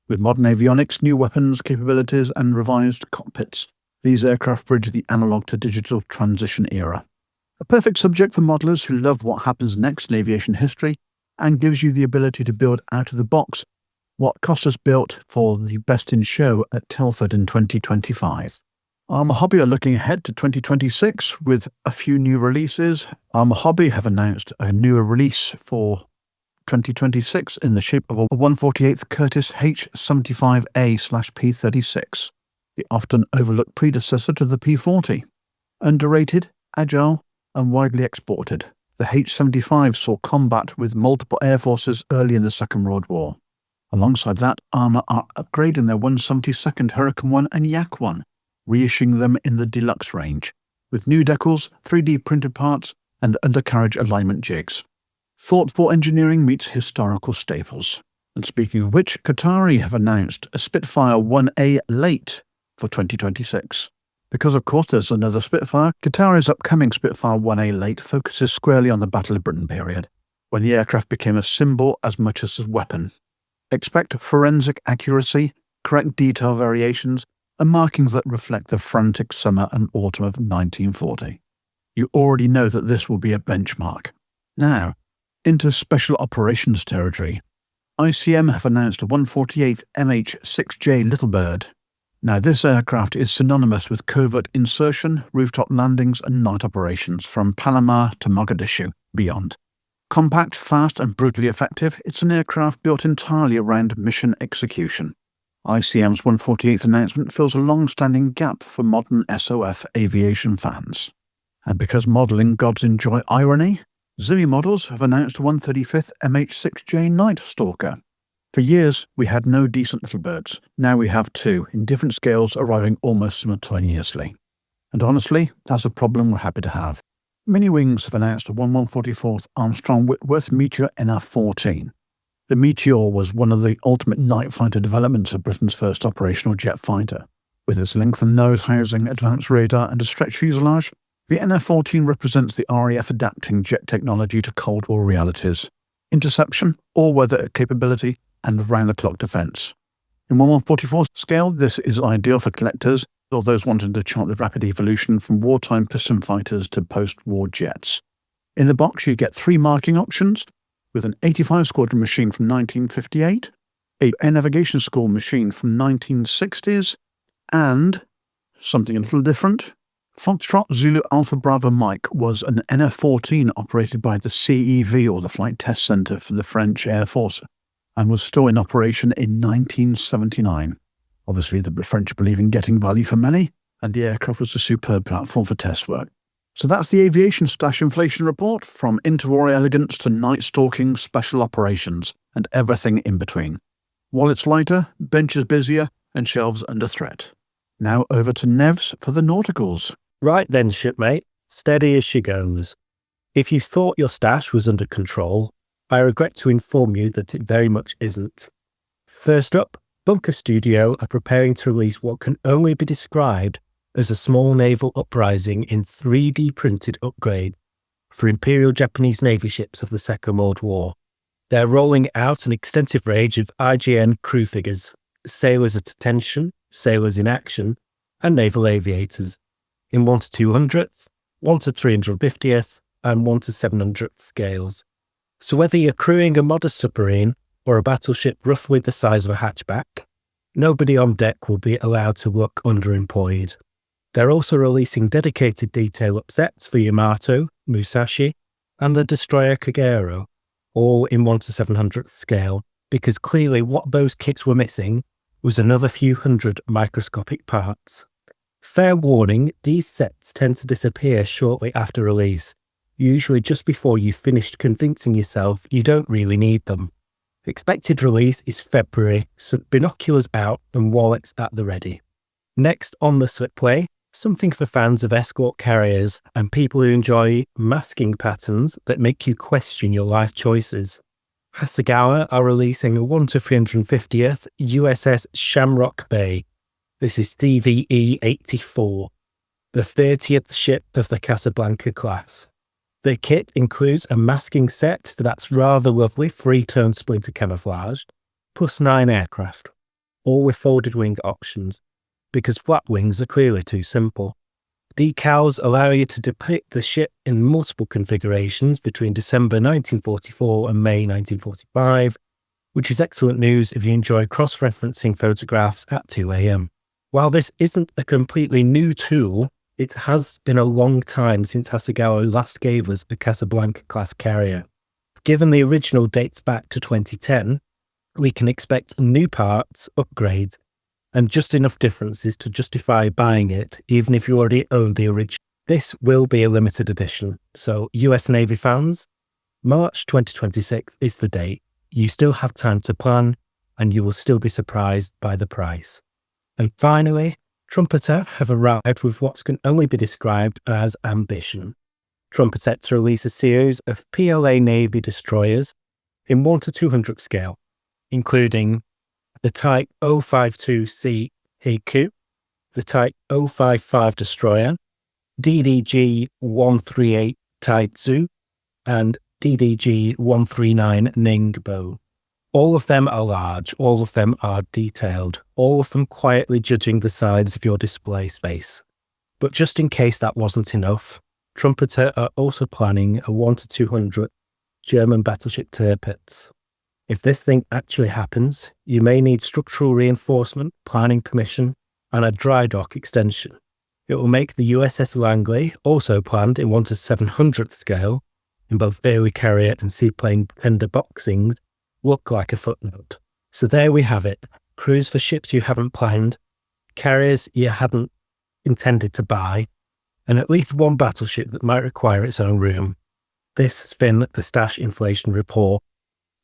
Speaker 2: With modern avionics, new weapons capabilities and revised cockpits, these aircraft bridge the analog to digital transition era. A perfect subject for modelers who love what happens next in aviation history and gives you the ability to build out of the box what Costas built for the Best in Show at Telford in 2025. Armour Hobby are looking ahead to 2026 with a few new releases. Armour Hobby have announced a newer release for 2026 in the shape of a 148th Curtiss H-75A/P-36, the often overlooked predecessor to the P-40. Underrated, agile, and widely exported, the H-75 saw combat with multiple air forces early in the Second World War. Alongside that, Armour are upgrading their 172nd Hurricane 1 and Yak 1, reissuing them in the deluxe range, with new decals, 3D printed parts, and undercarriage alignment jigs. Thoughtful engineering meets historical staples. And speaking of which, Qatari have announced a Spitfire 1A late for 2026. Because of course there's another Spitfire, Qatari's upcoming Spitfire 1A late focuses squarely on the Battle of Britain period, when the aircraft became a symbol as much as a weapon. Expect forensic accuracy, correct detail variations, and markings that reflect the frantic summer and autumn of 1940. You already know that this will be a benchmark. Now, into special operations territory. ICM have announced a 148th MH-6J Littlebird. Now, this aircraft is synonymous with covert insertion, rooftop landings, and night operations from Panama to Mogadishu, beyond. Compact, fast, and brutally effective, it's an aircraft built entirely around mission execution. ICM's 148th announcement fills a long-standing gap for modern SOF aviation fans. And because modelling gods enjoy irony, Zimmy Models have announced a 135th MH-6J Night Stalker. For years, we had no decent little birds. Now we have two, in different scales, arriving almost simultaneously. And honestly, that's a problem we're happy to have. Mini Wings have announced a 144th Armstrong Whitworth Meteor NR-14. The Meteor was one of the ultimate night fighter developments of Britain's first operational jet fighter. With its lengthened nose housing, advanced radar and a stretched fuselage, the NR-14 represents the RAF adapting jet technology to Cold War realities. Interception, all-weather capability, and round-the-clock defence. In 1/144th scale, this is ideal for collectors or those wanting to chart the rapid evolution from wartime piston fighters to post-war jets. In the box, you get 3 marking options, with an 85 Squadron machine from 1958, a Air Navigation School machine from 1960s, and something a little different. Foxtrot Zulu Alpha Bravo Mike was an NF-14 operated by the CEV, or the Flight Test Centre for the French Air Force, and was still in operation in 1979. Obviously, the French believe in getting value for money, and the aircraft was a superb platform for test work. So that's the Aviation Stash Inflation Report, from interwar elegance to night stalking, special operations, and everything in between. Wallets lighter, benches busier, and shelves under threat. Now over to Nevs for the nauticals.
Speaker 5: Right then, shipmate, steady as she goes. If you thought your stash was under control, I regret to inform you that it very much isn't. First up, Bunker Studio are preparing to release what can only be described as a small naval uprising in 3D printed upgrade for Imperial Japanese Navy ships of the Second World War. They're rolling out an extensive range of IGN crew figures, sailors at attention, sailors in action, and naval aviators, in 1 to 200th, 1 to 350th, and 1 to 700th scales. So whether you're crewing a modest submarine or a battleship roughly the size of a hatchback, nobody on deck will be allowed to look underemployed. They're also releasing dedicated detail up sets for Yamato, Musashi, and the destroyer Kagero, all in 1 to 700th scale, because clearly what those kits were missing was another few hundred microscopic parts. Fair warning, these sets tend to disappear shortly after release, usually just before you've finished convincing yourself you don't really need them. Expected release is February, so binoculars out and wallets at the ready. Next on the slipway, something for fans of escort carriers and people who enjoy masking patterns that make you question your life choices. Hasegawa are releasing a 1 to 350th USS Shamrock Bay. This is DVE-84, the 30th ship of the Casablanca class. The kit includes a masking set for that's rather lovely 3-tone splinter camouflage, plus 9 aircraft, all with folded wing options, because flat wings are clearly too simple. Decals allow you to depict the ship in multiple configurations between December 1944 and May 1945, which is excellent news if you enjoy cross-referencing photographs at 2 a.m. While this isn't a completely new tool, it has been a long time since Hasegawa last gave us a Casablanca-class carrier. Given the original dates back to 2010, we can expect new parts, upgrades, and just enough differences to justify buying it, even if you already own the original. This will be a limited edition, so US Navy fans, March 2026 is the date. You still have time to plan, and you will still be surprised by the price. And finally, Trumpeter have arrived with what can only be described as ambition. Trumpeter to release a series of PLA Navy destroyers in 1 to 200 scale, including the Type 052C Heiku, the Type 055 destroyer, DDG-138 Taitsu, and DDG-139 Ningbo. All of them are large, all of them are detailed, all of them quietly judging the size of your display space. But just in case that wasn't enough, Trumpeter are also planning a 1 to 200 German battleship Tirpitz. If this thing actually happens, you may need structural reinforcement, planning permission, and a dry dock extension. It will make the USS Langley, also planned in 1 to 700th scale, in both early carrier and seaplane tender boxing, look like a footnote. So there we have it. Crews for ships you haven't planned, carriers you hadn't intended to buy, and at least one battleship that might require its own room. This has been the Stash Inflation Report.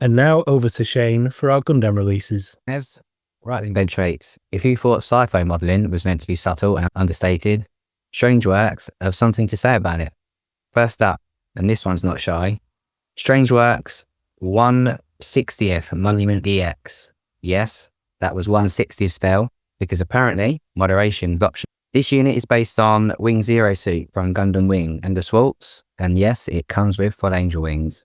Speaker 5: And now over to Shane for our Gundam releases.
Speaker 10: Nevs, right then, Benchmates. If you thought sci-fi modelling was meant to be subtle and understated, Strangeworks have something to say about it. First up, and this one's not shy, Strangeworks 1/60th Monument EX. Yes, that was 1/60th scale, because apparently moderation is optional. This unit is based on Wing Zero suit from Gundam Wing and the Swaltz, and yes, it comes with full angel wings.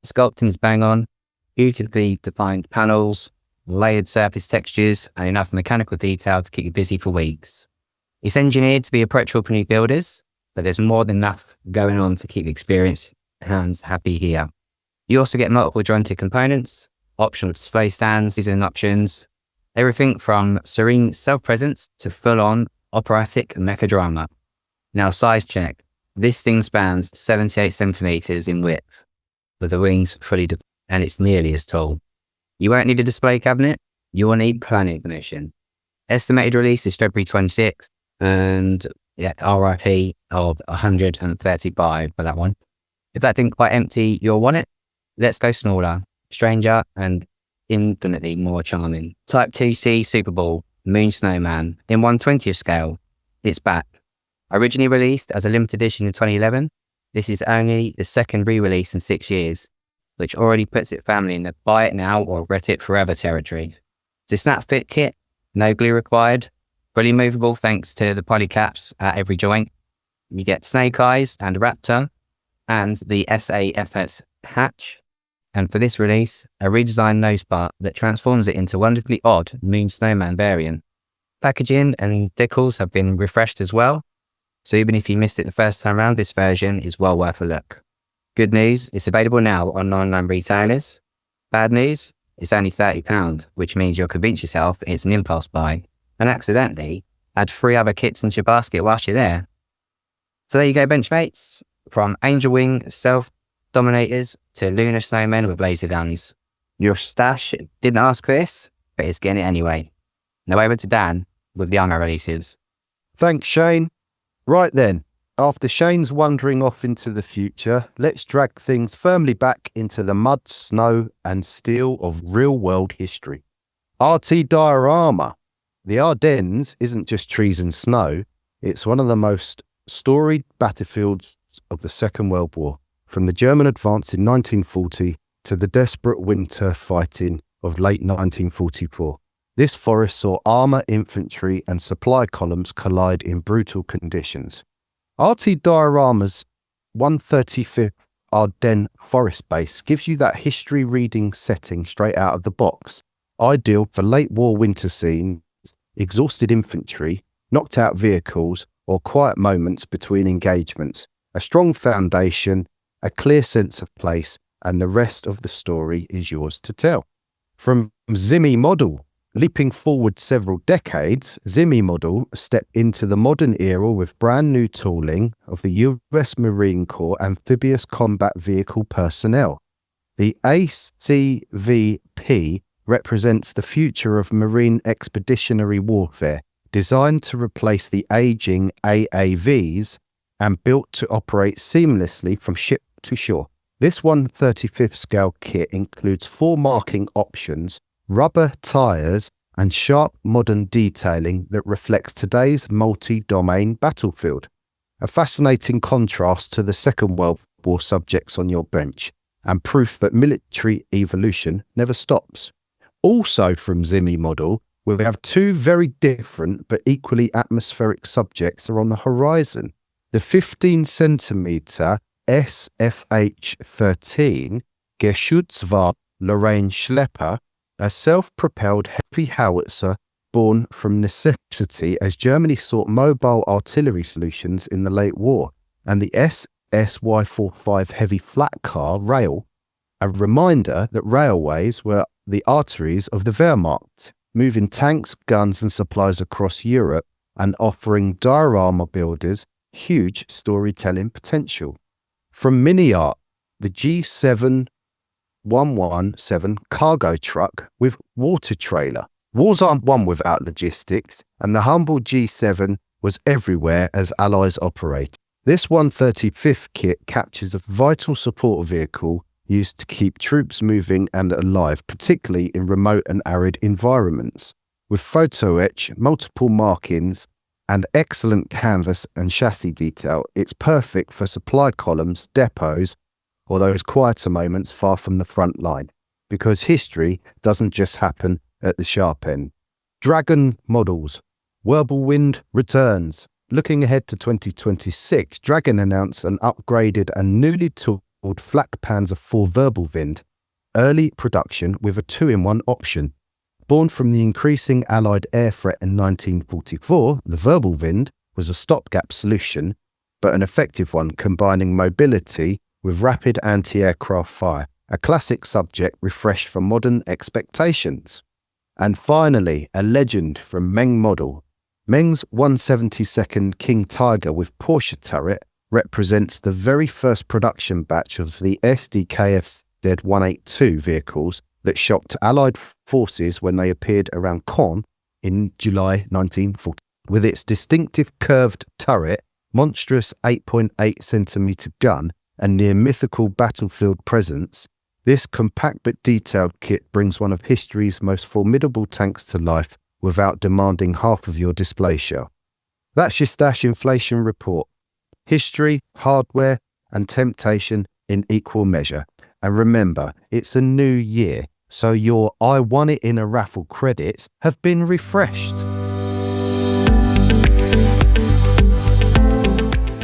Speaker 10: Sculpting's bang on, beautifully defined panels, layered surface textures, and enough mechanical detail to keep you busy for weeks. It's engineered to be approachable for new builders, but there's more than enough going on to keep experienced hands happy here. You also get multiple jointed components, optional display stands, design options, everything from serene self-presence to full-on operatic mechadrama. Now, size check. This thing spans 78 centimeters in width, with the wings fully and it's nearly as tall. You won't need a display cabinet, you will need planning permission. Estimated release is February 26th, and RIP of 135 for that one. If that didn't quite empty your wallet, let's go smaller, stranger, and infinitely more charming. Type 2C Super Ball Moon Snowman in 1/20th scale. It's back. Originally released as a limited edition in 2011, this is only the second re-release in 6 years, which already puts it firmly in the buy it now or regret it forever territory. It's a snap fit kit, no glue required, fully movable thanks to the poly caps at every joint. You get snake eyes and raptor, and the SAFS hatch. And for this release, a redesigned nose bar that transforms it into a wonderfully odd Moon Snowman variant. Packaging and decals have been refreshed as well, so even if you missed it the first time around, this version is well worth a look. Good news, it's available now on online retailers. Bad news, it's only £30, which means you'll convince yourself it's an impulse buy, and accidentally add 3 other kits into your basket whilst you're there. So there you go, Benchmates. From Angel Wing Self-Dominators to Lunar Snowmen with laser guns. Your stash didn't ask for this, but it's getting it anyway. Now over to Dan with the armor releases.
Speaker 3: Thanks, Shane. Right then, after Shane's wandering off into the future, let's drag things firmly back into the mud, snow and steel of real-world history. RT Diorama. The Ardennes isn't just trees and snow, it's one of the most storied battlefields of the Second World War, from the German advance in 1940 to the desperate winter fighting of late 1944. This forest saw armour, infantry and supply columns collide in brutal conditions. RT Diorama's 135th Ardennes forest base gives you that history reading setting straight out of the box, ideal for late war winter scenes, exhausted infantry, knocked out vehicles or quiet moments between engagements. A strong foundation, a clear sense of place, and the rest of the story is yours to tell. From Zimmy Model. Leaping forward several decades, Zimmy Model stepped into the modern era with brand new tooling of the US Marine Corps amphibious combat vehicle personnel. The ACVP represents the future of marine expeditionary warfare, designed to replace the aging AAVs and built to operate seamlessly from ship to shore. This 1/35th scale kit includes 4 marking options, rubber tyres and sharp modern detailing that reflects today's multi-domain battlefield. A fascinating contrast to the Second World War subjects on your bench, and proof that military evolution never stops. Also from Zimmy Model, we have 2 very different but equally atmospheric subjects are on the horizon. The 15cm SFH-13 Geschützwaffe Lorraine Schlepper, a self-propelled heavy howitzer born from necessity as Germany sought mobile artillery solutions in the late war, and the SSY-45 heavy flat car rail, a reminder that railways were the arteries of the Wehrmacht, moving tanks, guns and supplies across Europe and offering diorama builders huge storytelling potential. From Mini Art, the G7117 cargo truck with water trailer. Wars aren't won without logistics, and the humble G7 was everywhere as Allies operate. This 135th kit captures a vital support vehicle used to keep troops moving and alive, particularly in remote and arid environments. With photo etch, multiple markings, and excellent canvas and chassis detail, it's perfect for supply columns, depots, or those quieter moments far from the front line, because history doesn't just happen at the sharp end. Dragon Models. Whirlwind returns. Looking ahead to 2026, Dragon announced an upgraded and newly tooled Flak Panzer IV Wirbelwind, early production with a 2-in-1 option. Born from the increasing Allied air threat in 1944, the verbal Wind was a stopgap solution, but an effective one combining mobility with rapid anti-aircraft fire, a classic subject refreshed for modern expectations. And finally, a legend from Meng Model. Meng's 172nd King Tiger with Porsche turret represents the very first production batch of the SDKF Z182 vehicles that shocked Allied forces when they appeared around Caen in July 1940. With its distinctive curved turret, monstrous 8.8cm gun, and near mythical battlefield presence, this compact but detailed kit brings one of history's most formidable tanks to life without demanding half of your display show. That's your Stash Inflation Report. History, hardware, and temptation in equal measure. And remember, it's a new year, so your I won it in a raffle credits have been refreshed.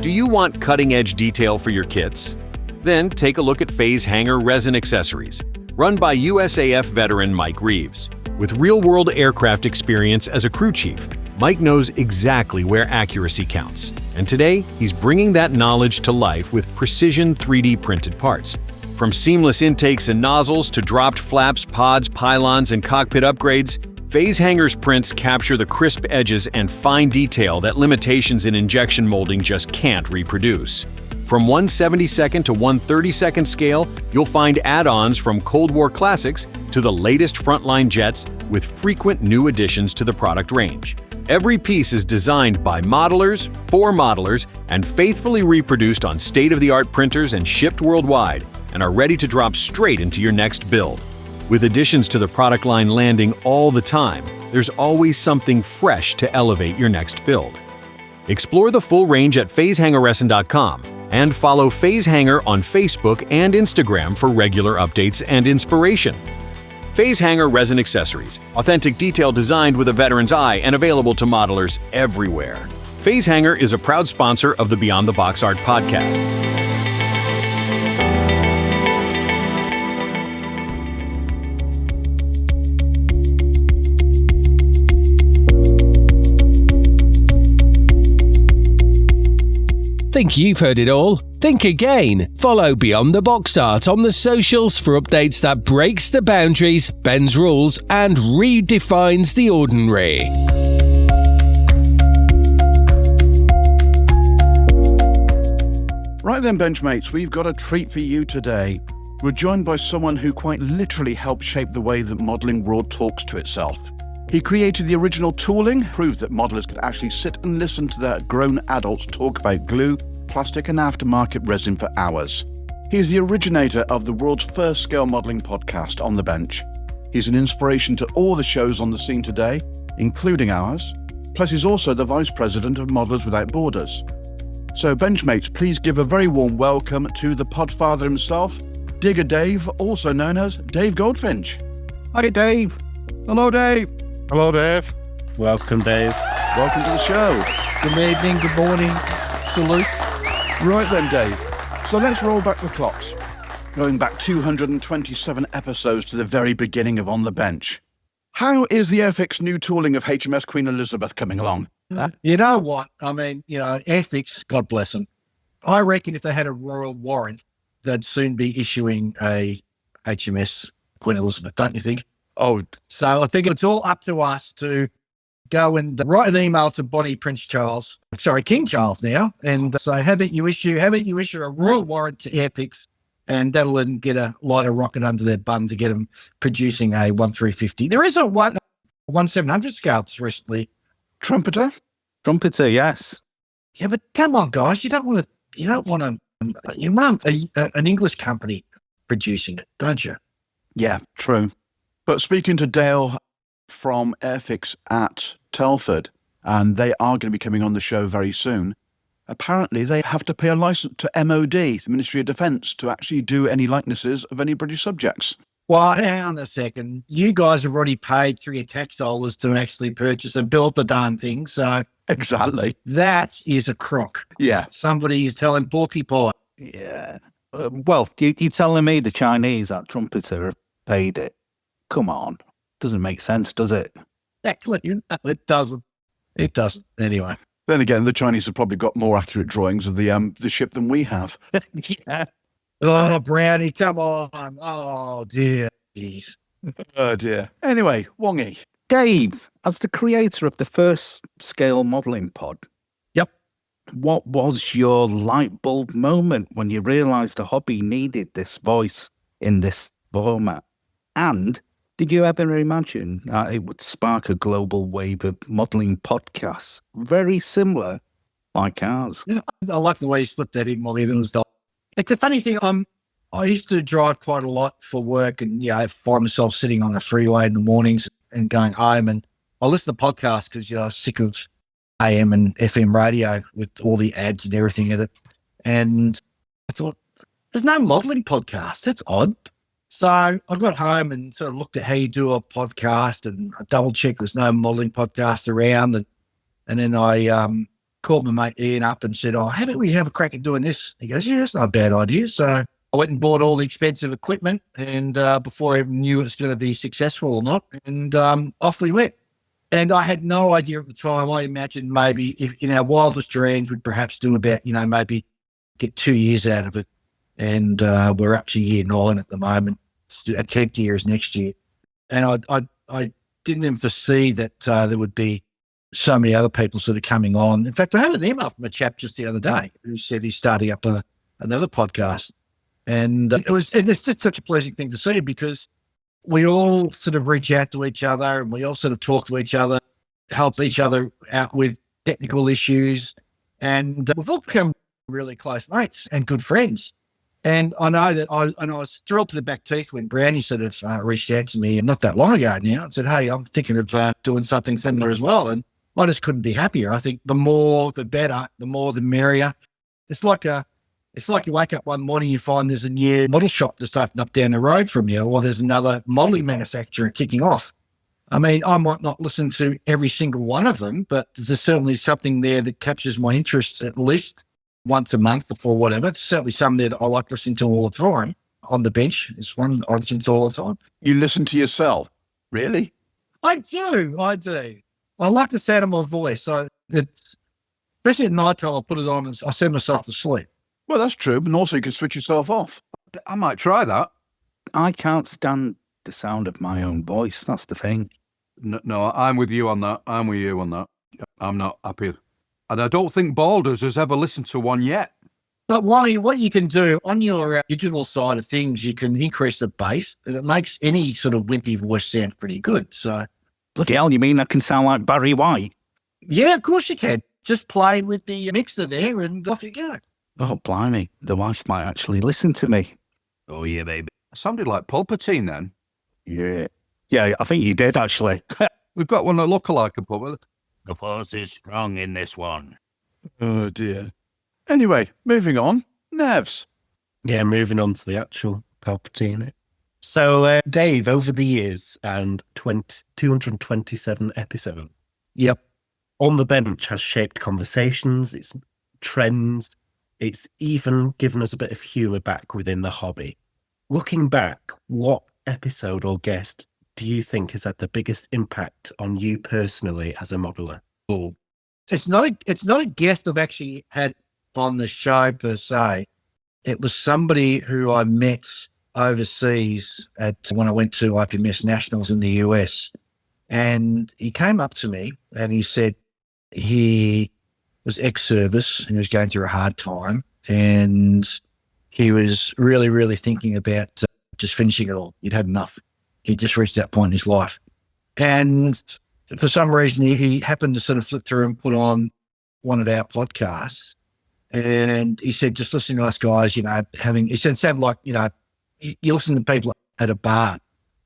Speaker 11: Do you want cutting-edge detail for your kits? Then take a look at Phase Hanger Resin Accessories, run by USAF veteran Mike Reeves. With real-world aircraft experience as a crew chief, Mike knows exactly where accuracy counts. And today, he's bringing that knowledge to life with precision 3D printed parts. From seamless intakes and nozzles to dropped flaps, pods, pylons, and cockpit upgrades, Phase Hanger's prints capture the crisp edges and fine detail that limitations in injection molding just can't reproduce. From 1/72nd to 1/32nd scale, you'll find add-ons from Cold War classics to the latest frontline jets with frequent new additions to the product range. Every piece is designed by modelers, for modelers, and faithfully reproduced on state-of-the-art printers and shipped worldwide, and are ready to drop straight into your next build. With additions to the product line landing all the time, there's always something fresh to elevate your next build. Explore the full range at phasehangerresin.com and follow Phase Hanger on Facebook and Instagram for regular updates and inspiration. Phase Hanger Resin Accessories, authentic detail designed with a veteran's eye and available to modelers everywhere. Phase Hanger is a proud sponsor of the Beyond the Box Art podcast.
Speaker 1: Think you've heard it all? Think again. Follow Beyond the Box Art on the socials for updates that breaks the boundaries, bends rules, and redefines the ordinary.
Speaker 2: Right then, Benchmates, we've got a treat for you today. We're joined by someone who quite literally helped shape the way that modelling world talks to itself. He created the original tooling, proved that modelers could actually sit and listen to their grown adults talk about glue, plastic and aftermarket resin for hours. He is the originator of the world's first scale modelling podcast, On the Bench. He's an inspiration to all the shows on the scene today, including ours. Plus he's also the Vice President of Modelers Without Borders. So Benchmates, please give a very warm welcome to the podfather himself, Digger Dave, also known as Dave Goldfinch.
Speaker 4: Hi, Dave. Hello, Dave.
Speaker 7: Hello, Dave.
Speaker 5: Welcome, Dave.
Speaker 2: Welcome to the show.
Speaker 4: Good evening, good morning. Salute.
Speaker 2: Right then, Dave. So let's roll back the clocks. Going back 227 episodes to the very beginning of On the Bench. How is the Airfix new tooling of HMS Queen Elizabeth coming along?
Speaker 7: You know what? I mean, Airfix, God bless them. I reckon if they had a royal warrant, they'd soon be issuing a HMS Queen Elizabeth, don't you think?
Speaker 8: Oh,
Speaker 7: So I think it's all up to us to go and write an email to King Charles now, and say, haven't you issue a royal warrant to Airfix, and that'll then get a lighter rocket under their bum to get them producing a 1350. There is a 1700 scale just recently.
Speaker 2: Trumpeter,
Speaker 6: yes.
Speaker 7: Yeah, but come on, guys, you want an English company producing it, don't you?
Speaker 2: Yeah, true. But speaking to Dale from Airfix at Telford, and they are going to be coming on the show very soon, apparently they have to pay a license to MOD, the Ministry of Defence, to actually do any likenesses of any British subjects.
Speaker 7: Well, hang on a second. You guys have already paid through your tax dollars to actually purchase and build the darn thing, so
Speaker 2: Exactly.
Speaker 7: that is a crock.
Speaker 2: Yeah.
Speaker 7: Somebody is telling porcupine.
Speaker 12: Yeah. Well, you're telling me the Chinese, that trumpeter, paid it? Come on.
Speaker 2: Doesn't make sense, does it?
Speaker 7: Exactly. It doesn't. It doesn't. Anyway.
Speaker 2: Then again, the Chinese have probably got more accurate drawings of the ship than we have.
Speaker 7: Yeah. Oh, Brownie, come on. Oh, dear. Jeez.
Speaker 2: Oh, dear. Anyway, Wongy.
Speaker 12: Dave, as the creator of the first scale modelling pod,
Speaker 7: Yep.
Speaker 12: what was your light bulb moment when you realised the hobby needed this voice in this format? And did you ever imagine that it would spark a global wave of modelling podcasts very similar like ours?
Speaker 7: Yeah, I like the way you slipped that in, Molly. That was Like the funny thing, I used to drive quite a lot for work, and I find myself sitting on the freeway in the mornings and going home, and I listen to podcasts because I was sick of AM and FM radio with all the ads and everything in it. And I thought, there's no modelling podcast. That's odd. So I got home and sort of looked at how you do a podcast, and I double checked there's no modelling podcast around, and then I called my mate Ian up and said, how about we have a crack at doing this? He goes, yeah, that's not a bad idea. So I went and bought all the expensive equipment, and before I even knew it was going to be successful or not, and off we went. And I had no idea at the time. I imagined maybe if in our wildest dreams we'd perhaps do about, maybe get 2 years out of it. And we're up to year 9 at the moment. Our 10th year is next year. And I didn't even foresee that there would be so many other people sort of coming on. In fact, I had an email from a chap just the other day who said he's starting up another podcast. And it's just such a pleasing thing to see, because we all sort of reach out to each other, and we all sort of talk to each other, help each other out with technical issues. And we've all become really close mates and good friends. And I know that I was thrilled to the back teeth when Brownie sort of reached out to me not that long ago now and said, hey, I'm thinking of doing something similar as well. And I just couldn't be happier. I think the more, the better, the more, the merrier. It's like you wake up one morning, you find there's a new model shop just opened up down the road from you, or there's another modelling manufacturer kicking off. I mean, I might not listen to every single one of them, but there's certainly something there that captures my interest at least once a month or whatever. There's certainly some there that I like listening to all the time. On the Bench is one I listen to all the time.
Speaker 2: You listen to yourself? Really?
Speaker 7: I do. I like the sound of my voice. So it's, especially at night time, I put it on and I send myself to sleep.
Speaker 2: Well, that's true, but also you can switch yourself off. I might try that.
Speaker 12: I can't stand the sound of my own voice. That's the thing.
Speaker 4: No, I'm with you on that. I'm not happy. And I don't think Balders has ever listened to one yet.
Speaker 7: But Wally, what you can do on your digital side of things, you can increase the bass, and it makes any sort of wimpy voice sound pretty good. So,
Speaker 12: bloody hell, you mean I can sound like Barry White?
Speaker 7: Yeah, of course you can. Just play with the mixer there and off you go.
Speaker 12: Oh, blimey. The wife might actually listen to me.
Speaker 8: Oh, yeah, baby.
Speaker 4: I sounded like Palpatine then.
Speaker 12: Yeah. Yeah, I think you did, actually.
Speaker 4: We've got one that look alike, Palpatine.
Speaker 8: The force is strong in this one.
Speaker 2: Oh, dear. Anyway, moving on. Nevs.
Speaker 5: Yeah, moving on to the actual Palpatine. So, Dave, over the years and 227 episodes.
Speaker 7: Yep.
Speaker 5: On the Bench has shaped conversations, its trends. It's even given us a bit of humour back within the hobby. Looking back, what episode or guest do you think has had the biggest impact on you personally as a modeller?
Speaker 7: Oh, it's not a guest I've actually had on the show per se. It was somebody who I met overseas when I went to IPMS Nationals in the US, and he came up to me and he said he was ex-service and he was going through a hard time, and he was really, really thinking about just finishing it all. He'd had enough. He just reached that point in his life. And for some reason, he happened to sort of flip through and put on one of our podcasts. And he said, just listening to us guys, he said, sound like, you listen to people at a bar,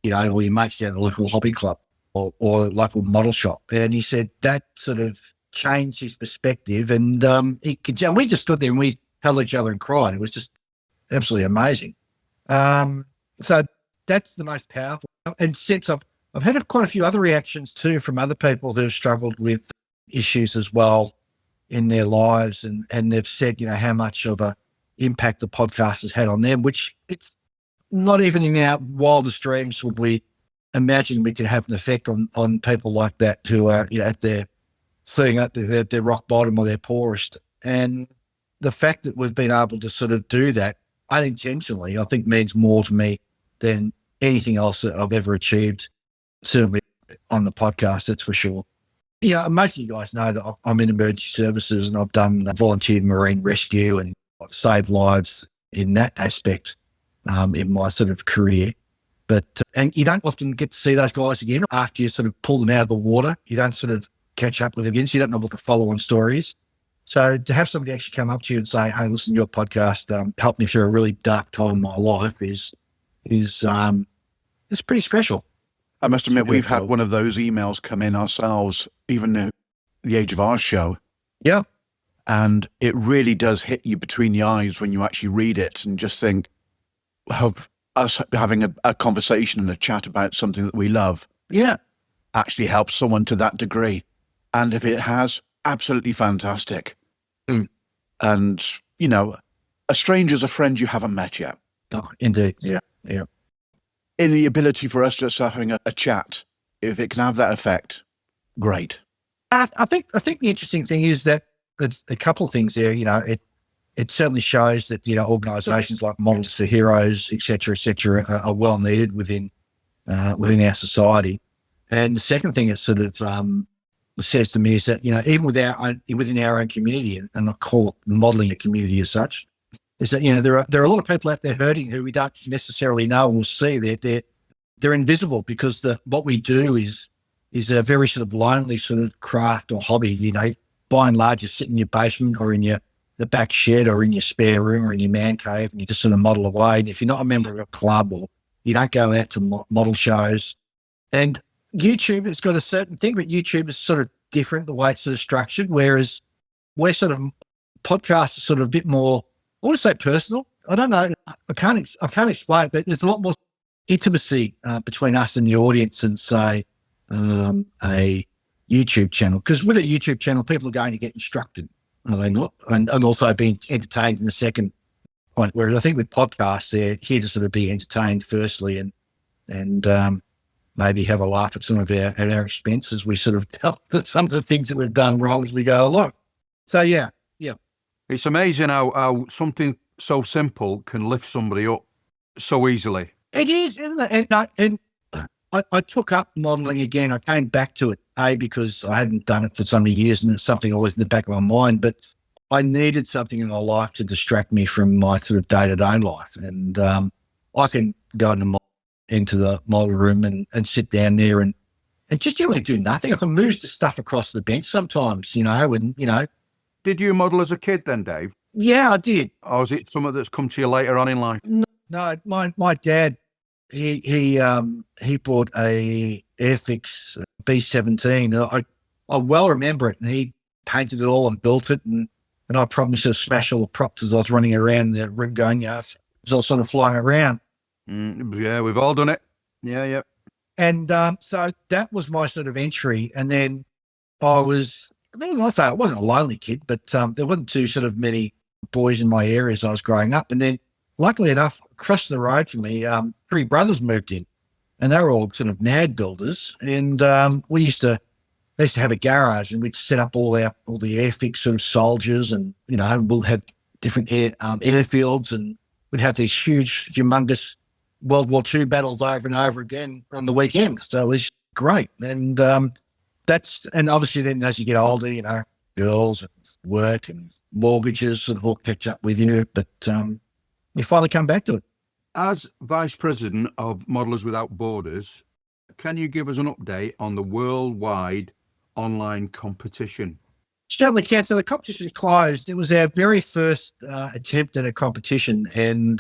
Speaker 7: or your mates down at a local hobby club or local model shop. And he said that sort of changed his perspective. And we just stood there and we held each other and cried. It was just absolutely amazing. So that's the most powerful. And since I've had quite a few other reactions too from other people who have struggled with issues as well in their lives, and they've said, how much of a impact the podcast has had on them, which it's not even in our wildest dreams would we
Speaker 4: imagine we could have an effect on people like that who are, at their seeing at their rock bottom or their poorest. And the fact that we've been able to sort of do that unintentionally, I think means more to me than anything else that I've ever achieved, certainly on the podcast, that's for sure. Most of you guys know that I'm in emergency services and I've done volunteer marine rescue and I've saved lives in that aspect in my sort of career. But, and you don't often get to see those guys again after you sort of pull them out of the water. You don't sort of catch up with them again, so you don't know what the follow-on story is. So to have somebody actually come up to you and say, hey, listen, your podcast helped me through a really dark time in my life is pretty special.
Speaker 2: I must admit, we've had one of those emails come in ourselves, even at the age of our show.
Speaker 4: Yeah.
Speaker 2: And it really does hit you between the eyes when you actually read it and just think, well, us having a conversation and a chat about something that we love actually helps someone to that degree. And if it has, absolutely fantastic. And, a stranger's a friend you haven't met yet.
Speaker 4: Oh, indeed. Yeah.
Speaker 2: In the ability for us just having a chat, if it can have that effect, great.
Speaker 4: I think the interesting thing is that there's a couple of things there. It certainly shows that organisations like Models for Heroes, et cetera, are well needed within our society. And the second thing it sort of says to me is that even within our own community, and I call it modelling a community as such, is that there are a lot of people out there hurting who we don't necessarily know or see. They're invisible because what we do is a very sort of lonely sort of craft or hobby. By and large, you sit in your basement or in the back shed or in your spare room or in your man cave and you just sort of model away. And if you're not a member of a club or you don't go out to model shows, and YouTube has got a certain thing, but YouTube is sort of different the way it's sort of structured, whereas we're sort of podcasts are sort of a bit more, I want to say personal. I don't know. I can't explain it, but there's a lot more intimacy between us and the audience than, say, a YouTube channel. Because with a YouTube channel, people are going to get instructed, are they not? And also being entertained in the second point. Whereas I think with podcasts, they're here to sort of be entertained firstly and maybe have a laugh at some of at our expense as we sort of tell some of the things that we've done wrong as we go along. So, yeah. It's amazing how something so simple can lift somebody up so easily. It is, isn't it? And I took up modelling again. I came back to it, because I hadn't done it for so many years and it's something always in the back of my mind, but I needed something in my life to distract me from my sort of day-to-day life. And I can go into the model room and sit down there and just generally do nothing. I can move the stuff across the bench sometimes,
Speaker 13: Did you model as a kid then, Dave?
Speaker 4: Yeah, I did.
Speaker 13: Or is it something that's come to you later on in life?
Speaker 4: No, my dad, he bought a Airfix B-17. I well remember it, and he painted it all and built it, and I probably sort of smashed all the props as I was running around the room going, as I was sort of flying around.
Speaker 13: Yeah, we've all done it. Yeah.
Speaker 4: And so that was my sort of entry, and then I wasn't a lonely kid, but there wasn't too sort of many boys in my area as I was growing up. And then, luckily enough, across the road from me, 3 brothers moved in, and they were all sort of NAD builders. And they used to have a garage, and we'd set up all the Airfix sort of soldiers, and we'll have different airfields, and we'd have these huge, humongous World War II battles over and over again on the weekend. So it was great, and and obviously then as you get older, girls and work and mortgages sort of all catch up with you, but you finally come back to it.
Speaker 13: As Vice President of Modellers Without Borders, can you give us an update on the worldwide online competition?
Speaker 4: Certainly can. So the competition is closed. It was our very first attempt at a competition, and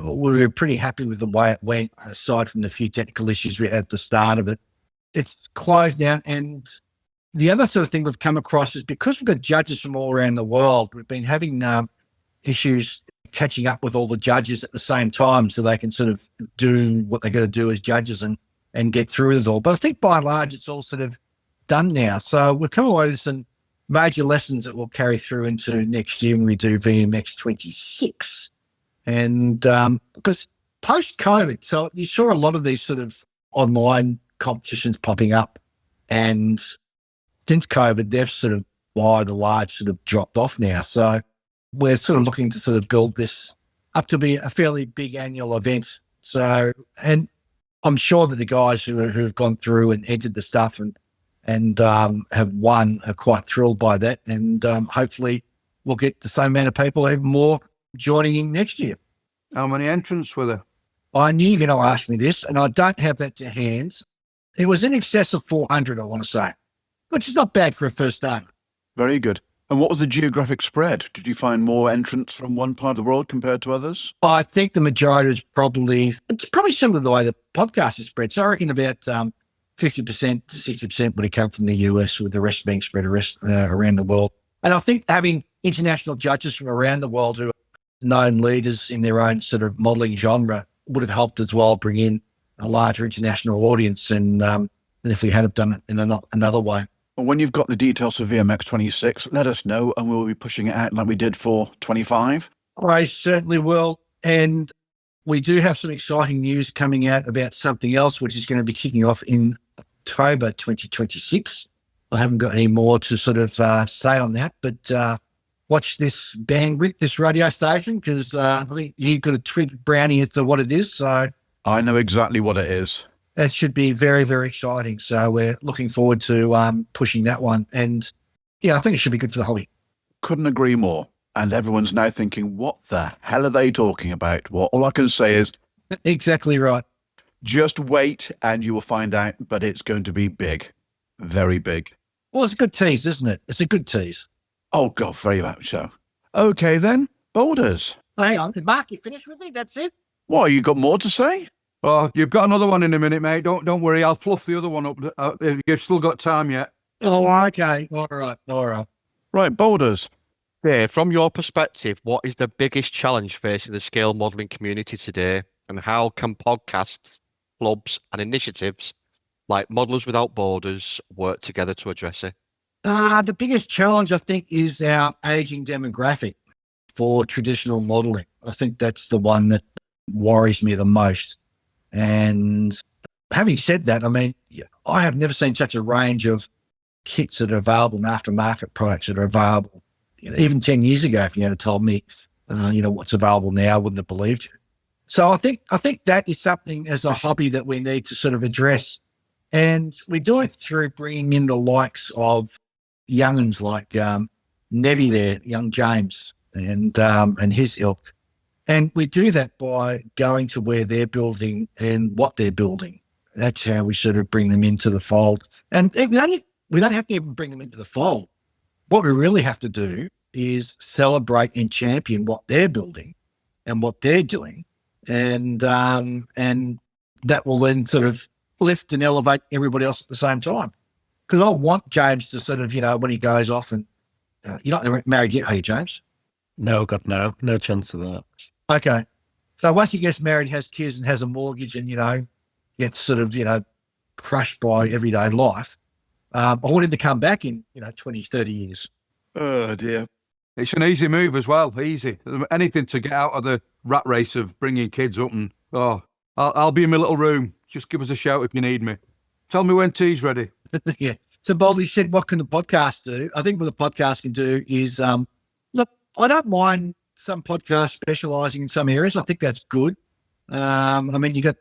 Speaker 4: we were pretty happy with the way it went, aside from the few technical issues we had at the start of it. It's closed now, and the other sort of thing we've come across is because we've got judges from all around the world, we've been having issues catching up with all the judges at the same time so they can sort of do what they've got to do as judges and get through it all. But I think by and large it's all sort of done now. So we've come away with some major lessons that we'll carry through into next year when we do VMX 26. And because post-COVID, so you saw a lot of these sort of
Speaker 7: online competitions popping up. And since COVID, they've sort of, by the large, sort of dropped off now. So we're sort of looking to sort of build this up to be a fairly big annual event. So, and I'm sure that the guys who've gone through and entered the stuff and have won are quite thrilled by that. And hopefully we'll get the same amount of people, even more, joining in next year.
Speaker 13: How many entrants were there?
Speaker 7: I knew you were going to ask me this, and I don't have that to hand. It was in excess of 400, I want to say, which is not bad for a first day.
Speaker 2: Very good. And what was the geographic spread? Did you find more entrants from one part of the world compared to others?
Speaker 7: I think the majority is probably similar to the way the podcast is spread. So I reckon about 50% to 60% would have come from the US, with the rest being spread around the world. And I think having international judges from around the world who are known leaders in their own sort of modelling genre would have helped as well, bring in a larger international audience and if we had have done it in another way.
Speaker 2: Well, when you've got the details for VMX 26, let us know and we'll be pushing it out like we did for 25.
Speaker 7: I certainly will. And we do have some exciting news coming out about something else, which is going to be kicking off in October 2026. I haven't got any more to sort of say on that, but watch this bandwidth, this radio station, because I think you've got a twig brownie as to what it is. So
Speaker 2: I know exactly what it is.
Speaker 7: That should be very, very exciting. So we're looking forward to pushing that one. And yeah, I think it should be good for the hobby.
Speaker 2: Couldn't agree more. And everyone's now thinking, what the hell are they talking about? Well, all I can say is...
Speaker 7: Exactly right.
Speaker 2: Just wait and you will find out, but it's going to be big. Very big.
Speaker 7: Well, it's a good tease, isn't it? It's a good tease.
Speaker 2: Oh, God, very much so. Okay, then. Boulders.
Speaker 7: Hang on. Mark, you finished with me? That's it?
Speaker 2: Why, you got more to say?
Speaker 13: Oh, you've got another one in a minute, mate. Don't worry. I'll fluff the other one up. You've still got time yet.
Speaker 7: Oh, okay. All right.
Speaker 2: Right, boulders.
Speaker 14: Yeah, from your perspective, what is the biggest challenge facing the scale modelling community today, and how can podcasts, clubs, and initiatives like Modellers Without Borders work together to address it?
Speaker 7: The biggest challenge, I think, is our aging demographic for traditional modelling. I think that's the one that worries me the most. And having said that, I mean, I have never seen such a range of kits that are available and aftermarket products that are available. Even 10 years ago, if you had told me, what's available now, I wouldn't have believed you. So I think that is something as a hobby that we need to sort of address. And we do it through bringing in the likes of young'uns like Nevy there, young James, and his ilk. And we do that by going to where they're building and what they're building. That's how we sort of bring them into the fold. And we don't have to even bring them into the fold. What we really have to do is celebrate and champion what they're building and what they're doing. And that will then sort of lift and elevate everybody else at the same time. Because I want James to sort of, when he goes off and you're not married yet, are you, James?
Speaker 5: No, God, no chance of that.
Speaker 7: Okay. So once he gets married, has kids and has a mortgage and, gets sort of, crushed by everyday life, I want him to come back in, 20, 30 years.
Speaker 2: Oh, dear.
Speaker 13: It's an easy move as well. Easy. Anything to get out of the rat race of bringing kids up and, I'll be in my little room. Just give us a shout if you need me. Tell me when tea's ready.
Speaker 7: Yeah. So Baldy said, what can the podcast do? I think what the podcast can do is, look, I don't mind some podcasts specialising in some areas. I think that's good. I mean, you got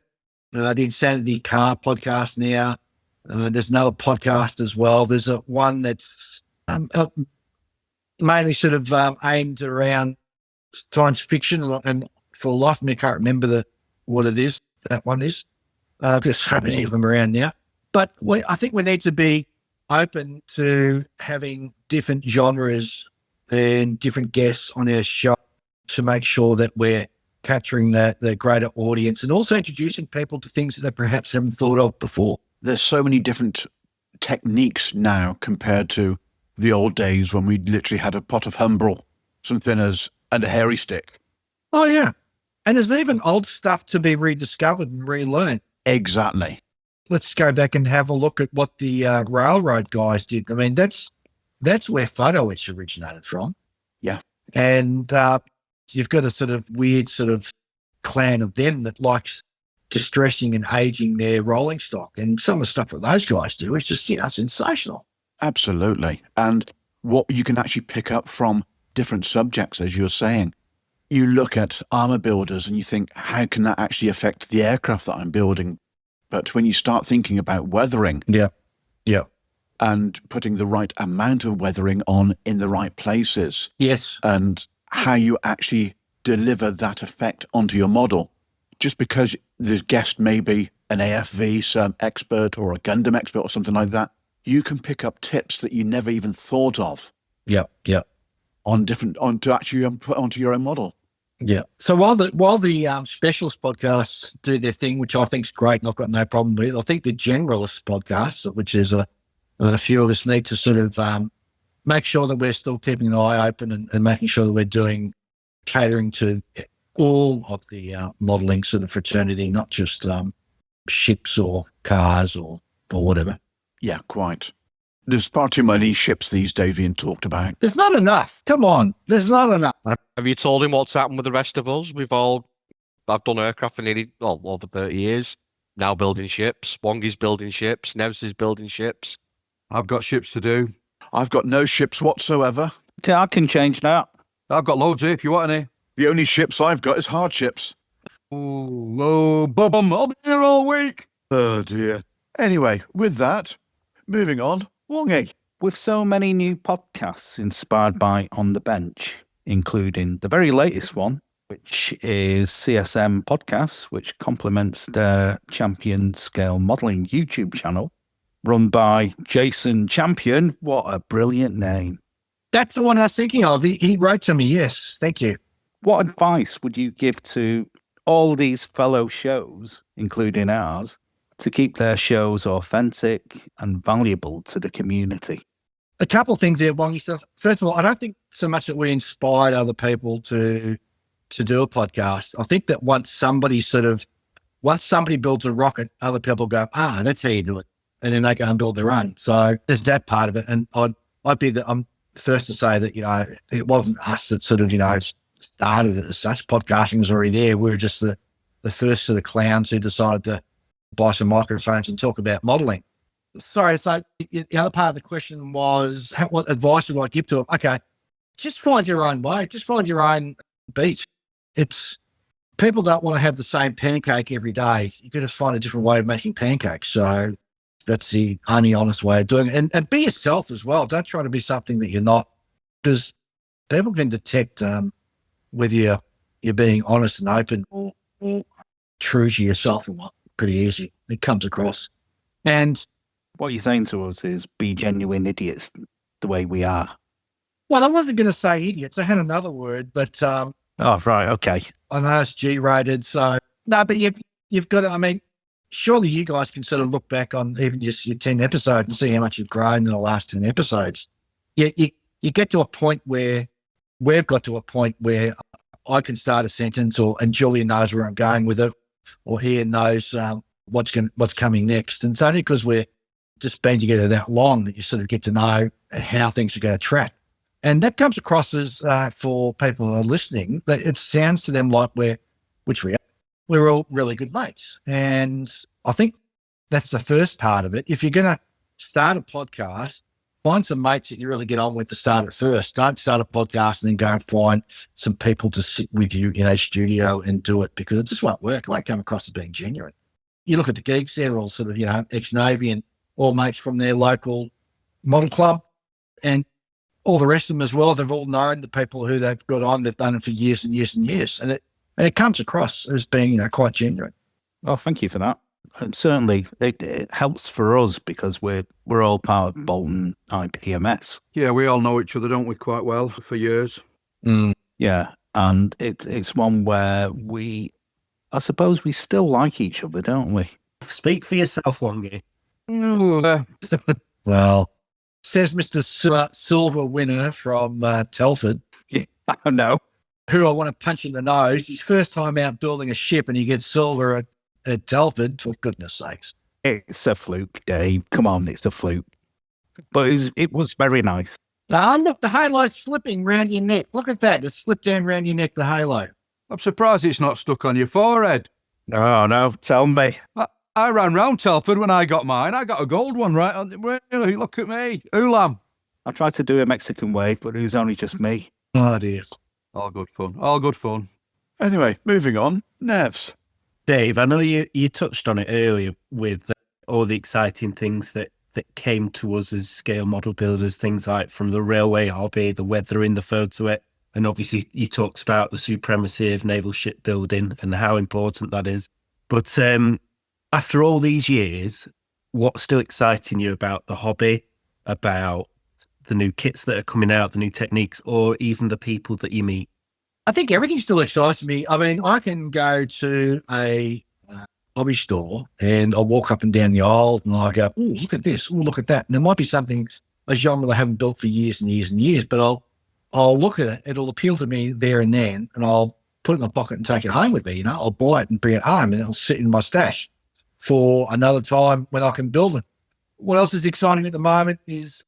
Speaker 7: the Insanity Car podcast now. There's another podcast as well. There's one that's mainly sort of aimed around science fiction, and for life of me, I can't remember what it is. That one is because there's so many of them around now. But I think we need to be open to having different genres and different guests on our show to make sure that we're capturing the greater audience and also introducing people to things that they perhaps haven't thought of before.
Speaker 2: There's so many different techniques now compared to the old days when we literally had a pot of Humbrol, some thinners, and a hairy stick.
Speaker 7: Oh, yeah. And there's even old stuff to be rediscovered and relearned.
Speaker 2: Exactly.
Speaker 7: Let's go back and have a look at what the railroad guys did. I mean, that's where photo etch originated from.
Speaker 2: Yeah.
Speaker 7: And you've got a sort of weird sort of clan of them that likes
Speaker 15: distressing and aging their rolling stock. And some of the stuff that those guys do is just, sensational.
Speaker 2: Absolutely. And what you can actually pick up from different subjects, as you're saying. You look at armor builders and you think, how can that actually affect the aircraft that I'm building? But when you start thinking about weathering,
Speaker 15: yeah,
Speaker 2: and putting the right amount of weathering on in the right places,
Speaker 15: yes,
Speaker 2: and how you actually deliver that effect onto your model, just because the guest may be an AFV some expert or a Gundam expert or something like that, you can pick up tips that you never even thought of.
Speaker 15: Yeah.
Speaker 2: To actually put onto your own model.
Speaker 15: Yeah. So while the specialist podcasts do their thing, which I think is great, and I've got no problem with, I think the generalist podcasts, which is a few of us, need to sort of make sure that we're still keeping an eye open and making sure that we're catering to all of the modelling sort of fraternity, not just ships or cars or whatever.
Speaker 2: Yeah, quite. There's far too many ships these days being talked about.
Speaker 15: There's not enough. Come on. There's not enough.
Speaker 14: Have you told him what's happened with the rest of us? I've done aircraft for nearly, over 30 years. Now building ships. Wongi's building ships. Nevs is building ships.
Speaker 13: I've got ships to do.
Speaker 2: I've got no ships whatsoever.
Speaker 12: Okay, I can change that.
Speaker 13: I've got loads here if you want any.
Speaker 2: The only ships I've got is hard ships.
Speaker 13: Oh, bum, I'll be here all week.
Speaker 2: Oh, dear. Anyway, with that, moving on. Wongy.
Speaker 12: With so many new podcasts inspired by On the Bench, including the very latest one, which is CSM Podcasts, which complements their Champion Scale Modelling YouTube channel, run by Jason Champion. What a brilliant name.
Speaker 15: That's the one I was thinking of. He wrote to me, yes. Thank you.
Speaker 12: What advice would you give to all these fellow shows, including ours, to keep their shows authentic and valuable to the community?
Speaker 15: A couple of things there, Wongy. So first of all, I don't think so much that we inspired other people to do a podcast. I think that once somebody builds a rocket, other people go, that's how you do it. And then they go and build their own. So there's that part of it. And I'm first to say that, it wasn't us that sort of, started it as such. Podcasting was already there. We were just the first sort of clowns who decided to buy some microphones and talk about modelling. Sorry, so the other part of the question was, what advice would I give to them? Okay, just find your own way. Just find your own beat. People don't want to have the same pancake every day. You've got to find a different way of making pancakes. So that's the only honest way of doing it. And be yourself as well. Don't try to be something that you're not, because people can detect whether you're being honest and open or true to yourself or what. Pretty easy. It comes across. And
Speaker 12: what you're saying to us is be genuine idiots the way we are.
Speaker 15: Well, I wasn't going to say idiots. I had another word, but
Speaker 12: oh, right, okay.
Speaker 15: I know it's G-rated, so no. But you've got to. I mean, surely you guys can sort of look back on even just your 10 episodes and see how much you've grown in the last 10 episodes. You get to a point where we've got to a point where I can start a sentence, and Julia knows where I'm going with it, or Ian knows what's coming next. And it's only because we're just been together that long that you sort of get to know how things are going to track. And that comes across as, for people who are listening, that it sounds to them like we're all really good mates. And I think that's the first part of it. If you're going to start a podcast, find some mates that you really get on with to start it first. Don't start a podcast and then go and find some people to sit with you in a studio and do it, because it just won't work. It won't come across as being genuine. You look at the geeks, they're all sort of, ex-Navy and all mates from their local model club, and all the rest of them as well. They've all known the people who they've got on. They've done it for years and years and years. And it comes across as being, quite genuine.
Speaker 12: Oh, thank you for that. And certainly it helps for us because we're all part of Bolton IPMS.
Speaker 13: Yeah, we all know each other, don't we, quite well for years.
Speaker 12: Yeah, and it's one where I suppose we still like each other, don't we?
Speaker 15: Speak for yourself, Wongi. Well, says Mr. Silver winner from Telford.
Speaker 12: Yeah, I know.
Speaker 15: Who I want to punch in the nose. His first time out building a ship and he gets silver at Telford, for goodness sakes.
Speaker 12: It's a fluke, Dave. Come on, it's a fluke. But it was very nice.
Speaker 15: Look, the halo's slipping round your neck. Look at that. It's slipped down round your neck, the halo.
Speaker 13: I'm surprised it's not stuck on your forehead.
Speaker 12: Oh, no, tell me.
Speaker 13: I ran round Telford when I got mine. I got a gold one, right? Really, look at me. Ulam.
Speaker 12: I tried to do a Mexican wave, but it was only just me.
Speaker 15: Oh, dear.
Speaker 13: All good fun. All good fun.
Speaker 2: Anyway, moving on. Nevs.
Speaker 5: Dave, I know you touched on it earlier with all the exciting things that came to us as scale model builders, things like from the railway hobby, the weathering, the photo it, and obviously you talked about the supremacy of naval shipbuilding and how important that is. But after all these years, what's still exciting you about the hobby, about the new kits that are coming out, the new techniques, or even the people that you meet?
Speaker 15: I think everything still excites me. I mean, I can go to a hobby store and I'll walk up and down the aisle and I'll go, oh, look at this, oh, look at that. And there might be something, a genre I haven't built for years and years and years, but I'll look at it. It'll appeal to me there and then, and I'll put it in my pocket and take it home with me. You know, I'll buy it and bring it home and it'll sit in my stash for another time when I can build it. What else is exciting at the moment is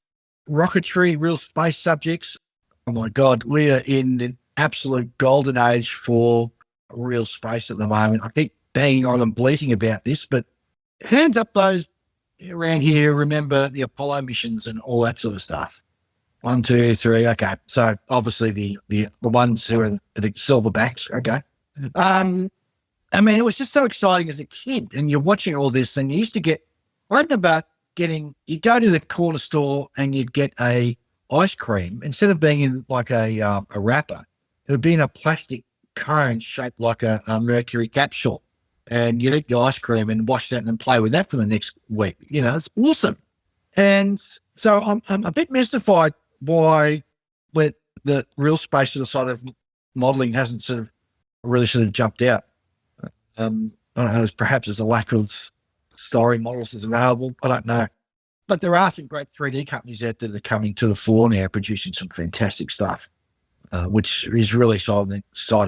Speaker 15: rocketry, real space subjects. Oh my God, we are in an absolute golden age for real space at the moment. I keep banging on and bleating about this, but hands up those around here remember the Apollo missions and all that sort of stuff. 1, 2, 3. Okay. So obviously the ones who are the silverbacks. Okay. I mean, it was just so exciting as a kid, and you're watching all this, and you used to get, I don't know about you'd go to the corner store and you'd get a ice cream. Instead of being in like a wrapper, it would be in a plastic cone shaped like a mercury capsule. And you'd eat the ice cream and wash that and play with that for the next week. You know, it's awesome. And so I'm a bit mystified why the real space to the side of modelling hasn't really jumped out. I don't know, perhaps there's a lack of story models that's available. I don't know. But there are some great 3D companies out there that are coming to the fore now, producing some fantastic stuff, which is really exciting.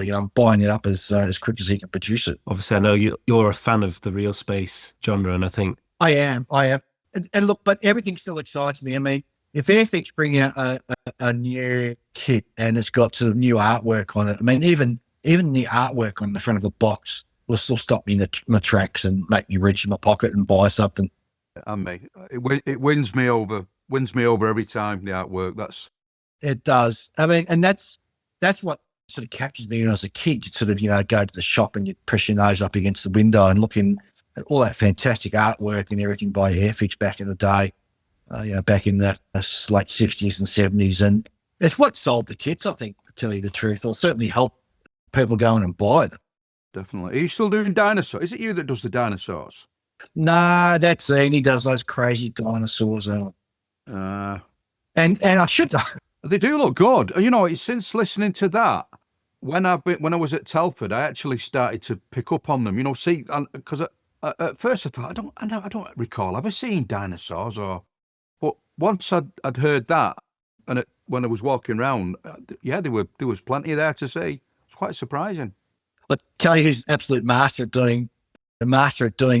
Speaker 15: And I'm buying it up as quick as he can produce it.
Speaker 5: Obviously, I know you're a fan of the real space genre, and I think
Speaker 15: I am. And look, but everything still excites me. I mean, if Airfix bring out a new kit and it's got sort of new artwork on it, I mean, even the artwork on the front of the box will still stop me in my tracks and make me reach in my pocket and buy something.
Speaker 13: And me, it wins me over every time, the artwork.
Speaker 15: It does. I mean, and that's what sort of captures me when I was a kid. You'd sort of, go to the shop and you'd press your nose up against the window and looking at all that fantastic artwork and everything by Airfix back in the day, back in the late 60s and 70s. And it's what sold the kits, I think, to tell you the truth, or certainly help people go in and buy them.
Speaker 13: Definitely. Are you still doing dinosaurs? Is it you that does the dinosaurs?
Speaker 15: No, that's Ian. He does those crazy dinosaurs. And I should.
Speaker 13: They do look good. You know, since listening to that, when I was at Telford, I actually started to pick up on them. You know, see, because at first I thought I don't recall ever seeing dinosaurs, but once I'd heard that, and when I was walking around, there was plenty there to see. It's quite surprising.
Speaker 15: But tell you who's absolute master at doing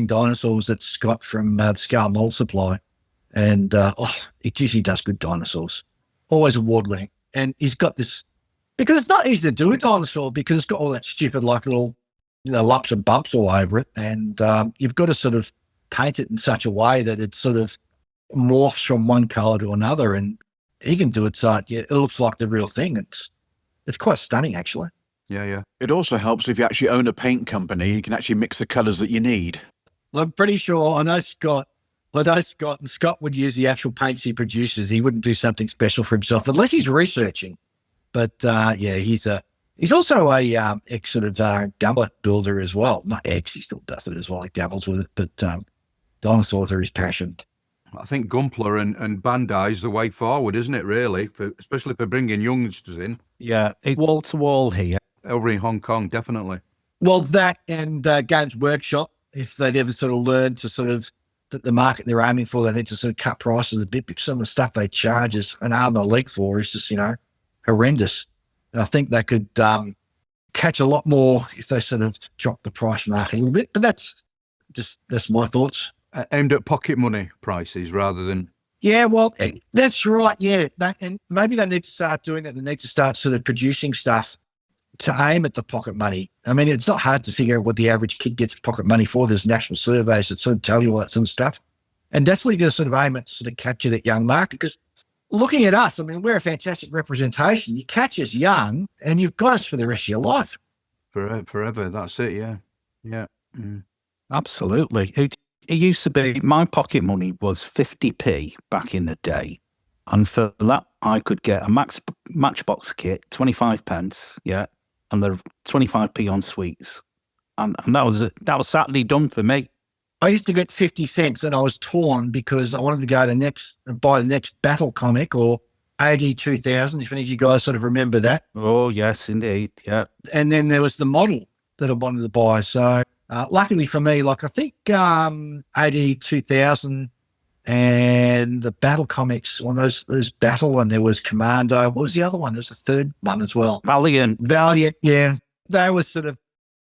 Speaker 15: dinosaurs. It's Scott from the Scale Model Supply, and he usually does good dinosaurs. Always award winning, and he's got this because it's not easy to do a dinosaur because it's got all that stupid like little lumps and bumps all over it, and you've got to sort of paint it in such a way that it sort of morphs from one color to another, and he can do it so it looks like the real thing. It's quite stunning actually.
Speaker 13: Yeah.
Speaker 2: It also helps if you actually own a paint company. You can actually mix the colours that you need.
Speaker 15: I'm pretty sure I know Scott, and Scott would use the actual paints he produces. He wouldn't do something special for himself unless he's researching. But he's also a ex sort of doublet builder as well. Not ex, he still does it as well. He dabbles with it, but dinosaurs are his passion.
Speaker 13: I think Gunpla and Bandai is the way forward, isn't it? Really, especially for bringing youngsters in.
Speaker 12: Yeah, it's wall to wall here.
Speaker 13: Over in Hong Kong, definitely.
Speaker 15: Well, that and Games Workshop, if they'd ever sort of learned to sort of that the market they're aiming for, they need to sort of cut prices a bit because some of the stuff they charge is an arm and a leg for is just, horrendous. And I think they could catch a lot more if they sort of drop the price mark a little bit. But that's my thoughts.
Speaker 13: Aimed at pocket money prices rather than...
Speaker 15: Yeah, well, that's right, yeah. And maybe they need to start doing that. They need to start sort of producing stuff to aim at the pocket money. I mean, it's not hard to figure out what the average kid gets pocket money for. There's national surveys that sort of tell you all that sort of stuff. And that's what you're going to sort of aim at to sort of capture that young market. Because looking at us, I mean, we're a fantastic representation. You catch us young and you've got us for the rest of your life.
Speaker 13: Forever. That's it. Yeah. Yeah. Mm.
Speaker 12: Absolutely. It used to be, my pocket money was 50p back in the day. And for that, I could get a Matchbox kit, 25 pence, yeah, and the 25p on sweets. And that was Saturday done for me.
Speaker 15: I used to get 50 cents and I was torn because I wanted to go buy the next Battle comic or AD 2000, if any of you guys sort of remember that.
Speaker 12: Oh, yes, indeed, yeah.
Speaker 15: And then there was the model that I wanted to buy. So luckily for me, like I think AD 2000 and the Battle comics, one of those Battle, and there was Commando. What was the other one? There was a third one as well.
Speaker 12: Valiant,
Speaker 15: yeah. They were the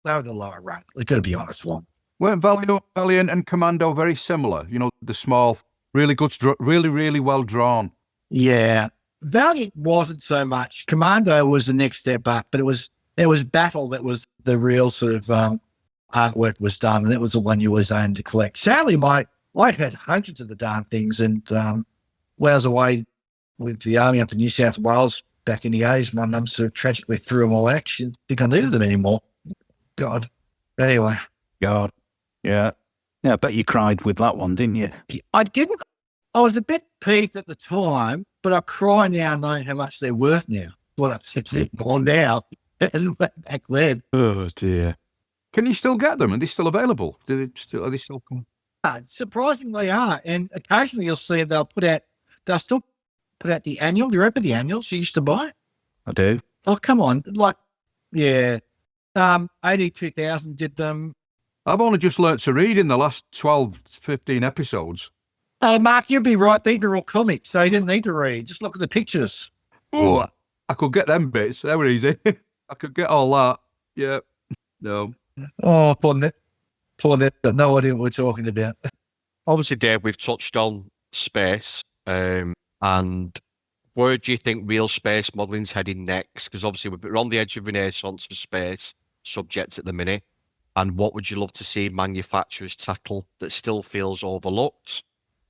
Speaker 15: lower run. We've got to be honest one.
Speaker 13: Weren't Valiant and Commando very similar? You know, the small, really good, really well drawn.
Speaker 15: Yeah. Valiant wasn't so much. Commando was the next step up, but it was Battle that was the real sort of artwork was done, and that was the one you always aimed to collect. Sadly, I had hundreds of the darn things, and when I was away with the army up in New South Wales back in the 80s, my mum sort of tragically threw them all out. She didn't think I needed them anymore. God. Anyway.
Speaker 12: God. Yeah. Yeah, I bet you cried with that one, didn't you?
Speaker 15: I didn't. I was a bit peeved at the time, but I cry now knowing how much they're worth now. Well, it's more now and back then.
Speaker 12: Oh, dear.
Speaker 13: Can you still get them? Are they still available? Are they still coming?
Speaker 15: Surprisingly are. And occasionally you'll see they'll still put out the annual. You remember the annuals you used to buy?
Speaker 12: I do.
Speaker 15: Oh, come on. Like, yeah. AD 2000 did them.
Speaker 13: I've only just learnt to read in the last 12, 15 episodes.
Speaker 15: Oh, Mark, you'd be right. These are all comics, so you didn't need to read. Just look at the pictures.
Speaker 13: Oh, I could get them bits. They were easy. I could get all that. Yeah. No.
Speaker 15: Oh, poor Nick. Got no idea what we're talking about.
Speaker 14: Obviously, Dave, we've touched on space. And where do you think real space modeling's heading next? Because obviously we're on the edge of renaissance for space subjects at the minute. And what would you love to see manufacturers tackle that still feels overlooked?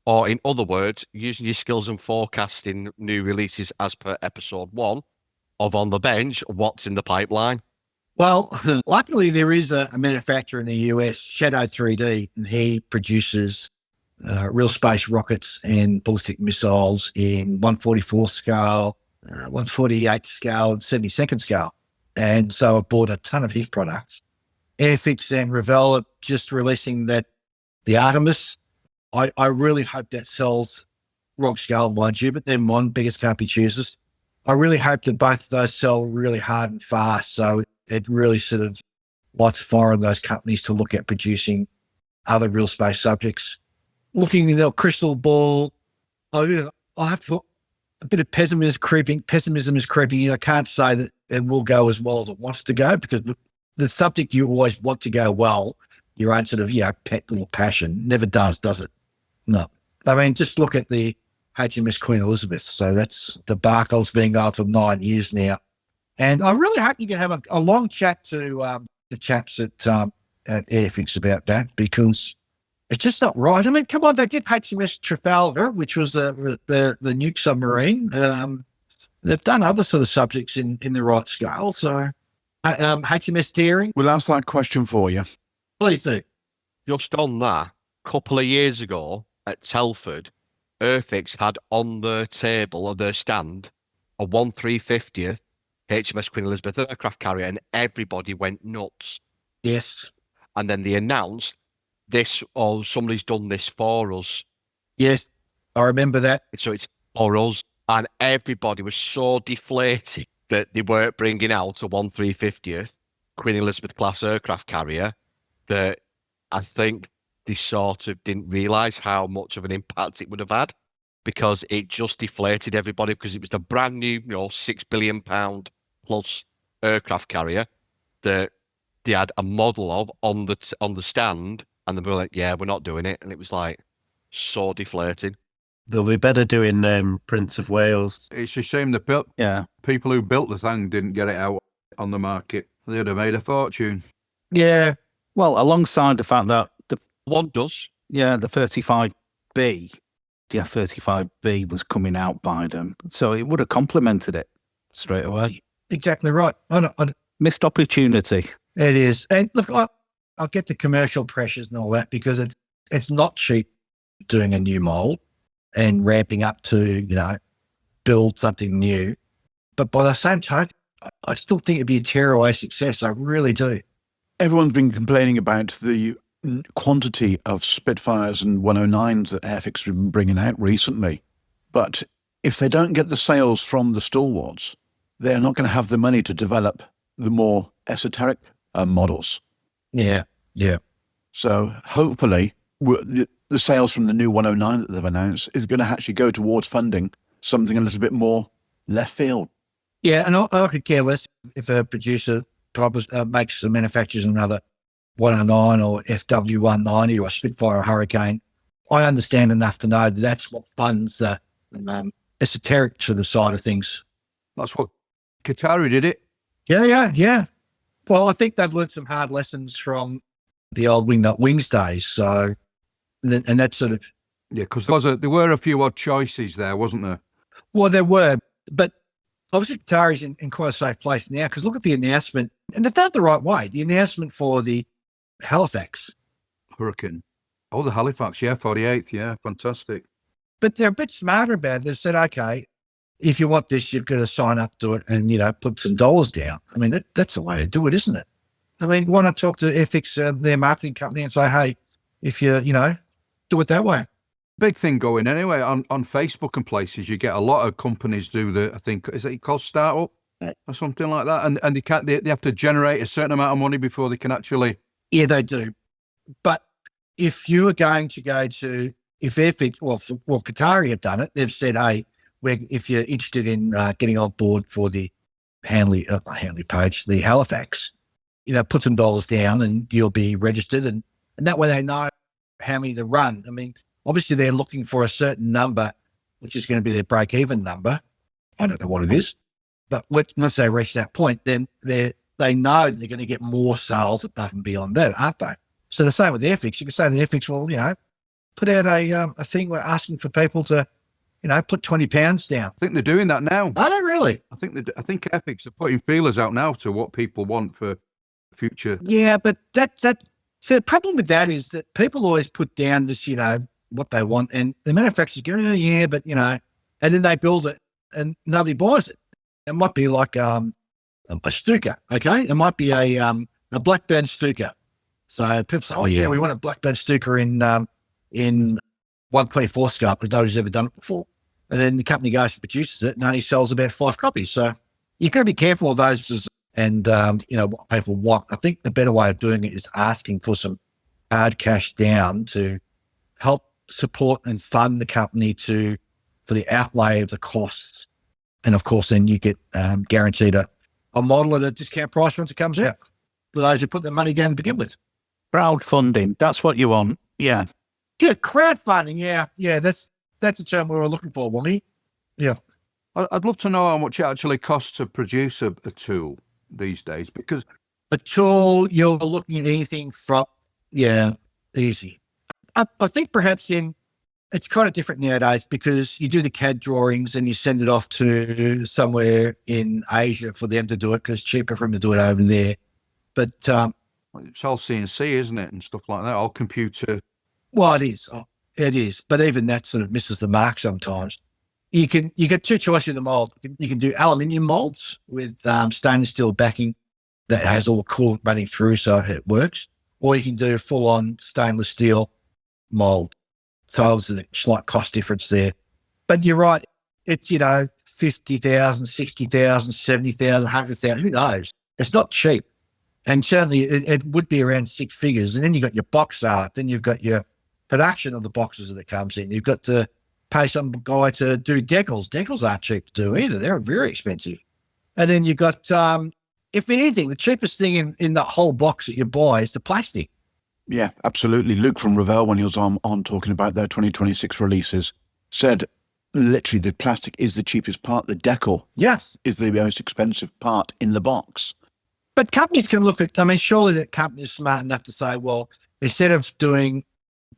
Speaker 14: Or in other words, using your skills and forecasting new releases as per episode 1 of On the Bench, what's in the pipeline?
Speaker 15: Well, luckily there is a manufacturer in the US, Shadow 3D, and he produces real space rockets and ballistic missiles in 144 scale, 148 scale, and 72nd scale. And so I bought a ton of his products. Airfix and Revell are just releasing the Artemis. I really hope that sells rock scale, mind you, but they're my biggest can't be choosers. I really hope that both of those sell really hard and fast. So it really sort of lights a fire on those companies to look at producing other real space subjects. Looking at their crystal ball, I have to put a bit of pessimism is creeping in. I can't say that it will go as well as it wants to go, because the subject you always want to go well, your own sort of, pet little passion, never does it? No. I mean, just look at the HMS Queen Elizabeth. So that's debacle's being going for 9 years now. And I really hope you can have a long chat to the chaps at Airfix about that, because it's just not right. I mean, come on, they did HMS Trafalgar, which was the nuke submarine. They've done other sort of subjects in the right scale. So HMS Deering.
Speaker 2: We'll ask that question for you.
Speaker 15: Please do.
Speaker 14: Just on that, a couple of years ago at Telford, Airfix had on their table or their stand a 1/350th HMS Queen Elizabeth aircraft carrier, and everybody went nuts.
Speaker 15: Yes.
Speaker 14: And then they announced this, somebody's done this for us.
Speaker 15: Yes, I remember that.
Speaker 14: So it's for us. And everybody was so deflated that they weren't bringing out a 1/350th Queen Elizabeth class aircraft carrier, that I think they sort of didn't realise how much of an impact it would have had, because it just deflated everybody, because it was the brand new, £6 billion plus aircraft carrier that they had a model of on the stand, and they were like, yeah, we're not doing it. And it was like so deflating.
Speaker 5: They'll be better doing Prince of Wales.
Speaker 13: It's a shame the people who built the thing didn't get it out on the market. They'd have made a fortune.
Speaker 12: Yeah. Well, alongside the fact that the
Speaker 14: One does.
Speaker 12: the 35B, 35B was coming out by them, so it would have complemented it straight away.
Speaker 15: Exactly right.
Speaker 12: Missed opportunity.
Speaker 15: It is. And look, I'll get the commercial pressures and all that because it's not cheap doing a new mold and ramping up to, build something new. But by the same token, I still think it'd be a tearaway success. I really do.
Speaker 2: Everyone's been complaining about the quantity of Spitfires and 109s that Airfix have been bringing out recently. But if they don't get the sales from the stalwarts, they're not going to have the money to develop the more esoteric models.
Speaker 15: Yeah.
Speaker 2: So hopefully the sales from the new 109 that they've announced is going to actually go towards funding something a little bit more left field.
Speaker 15: Yeah, and I could care less if a producer makes or manufactures another 109 or FW190 or a Spitfire or Hurricane. I understand enough to know that that's what funds the esoteric sort of side of things.
Speaker 13: That's what Qatari did it.
Speaker 15: Yeah. Well, I think they've learned some hard lessons from the old Wingnut Wings days. So, and that's sort of...
Speaker 13: Yeah, because there were a few odd choices there, wasn't there?
Speaker 15: Well, there were, but obviously Qatari's in quite a safe place now because look at the announcement, and they've done it the right way. The announcement for the Halifax.
Speaker 13: Hurricane. Oh, the Halifax, 48th, yeah, fantastic.
Speaker 15: But they're a bit smarter about it. They've said, okay, if you want this, you've got to sign up to it and, put some dollars down. I mean, that's the way to do it, isn't it? I mean, why not talk to FX, their marketing company, and say, hey, if you, do it that way.
Speaker 13: Big thing going anyway on Facebook and places. You get a lot of companies do I think, is it called startup or something like that? And they have to generate a certain amount of money before they can actually.
Speaker 15: Yeah, they do. But if you are going to go to, if Airfix, well, Qatari have done it, they've said, hey, if you're interested in getting on board for the Hanley page, the Halifax, put some dollars down and you'll be registered. And that way they know how many to run. I mean, obviously they're looking for a certain number, which is going to be their break-even number. I don't know what it is, but once they reach that point, then they know they're going to get more sales above and beyond that, aren't they? So the same with Airfix. You can say to Airfix, well, put out a thing we're asking for people to, put £20 down.
Speaker 13: I think they're doing that now.
Speaker 15: I don't really.
Speaker 13: I think Airfix are putting feelers out now to what people want for future.
Speaker 15: Yeah, but so the problem with that is that people always put down this, what they want, and the manufacturers go, oh, yeah, but and then they build it and nobody buys it. It might be like a Stuka, okay? It might be a Blackburn Stuka. So people say, oh yeah, we want a Blackburn Stuka in 124 scope, because nobody's ever done it before. And then the company goes and produces it and only sells about 5 copies. So you've got to be careful of those and what people want. I think the better way of doing it is asking for some hard cash down to help support and fund the company for the outlay of the costs. And of course, then you get guaranteed a model at a discount price once it comes out for those who put their money down to begin with.
Speaker 12: Crowdfunding, that's what you want. Yeah.
Speaker 15: Yeah, crowdfunding. Yeah, that's the term we were looking for, Wongy. Yeah.
Speaker 13: I'd love to know how much it actually costs to produce a tool these days, because
Speaker 15: a tool, you're looking at anything from, easy. I think perhaps it's kind of different nowadays because you do the CAD drawings and you send it off to somewhere in Asia for them to do it because it's cheaper for them to do it over there. But
Speaker 13: it's all CNC, isn't it, and stuff like that, all computer.
Speaker 15: Well, it is. It is. But even that sort of misses the mark sometimes. You get 2 choices in the mold. You can do aluminium molds with stainless steel backing that has all the coolant running through so it works. Or you can do a full-on stainless steel mold. So obviously there's a slight cost difference there. But you're right. It's, 50,000, 60,000, 70,000, 100,000, who knows? It's not cheap. And certainly it would be around 6 figures. And then you've got your box art. Then you've got your production of the boxes that comes in. You've got to pay some guy to do decals. Decals aren't cheap to do either. They're very expensive. And then you've got, if anything, the cheapest thing in the whole box that you buy is the plastic.
Speaker 2: Yeah, absolutely. Luke from Revell, when he was on talking about their 2026 releases, said literally the plastic is the cheapest part. The decal
Speaker 15: is
Speaker 2: the most expensive part in the box.
Speaker 15: But companies can look at, I mean, surely that company is smart enough to say, well, instead of doing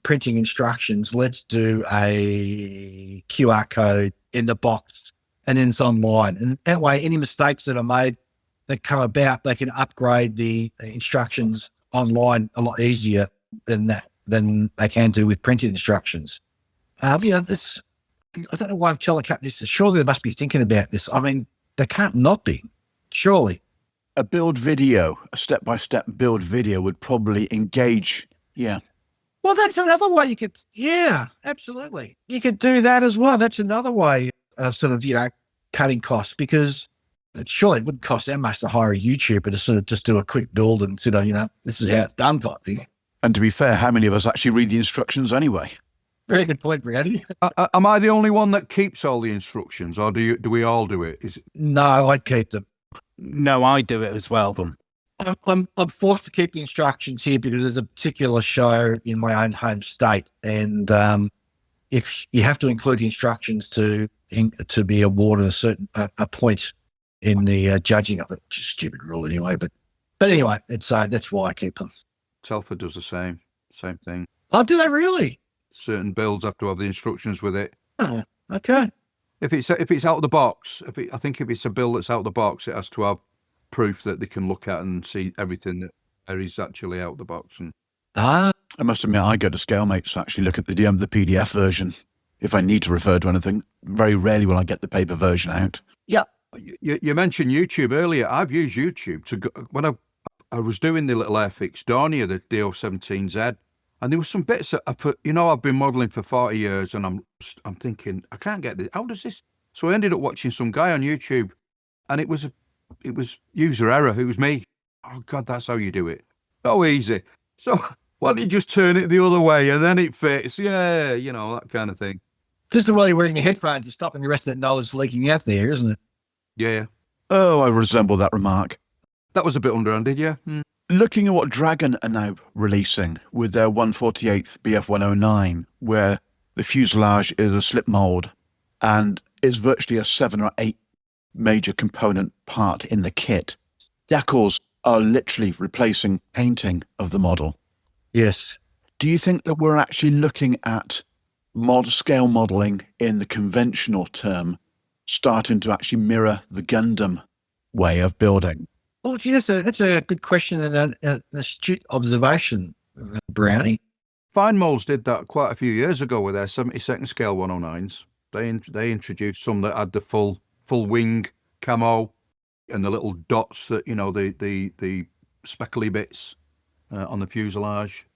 Speaker 15: printing instructions, let's do a QR code in the box and then it's online. And that way, any mistakes that are made that come about, they can upgrade the instructions online a lot easier than they can do with printed instructions. This, I don't know why I'm telling companies this. Surely they must be thinking about this. I mean, they can't not be, surely.
Speaker 2: A build video, a step-by-step build video would probably engage. Yeah.
Speaker 15: Well, that's another way you could, yeah, absolutely. You could do that as well. That's another way of sort of, cutting costs, because surely it wouldn't cost that much to hire a YouTuber to sort of just do a quick build and sort of, this is how it's done type thing.
Speaker 2: And to be fair, how many of us actually read the instructions anyway?
Speaker 15: Very good point, Brady.
Speaker 13: Am I the only one that keeps all the instructions, or do we all do it?
Speaker 15: No, I keep them.
Speaker 5: No, I do it as well.
Speaker 15: I'm forced to keep the instructions here because there's a particular show in my own home state, and if you have to include the instructions to be awarded a point in the judging of it, which is a stupid rule anyway. But anyway, it's that's why I keep them.
Speaker 13: Telford does the same thing.
Speaker 15: Oh, do they really?
Speaker 13: Certain builds have to have the instructions with it.
Speaker 15: Oh, okay.
Speaker 13: If it's out of the box, I think if it's a build that's out of the box, it has to have proof that they can look at and see everything that there is actually out of the box. And
Speaker 2: I must admit, I go to Scalemates to actually look at the PDF version if I need to refer to anything. Very rarely will I get the paper version out.
Speaker 15: Yeah.
Speaker 13: You mentioned YouTube earlier. I've used YouTube to go, when I was doing the little Airfix Dornier, the DO17Z, and there were some bits that I've been modelling for 40 years, and I'm thinking, I can't get this. How does this? So I ended up watching some guy on YouTube, and it was user error. It was me. Oh God, that's how you do it. Oh, easy. So why don't you just turn it the other way and then it fits? Yeah, that kind of thing.
Speaker 15: Just the way you're wearing your headphones is stopping the rest of that knowledge leaking out there, isn't it?
Speaker 13: Yeah.
Speaker 2: Oh, I resemble that remark.
Speaker 13: That was a bit underhanded, yeah.
Speaker 2: Looking at what Dragon are now releasing with their 148th BF109, where the fuselage is a slip mould and is virtually a 7 or 8 major component part in the kit. Decals are literally replacing painting of the model.
Speaker 15: Yes.
Speaker 2: Do you think that we're actually looking at scale modelling in the conventional term starting to actually mirror the Gundam way of building?
Speaker 15: Well, that's a good question and an astute observation, Brownie.
Speaker 13: Fine Molds did that quite a few years ago with their 72nd scale 109s. They introduced some that had the full wing camo and the little dots that the speckly bits on the fuselage,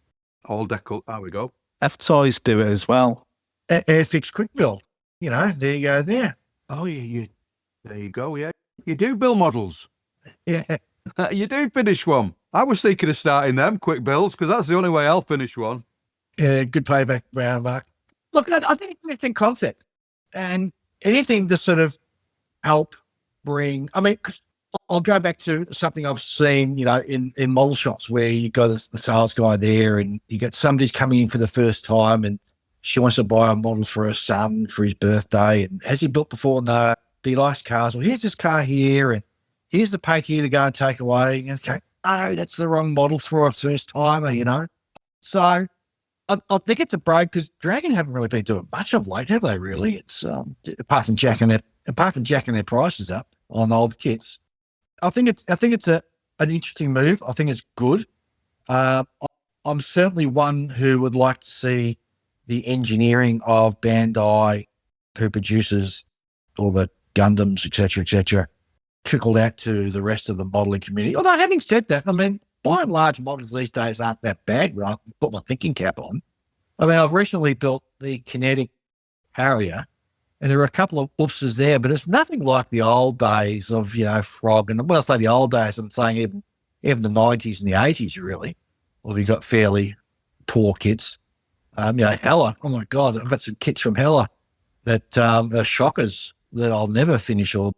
Speaker 13: all decal. There we go.
Speaker 12: F-Toys do it as well.
Speaker 15: Airfix Quick Build. There you go there.
Speaker 13: Oh, yeah, there you go. Yeah, you do build models.
Speaker 15: Yeah,
Speaker 13: you do finish one. I was thinking of starting them quick builds because that's the only way I'll finish one.
Speaker 15: Yeah, good payback, Brown Mark. Look, I think it's in concept and anything to sort of help bring. I mean, I'll go back to something I've seen, in model shops where you got the sales guy there and you get somebody's coming in for the first time and she wants to buy a model for her son for his birthday. And has he built before? No, he likes cars. Well, here's this car here and here's the paint here to go and take away. And okay, no, that's the wrong model for a first timer, So I think it's a break because Dragon haven't really been doing much of late, have they? Really, it's apart from jacking their prices up on old kits. I think it's an interesting move. I think it's good. I'm certainly one who would like to see the engineering of Bandai, who produces all the Gundams, etc., trickled out to the rest of the modelling community. Although, having said that, I mean, by and large, models these days aren't that bad, right? Put my thinking cap on. I mean, I've recently built the Kinetic Harrier, and there are a couple of oopses there, but it's nothing like the old days of, Frog. And when I say the old days, I'm saying even the 90s and the 80s, really. Well, we got fairly poor kits. Hella, oh my God, I've got some kits from Hella that are shockers that I'll never finish or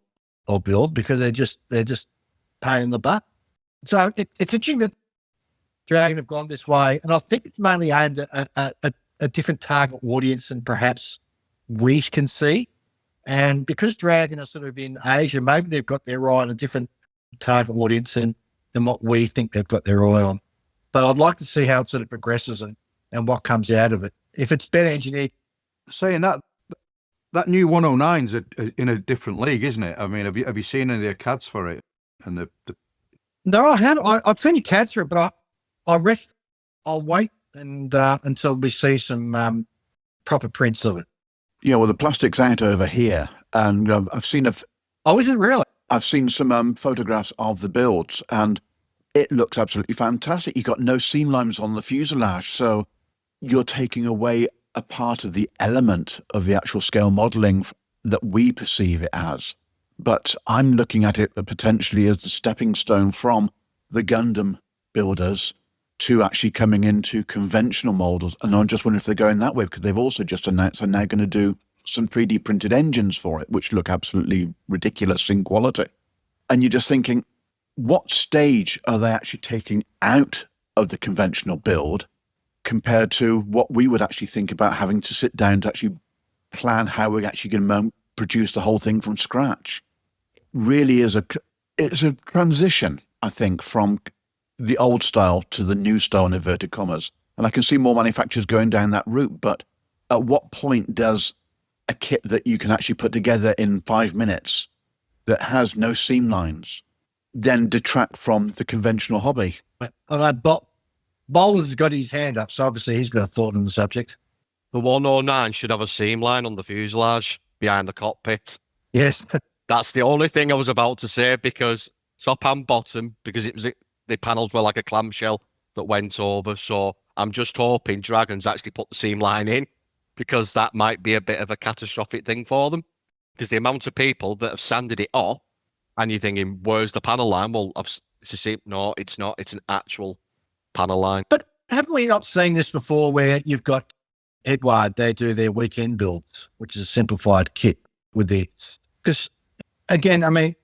Speaker 15: build because they're just pain in the butt. So it's interesting that Dragon have gone this way, and I think it's mainly aimed at a different target audience than perhaps we can see. And because Dragon are sort of in Asia, maybe they've got their eye on a different target audience. And than what we think they've got their eye on. But I'd like to see how it sort of progresses and what comes out of it. If it's better engineered.
Speaker 13: Saying that new 109's in a different league, isn't it? I mean, have you seen any of the CADs for it? And the
Speaker 15: No, I haven't. I've seen you CAD through it, but I'll wait and until we see some proper prints of it.
Speaker 2: Yeah, well, the plastic's out over here, and I've seen
Speaker 15: Oh, is it really?
Speaker 2: I've seen some photographs of the builds, and it looks absolutely fantastic. You've got no seam lines on the fuselage, so you're taking away a part of the element of the actual scale modelling that we perceive it as. But I'm looking at it potentially as the stepping stone from the Gundam builders to actually coming into conventional models. And I'm just wondering if they're going that way, because they've also just announced they're now going to do some 3D printed engines for it, which look absolutely ridiculous in quality. And you're just thinking, what stage are they actually taking out of the conventional build compared to what we would actually think about having to sit down to actually plan how we're actually going to produce the whole thing from scratch? Really it's a transition, I think, from the old style to the new style in inverted commas. And I can see more manufacturers going down that route, but at what point does a kit that you can actually put together in 5 minutes that has no seam lines then detract from the conventional hobby?
Speaker 15: Bowler's got his hand up, so obviously he's got a thought on the subject.
Speaker 14: The 109 should have a seam line on the fuselage behind the cockpit.
Speaker 15: Yes.
Speaker 14: That's the only thing I was about to say, because top and bottom, because the panels were like a clamshell that went over. So I'm just hoping Dragons actually put the seam line in, because that might be a bit of a catastrophic thing for them. Because the amount of people that have sanded it off, and you're thinking, where's the panel line? Well, no, it's not. It's an actual panel line.
Speaker 15: But haven't we not seen this before, where you've got Edward, they do their weekend builds, which is a simplified kit with this? Because again, I mean,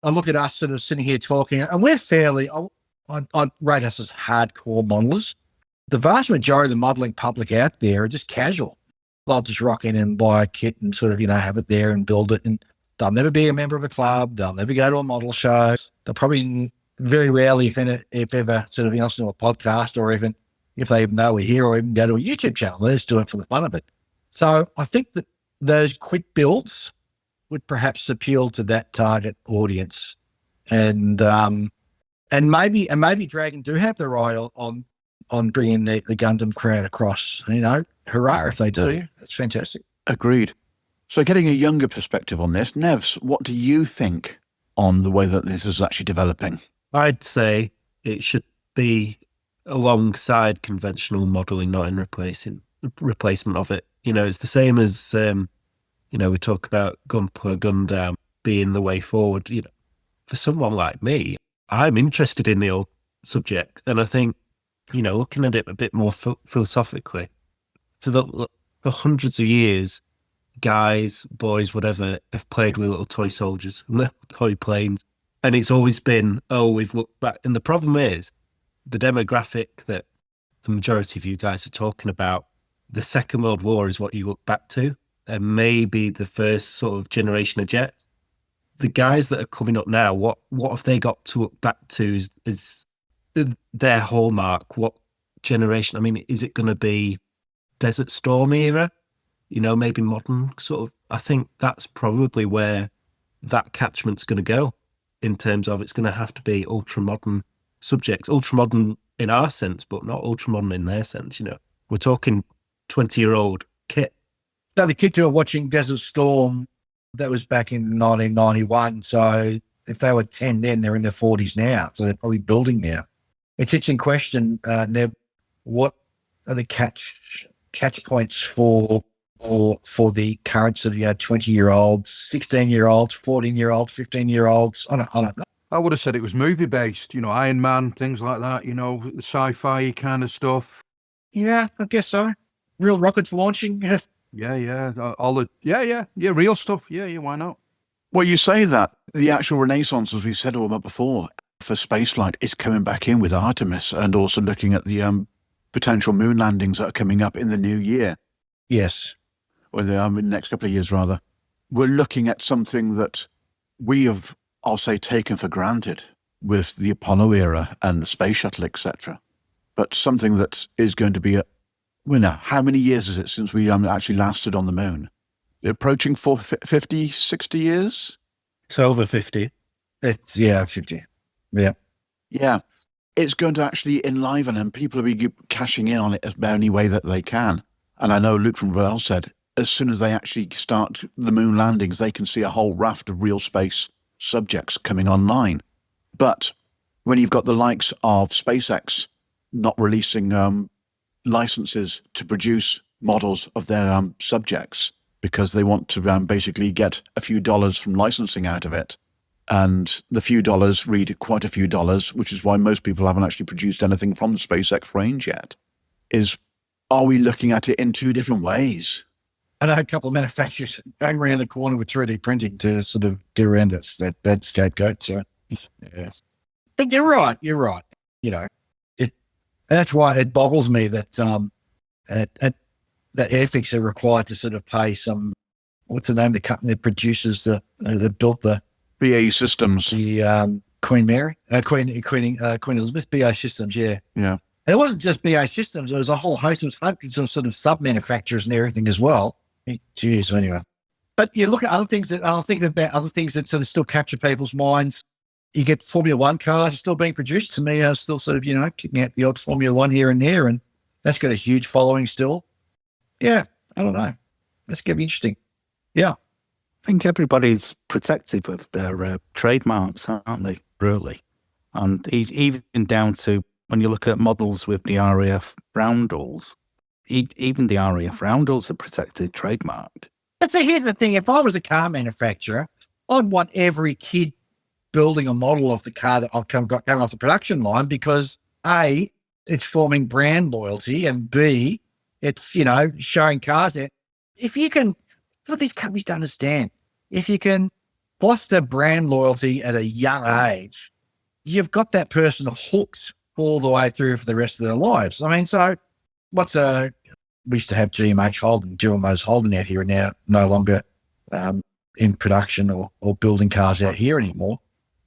Speaker 15: I look at us sort of sitting here talking, and we're fairly, I'd rate us as hardcore modelers. The vast majority of the modelling public out there are just casual. They'll just rock in and buy a kit and sort of, have it there and build it. And they'll never be a member of a club. They'll never go to a model show. They'll probably very rarely, if ever, sort of listen to a podcast, or even if they even know we're here, or even go to a YouTube channel. They just do it for the fun of it. So I think that those quick builds would perhaps appeal to that target audience. And maybe Dragon do have their eye on bringing the Gundam crowd across. Hurrah if they do. That's fantastic.
Speaker 2: Agreed. So getting a younger perspective on this, Nevs, what do you think on the way that this is actually developing?
Speaker 5: I'd say it should be alongside conventional modelling, not in replacement of it. It's the same as, we talk about Gunpla Gundam being the way forward. For someone like me, I'm interested in the old subject. And I think, looking at it a bit more philosophically, for hundreds of years, guys, boys, whatever, have played with little toy soldiers and little toy planes. And it's always been, we've looked back. And the problem is, the demographic that the majority of you guys are talking about, the Second World War is what you look back to, and maybe the first sort of generation of jets. The guys that are coming up now, what have they got to look back to is their hallmark? What generation? I mean, is it going to be Desert Storm era? Maybe modern sort of. I think that's probably where that catchment's going to go, in terms of it's going to have to be ultra modern subjects, ultra modern in our sense, but not ultra modern in their sense. We're talking 20-year-old kit.
Speaker 15: Now, the kids who are watching Desert Storm, that was back in 1991. So if they were 10 then, they're in their 40s now. So they're probably building now. It's in question, Nev, what are the catch points for the current sort of 20-year-olds, 16-year-olds, 14-year-olds, 15-year-olds? I don't know.
Speaker 13: I would have said it was movie based, Iron Man, things like that, the sci-fi kind of stuff.
Speaker 15: Yeah, I guess so. Real rockets launching.
Speaker 13: Yeah. Real stuff. Yeah, why not?
Speaker 2: Well, you say that the actual renaissance, as we've said all about before, for spaceflight is coming back in with Artemis, and also looking at the potential moon landings that are coming up in the new year.
Speaker 15: Yes.
Speaker 2: Or in the next couple of years, rather. We're looking at something that we have, I'll say, taken for granted with the Apollo era and the space shuttle, etc. But something that is going to be how many years is it since we actually lasted on the moon? Approaching 50, 60 years?
Speaker 5: It's over 50.
Speaker 15: It's 50. Yeah.
Speaker 2: Yeah. It's going to actually enliven, and people will be cashing in on it as any way that they can. And I know Luke from Well said, as soon as they actually start the moon landings, they can see a whole raft of real space subjects coming online. But when you've got the likes of SpaceX not releasing licenses to produce models of their subjects because they want to basically get a few dollars from licensing out of it, and the few dollars read quite a few dollars, which is why most people haven't actually produced anything from the SpaceX range yet, are we looking at it in two different ways?
Speaker 15: I know a couple of manufacturers going around the corner with 3D printing to sort of get around that scapegoat. So, yes. But you're right. That's why it boggles me that that Airfix are required to sort of pay some, what's the name of the company that produces that built the
Speaker 2: BAE Systems,
Speaker 15: the Queen Elizabeth BAE Systems, yeah.
Speaker 2: And
Speaker 15: it wasn't just BAE Systems; it was a whole host of hundreds of sort of sub manufacturers and everything as well. Jeez, anyway. But you look at other things that I'm thinking about, other things that sort of still capture people's minds. You get Formula One cars still being produced. To me, are still sort of kicking out the odd Formula One here and there, and that's got a huge following still. Yeah, I don't know. That's going to be interesting. Yeah.
Speaker 12: I think everybody's protective of their trademarks, aren't they, really? And even down to when you look at models with the RAF roundels, even the RAF roundels are protected trademark.
Speaker 15: But so here's the thing. If I was a car manufacturer, I'd want every kid building a model of the car that I've got going off the production line because A, it's forming brand loyalty, and B, it's, showing cars that if you can, what these companies don't understand, if you can foster brand loyalty at a young age, you've got that person hooked all the way through for the rest of their lives. I mean, so we used to have GMH Holden, Dual-Mose Holden out here, and now no longer in production or building cars out here anymore.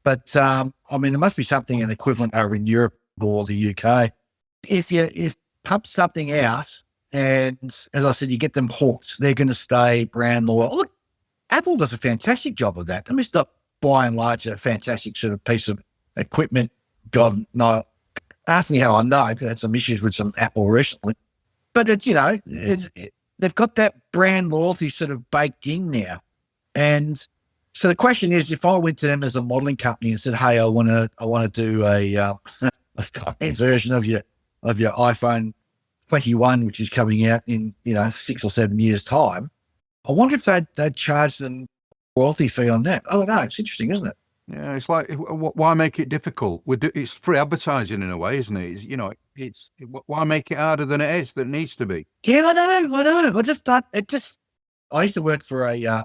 Speaker 15: But, there must be something an equivalent over in Europe or the UK. If you pump something out, and as I said, you get them hooked, they're going to stay brand loyal. Look, Apple does a fantastic job of that. I mean, it's not by and large a fantastic sort of piece of equipment. God, no, ask me how I know, because I had some issues with some Apple recently. But it's, they've got that brand loyalty sort of baked in now. And so the question is, if I went to them as a modeling company and said, hey, I want to do a version of your iPhone 21, which is coming out in 6 or 7 years' time, I wonder if they'd charge them a royalty fee on that. Oh no, it's interesting, isn't it?
Speaker 13: Yeah, it's like, why make it difficult? It's free advertising in a way, isn't it? It's why make it harder than it is, that it needs to be?
Speaker 15: Yeah, I know. I used to work for a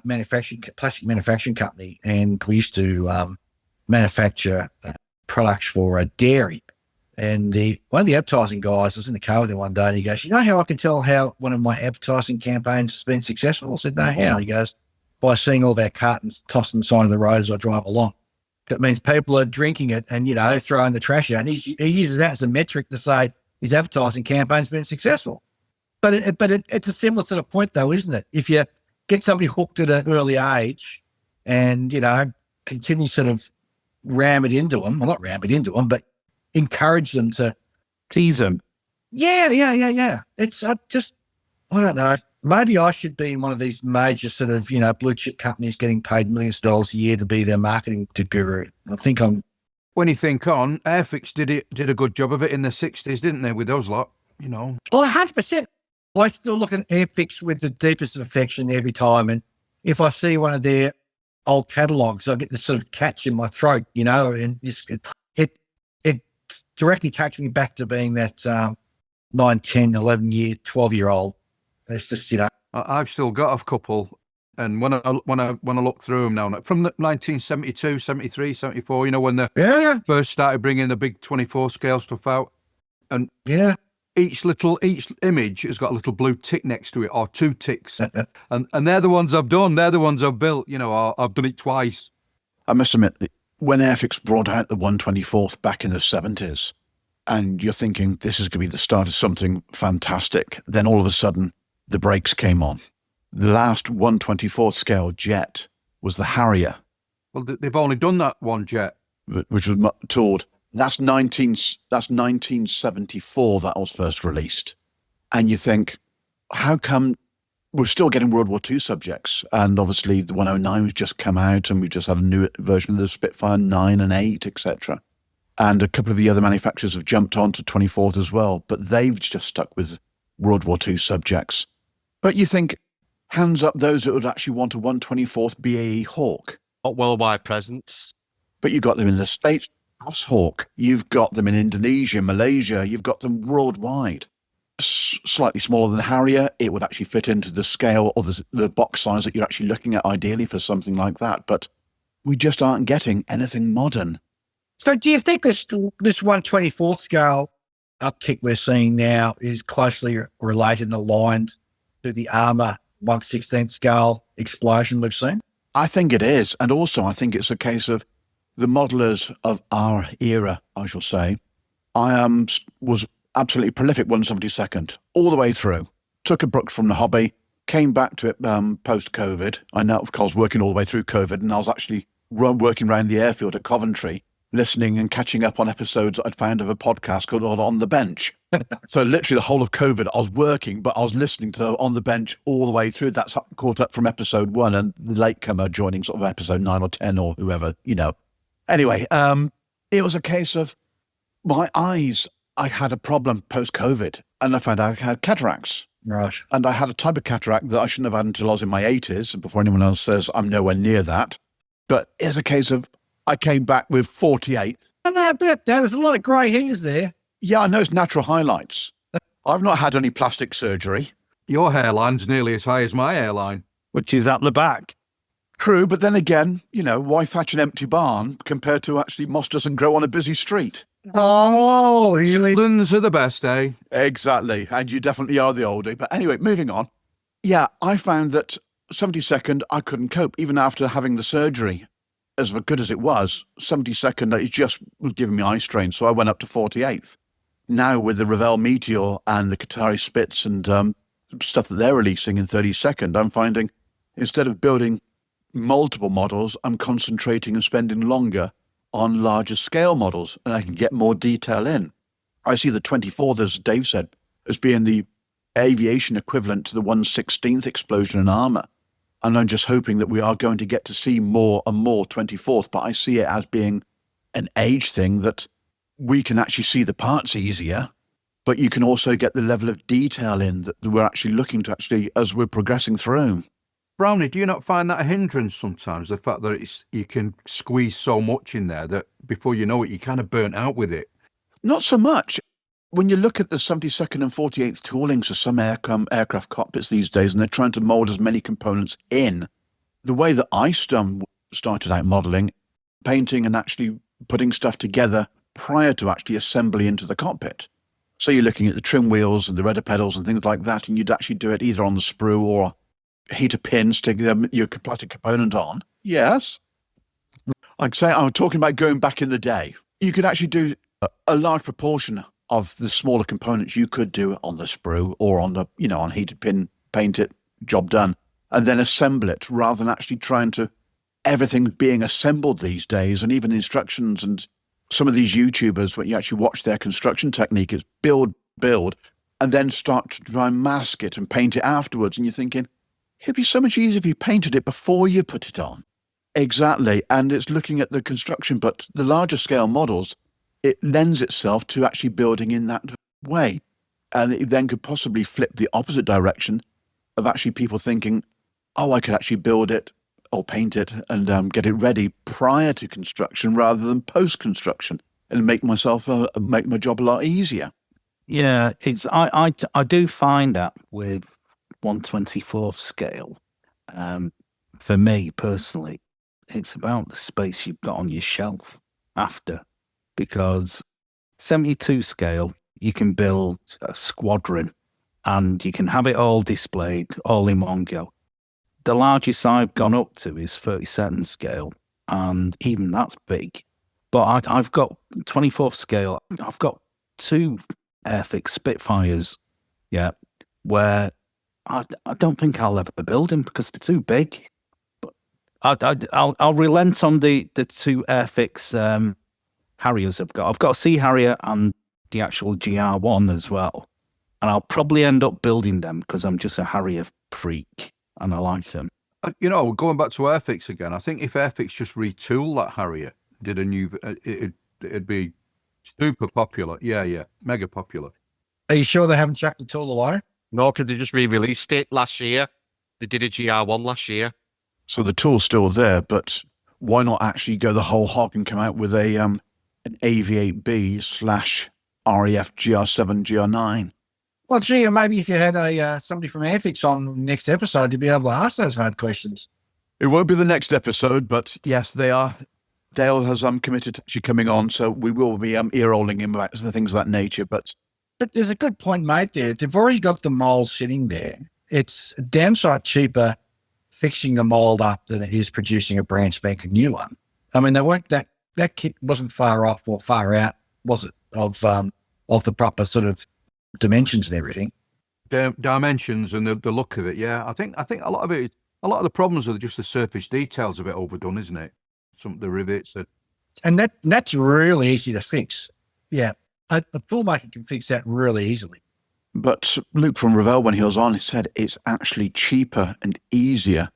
Speaker 15: plastic manufacturing company, and we used to manufacture products for a dairy. And one of the advertising guys was in the car with him one day, and he goes, "You know how I can tell how one of my advertising campaigns has been successful?" I said, "No, how?" He goes, "By seeing all of our cartons tossed on the side of the road as I drive along. That means people are drinking it and, throwing the trash out." And he uses that as a metric to say his advertising campaign's been successful. But it's a similar sort of point, though, isn't it? If you get somebody hooked at an early age and, continue sort of ram it into them, well, not ram it into them, but encourage them to
Speaker 12: tease them.
Speaker 15: Yeah. It's I don't know. Maybe I should be in one of these major sort of, blue chip companies getting paid millions of dollars a year to be their marketing guru. I think I'm.
Speaker 13: When you think on, Airfix did a good job of it in the 60s, didn't they, with those lot,
Speaker 15: Well, 100%. I still look at Airfix with the deepest affection every time. And if I see one of their old catalogues, I get this sort of catch in my throat, and it directly takes me back to being that 9, 10, 11-year, 12-year-old. It's just,
Speaker 13: I've still got a couple. And when I look through them now, from 1972, 73, 74, when they first started bringing the big 24 scale stuff out. And each image has got a little blue tick next to it, or 2 ticks. And they're the ones I've done. They're the ones I've built. I've done it twice.
Speaker 2: I must admit, when Airfix brought out the 1/24th back in the 70s, and you're thinking this is going to be the start of something fantastic, then all of a sudden the brakes came on. The last 1/24th scale jet was the Harrier.
Speaker 13: Well, they've only done that one jet,
Speaker 2: which was toured. That's 1974 that was first released. And you think, how come we're still getting World War II subjects? And obviously the 109 has just come out, and we've just had a new version of the Spitfire 9 and 8, etc. And a couple of the other manufacturers have jumped on to 24th as well, but they've just stuck with World War II subjects. But you think, hands up those that would actually want a 1/24th BAE Hawk.
Speaker 14: Not worldwide presence.
Speaker 2: But you've got them in the States, plus Hawk. You've got them in Indonesia, Malaysia. You've got them worldwide. Slightly smaller than the Harrier. It would actually fit into the scale or the box size that you're actually looking at ideally for something like that. But we just aren't getting anything modern.
Speaker 15: So do you think this 1/24th scale uptick we're seeing now is closely related and aligned to the Armour 1/16th scale explosion we've seen?
Speaker 2: I think it is. And also I think it's a case of the modelers of our era, I shall say. I was absolutely prolific 1/72nd all the way through. Took a break from the hobby, came back to it post-COVID. I know, of course, working all the way through COVID, and I was actually working around the airfield at Coventry, listening and catching up on episodes I'd found of a podcast called On the Bench. So literally the whole of COVID, I was working, but I was listening to On the Bench all the way through. That's caught up from episode 1 and the latecomer joining sort of episode 9 or 10 or whoever, you know. Anyway, it was a case of my eyes. I had a problem post-COVID, and I found out I had cataracts.
Speaker 15: Right.
Speaker 2: And I had a type of cataract that I shouldn't have had until I was in my 80s, before anyone else says I'm nowhere near that. But it's a case of I came back with 48.
Speaker 15: There's a lot of grey hairs there.
Speaker 2: Yeah, I know, it's natural highlights. I've not had any plastic surgery.
Speaker 13: Your hairline's nearly as high as my hairline.
Speaker 12: Which is at the back.
Speaker 2: True, but then again, you know, why thatch an empty barn compared to actually moss doesn't grow on a busy street?
Speaker 15: Oh,
Speaker 13: Children's are the best, eh?
Speaker 2: Exactly, and you definitely are the oldie. But anyway, moving on. Yeah, I found that 72nd, I couldn't cope, even after having the surgery. As good as it was, 72nd, it just was giving me eye strain, so I went up to 48th. Now with the Revell Meteor and the Qatari Spitz and stuff that they're releasing in 32nd, I'm finding instead of building multiple models, I'm concentrating and spending longer on larger scale models, and I can get more detail in. I see the 24th, as Dave said, as being the aviation equivalent to the 1/16th explosion in Armour. And I'm just hoping that we are going to get to see more and more 24th, but I see it as being an age thing that we can actually see the parts easier, but you can also get the level of detail in that we're actually looking to actually as we're progressing through.
Speaker 13: Brownie, do you not find that a hindrance sometimes, the fact that you can squeeze so much in there that before you know it, you're kind of burnt out with it?
Speaker 2: Not so much. When you look at the 72nd and 48th toolings of some aircraft cockpits these days, and they're trying to mould as many components in, the way that I started out modelling, painting and actually putting stuff together prior to actually assembly into the cockpit. So you're looking at the trim wheels and the rudder pedals and things like that, and you'd actually do it either on the sprue or heater pins, stick your plastic component on. Yes. Like say, I'm talking about going back in the day. You could actually do a large proportion of the smaller components you could do on the sprue or on the, you know, on heated pin, paint it, job done, and then assemble it rather than actually trying to everything being assembled these days. And even instructions and some of these YouTubers, when you actually watch their construction technique, is build, and then start to try and mask it and paint it afterwards. And you're thinking, it'd be so much easier if you painted it before you put it on. Exactly. And it's looking at the construction, but the larger scale models, it lends itself to actually building in that way. And it then could possibly flip the opposite direction of actually people thinking, oh, I could actually build it or paint it and get it ready prior to construction rather than post-construction and make my job a lot easier.
Speaker 12: Yeah, I do find that with 1/24th scale, for me personally, it's about the space you've got on your shelf after. Because 72 scale, you can build a squadron and you can have it all displayed all in one go. The largest I've gone up to is 37 scale, and even that's big. But I've got 24th scale. I've got 2 Airfix Spitfires, yeah, where I don't think I'll ever build them because they're too big. But I'll relent on the 2 Airfix Harriers I've got. I've got a Sea Harrier and the actual GR1 as well. And I'll probably end up building them because I'm just a Harrier freak and I like them.
Speaker 13: Going back to Airfix again, I think if Airfix just retool that Harrier, did a new, it'd be super popular. Yeah, mega popular.
Speaker 15: Are you sure they haven't chucked the tool away?
Speaker 14: No, because they just re-released it last year. They did a GR1 last year.
Speaker 2: So the tool's still there, but why not actually go the whole hog and come out with an AV8B / RAF GR7 GR9?
Speaker 15: Well, gee, maybe if you had somebody from Airfix on next episode, you'd be able to ask those hard questions.
Speaker 2: It won't be the next episode, but yes, they are. Dale has committed to actually coming on, so we will be ear-rolling him about the things of that nature. But
Speaker 15: there's a good point made there. They've already got the mold sitting there. It's damn sight cheaper fixing the mold up than it is producing a brand spanking new one. I mean, they weren't that kit wasn't far off or far out, was it? Of the proper sort of dimensions and everything.
Speaker 13: Dimensions and the look of it. Yeah, I think a lot of the problems are just the surface details a bit overdone, isn't it? Some of the rivets
Speaker 15: and that's really easy to fix. Yeah, a toolmaker can fix that really easily.
Speaker 2: But Luke from Revell, when he was on, he said it's actually cheaper and easier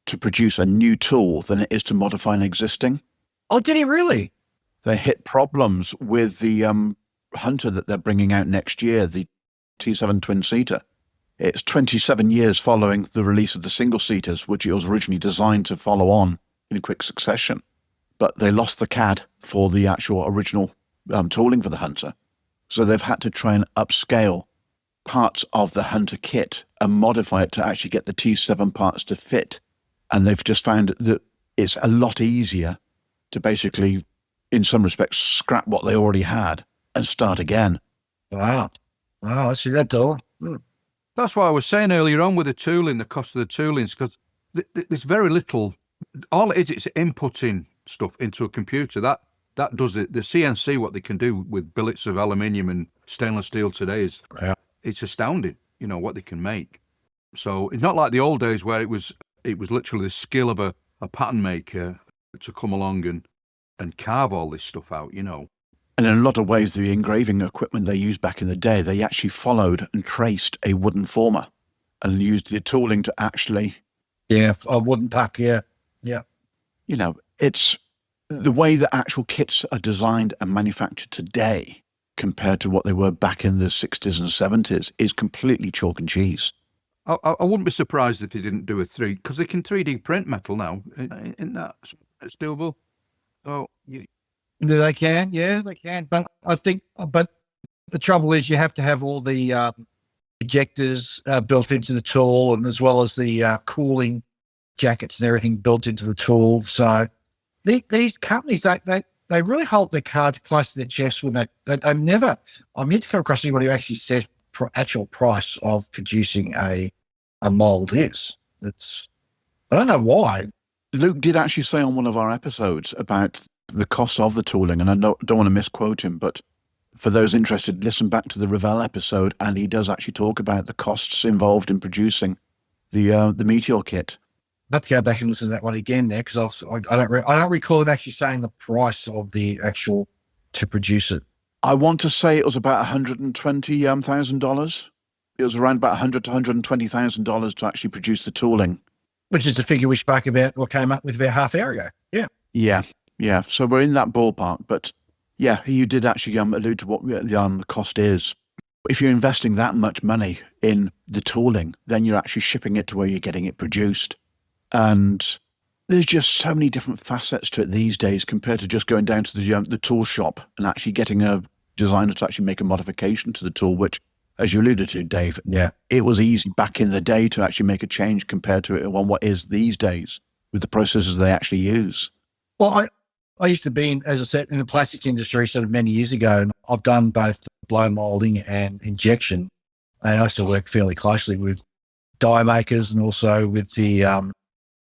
Speaker 2: to produce a new tool than it is to modify an existing.
Speaker 15: Oh, did he really?
Speaker 2: They hit problems with the Hunter that they're bringing out next year, the T7 twin-seater. It's 27 years following the release of the single-seaters, which it was originally designed to follow on in quick succession. But they lost the CAD for the actual original tooling for the Hunter. So they've had to try and upscale parts of the Hunter kit and modify it to actually get the T7 parts to fit. And they've just found that it's a lot easier to basically, in some respects, scrap what they already had and start again.
Speaker 15: Wow, I see that though.
Speaker 13: That's why I was saying earlier on with the tooling, the cost of the tooling, because there's very little. All it is, it's inputting stuff into a computer. That does it. The CNC, what they can do with billets of aluminium and stainless steel today is it's astounding. What they can make. So it's not like the old days where it was literally the skill of a pattern maker to come along and carve all this stuff out.
Speaker 2: And in a lot of ways, the engraving equipment they used back in the day, they actually followed and traced a wooden former and used the tooling to actually...
Speaker 15: Yeah, a wooden pack, yeah.
Speaker 2: It's the way that actual kits are designed and manufactured today compared to what they were back in the 60s and 70s is completely chalk and cheese.
Speaker 13: I wouldn't be surprised if they didn't do a 3D, because they can 3D print metal now. Isn't that it's doable? Oh,
Speaker 15: They can, yeah, they can. But I think, the trouble is you have to have all the ejectors built into the tool, and as well as the cooling jackets and everything built into the tool. So these companies, they really hold their cards close to their chest when I'm yet to come across anybody who actually says actual price of producing a mold is. I don't know why.
Speaker 2: Luke did actually say on one of our episodes about the cost of the tooling, and I don't want to misquote him, but for those interested, listen back to the Revell episode, and he does actually talk about the costs involved in producing the Meteor kit.
Speaker 15: I'll have to go back and listen to that one again there, because I don't recall it actually saying the price of the actual to produce it.
Speaker 2: I want to say it was about $120,000. It was around about $100,000 to $120,000 to actually produce the tooling.
Speaker 15: Which is the figure we spoke about or came up with about half hour ago. Yeah.
Speaker 2: Yeah. So we're in that ballpark. But yeah, you did actually allude to what the cost is. If you're investing that much money in the tooling, then you're actually shipping it to where you're getting it produced. And there's just so many different facets to it these days compared to just going down to the tool shop and actually getting a designer to actually make a modification to the tool, which, as you alluded to, Dave, it was easy back in the day to actually make a change compared to it on what is these days with the processes they actually use.
Speaker 15: Well, I used to be, as I said, in the plastics industry sort of many years ago, and I've done both blow molding and injection. And I still work fairly closely with die makers and also with the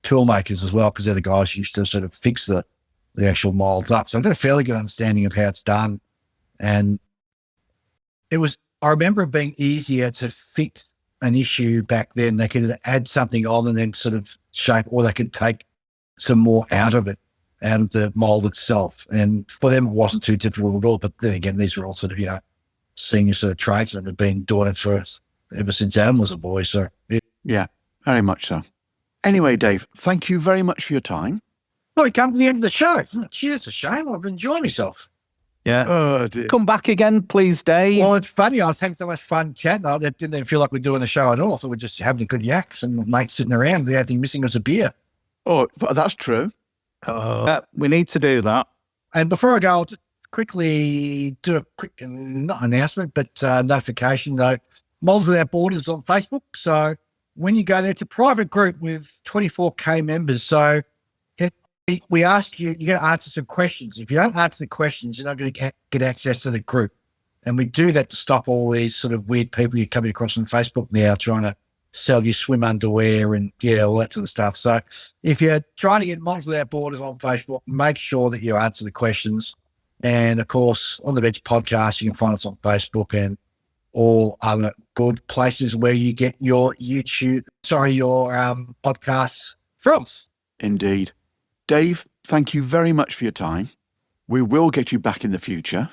Speaker 15: tool makers as well, because they're the guys who used to sort of fix the the actual molds up. So I've got a fairly good understanding of how it's done. And I remember it being easier to fix an issue back then. They could add something on and then sort of shape, or they could take some more out of it, out of the mold itself. And for them, it wasn't too difficult at all. But then again, these are all sort of, senior sort of tradesmen have been doing it ever since Adam was a boy. So
Speaker 2: Yeah, very much so. Anyway, Dave, thank you very much for your time.
Speaker 15: well, we come to the end of the show. Cheers, a shame. I've enjoyed myself.
Speaker 12: Yeah.
Speaker 2: Oh, dear.
Speaker 12: Come back again, please, Dave.
Speaker 15: Well, it's funny. I was having so much fun chatting. It didn't even feel like we're doing the show at all. I thought we're just having a good yaks and mates sitting around. The only thing missing was a beer.
Speaker 2: Oh, that's true.
Speaker 12: We need to do that.
Speaker 15: And before I go, I'll just quickly do a quick, not announcement, but notification though. Moles Without Borders on Facebook. So when you go there, it's a private group with 24K members. So we ask you, you're going to answer some questions. If you don't answer the questions, you're not going to get access to the group. And we do that to stop all these sort of weird people you're coming across on Facebook now trying to sell you swim underwear and all that sort of stuff. So if you're trying to get Moles Without Borders on Facebook, make sure that you answer the questions. And of course, on the Bench podcast, you can find us on Facebook and all other good places where you get your podcasts from.
Speaker 2: Indeed. Dave, thank you very much for your time. We will get you back in the future.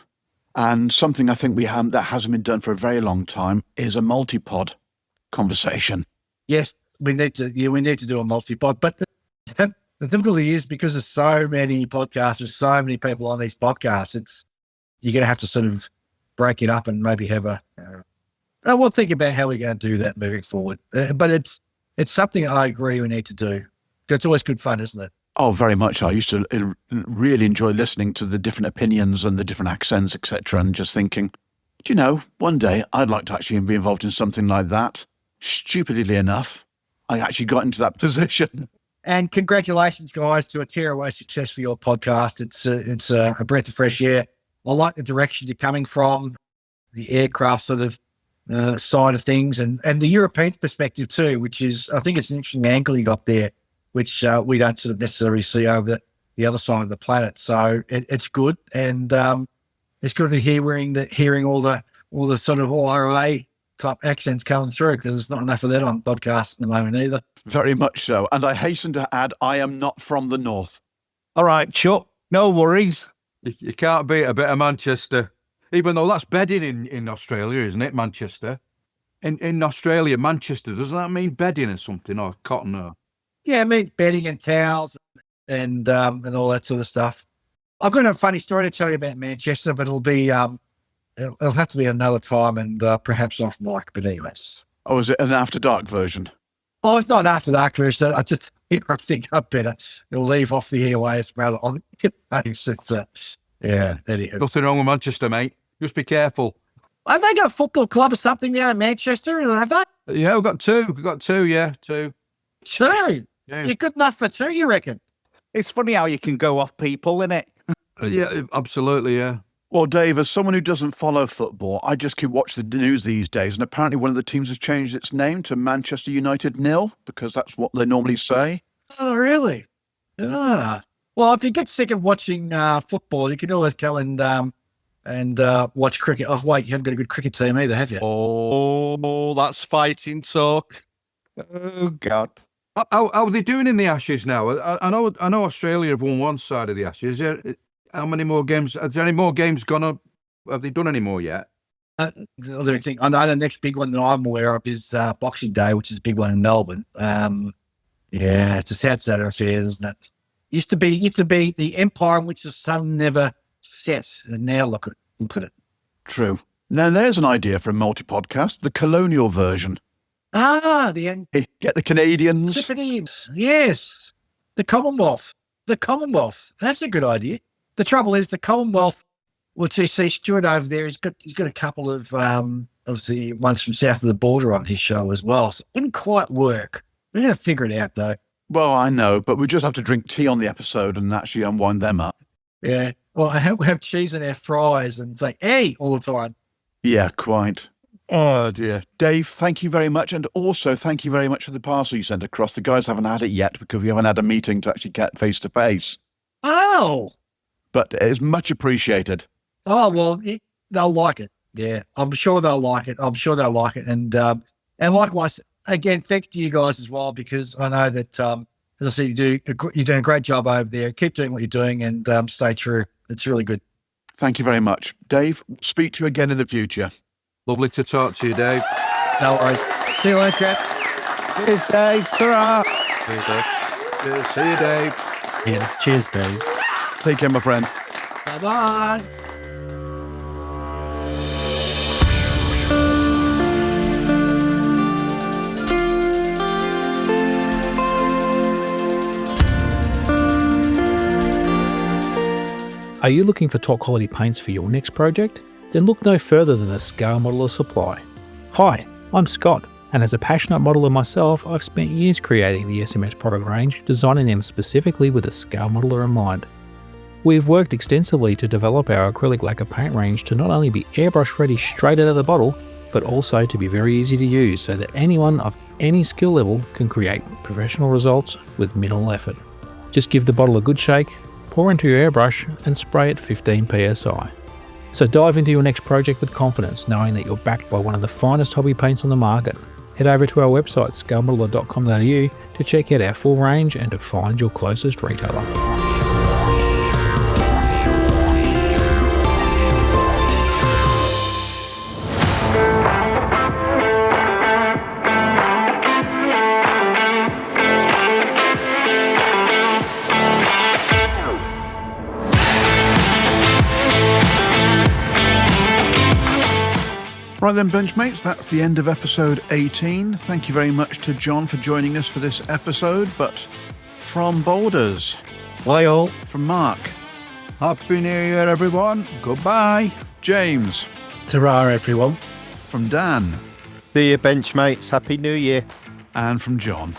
Speaker 2: And something I think that hasn't been done for a very long time is a multi-pod conversation.
Speaker 15: Yes, we need to do a multi-pod. But the difficulty is because there's so many podcasters, so many people on these podcasts, you're going to have to sort of break it up and maybe have we'll think about how we're going to do that moving forward. But it's something I agree we need to do. It's always good fun, isn't it?
Speaker 2: Oh, very much. I used to really enjoy listening to the different opinions and the different accents, etc., and just thinking, one day I'd like to actually be involved in something like that. Stupidly enough, I actually got into that position.
Speaker 15: And congratulations, guys, to a tearaway success for your podcast. It's a breath of fresh air. I like the direction you're coming from, the aircraft sort of side of things, and the European perspective too, which is, I think it's an interesting angle you got there, which we don't sort of necessarily see over the other side of the planet. So it's good, and it's good to hearing all the sort of IRA type accents coming through, because there's not enough of that on podcasts at the moment either.
Speaker 2: Very much so. And I hasten to add, I am not from the north.
Speaker 12: All right, Chuck, no worries.
Speaker 13: You can't beat a bit of Manchester, even though that's bedding in Australia, isn't it, Manchester? In Australia, Manchester, doesn't that mean bedding or something, or cotton? Or...
Speaker 15: Yeah, I mean bedding and towels and all that sort of stuff. I've got a funny story to tell you about Manchester, but it'll be it'll have to be another time and perhaps off mic. But anyways,
Speaker 2: oh, is it an after dark version?
Speaker 15: Oh, it's not an after dark version. I think I better leave off the airways rather on. Yeah, anyhow.
Speaker 13: Nothing wrong with Manchester, mate. Just be careful.
Speaker 15: Have they got a football club or something there in Manchester? Have they?
Speaker 13: Yeah, we've got two. Yeah, two.
Speaker 15: Two? Yeah. You're good enough for two, you reckon?
Speaker 12: It's funny how you can go off people, innit?
Speaker 13: Yeah, absolutely, yeah.
Speaker 2: Well, Dave, as someone who doesn't follow football, I just keep watching the news these days, and apparently one of the teams has changed its name to Manchester United nil, because that's what they normally say.
Speaker 15: Oh, really? Ah. Well, if you get sick of watching football, you can always go and watch cricket. Oh, wait, you haven't got a good cricket team either, have you?
Speaker 14: Oh, that's fighting talk.
Speaker 12: Oh, God.
Speaker 13: How are they doing in the Ashes now? I know Australia have won one side of the Ashes. How many more games? Are there any more games gone up? Have they done any more yet?
Speaker 15: The other thing, I know the next big one that I'm aware of is Boxing Day, which is a big one in Melbourne. Yeah, it's a sad affair, isn't it? Used to be the empire in which the sun never sets, and now look at it.
Speaker 2: True. Now there's an idea for a multi-podcast, the colonial version.
Speaker 15: Ah,
Speaker 2: get the Canadians.
Speaker 15: Yes, the Commonwealth. That's a good idea. The trouble is the Commonwealth. Well, to see Stuart over there, he's got a couple of the ones from south of the border on his show as well. So it didn't quite work. We're going to figure it out though.
Speaker 2: Well, I know, but we just have to drink tea on the episode and actually unwind them up.
Speaker 15: Yeah. Well, we have cheese in our fries and say, hey, all the time.
Speaker 2: Yeah, quite. Oh, dear. Dave, thank you very much. And also, thank you very much for the parcel you sent across. The guys haven't had it yet because we haven't had a meeting to actually get face to face.
Speaker 15: Oh,
Speaker 2: but it's much appreciated.
Speaker 15: oh well, they'll like it. Yeah, I'm sure they'll like it. And likewise, again, thanks to you guys as well, because I know that as I said, you're doing a great job over there. Keep doing what you're doing and stay true. It's really good.
Speaker 2: Thank you very much, Dave. Speak to you again in the future.
Speaker 13: Lovely to talk to you, Dave.
Speaker 15: No worries. See you later, chap.
Speaker 12: Cheers, Dave. Ta-ra.
Speaker 14: Cheers, Dave.
Speaker 13: Cheers. See you, Dave.
Speaker 5: Yeah. Cheers, Dave.
Speaker 2: Take care, my friend.
Speaker 15: Bye-bye.
Speaker 16: Are you looking for top quality paints for your next project? Then look no further than the Scale Modeler Supply. Hi, I'm Scott, and as a passionate modeler myself, I've spent years creating the SMS product range, designing them specifically with a scale modeler in mind. We've worked extensively to develop our acrylic lacquer paint range to not only be airbrush ready straight out of the bottle, but also to be very easy to use so that anyone of any skill level can create professional results with minimal effort. Just give the bottle a good shake, pour into your airbrush and spray at 15 psi. So dive into your next project with confidence, knowing that you're backed by one of the finest hobby paints on the market. Head over to our website scalemodeler.com.au to check out our full range and to find your closest retailer.
Speaker 2: Right then, Benchmates, that's the end of episode 18. Thank you very much to Jon for joining us for this episode. But from Boulders,
Speaker 15: bye all.
Speaker 2: From Mark,
Speaker 13: Happy New Year, everyone. Goodbye.
Speaker 2: James,
Speaker 5: Ta-ra, everyone.
Speaker 2: From Dan,
Speaker 3: See you, Benchmates. Happy New Year.
Speaker 2: And from Jon,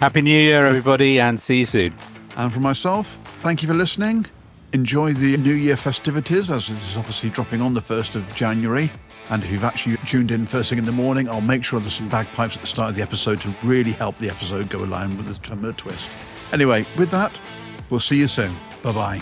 Speaker 6: Happy New Year, everybody, and see you soon.
Speaker 2: And from myself, thank you for listening. Enjoy the New Year festivities, as it is obviously dropping on the 1st of January. And if you've actually tuned in first thing in the morning, I'll make sure there's some bagpipes at the start of the episode to really help the episode go along with the twist. Anyway, with that, we'll see you soon. Bye-bye.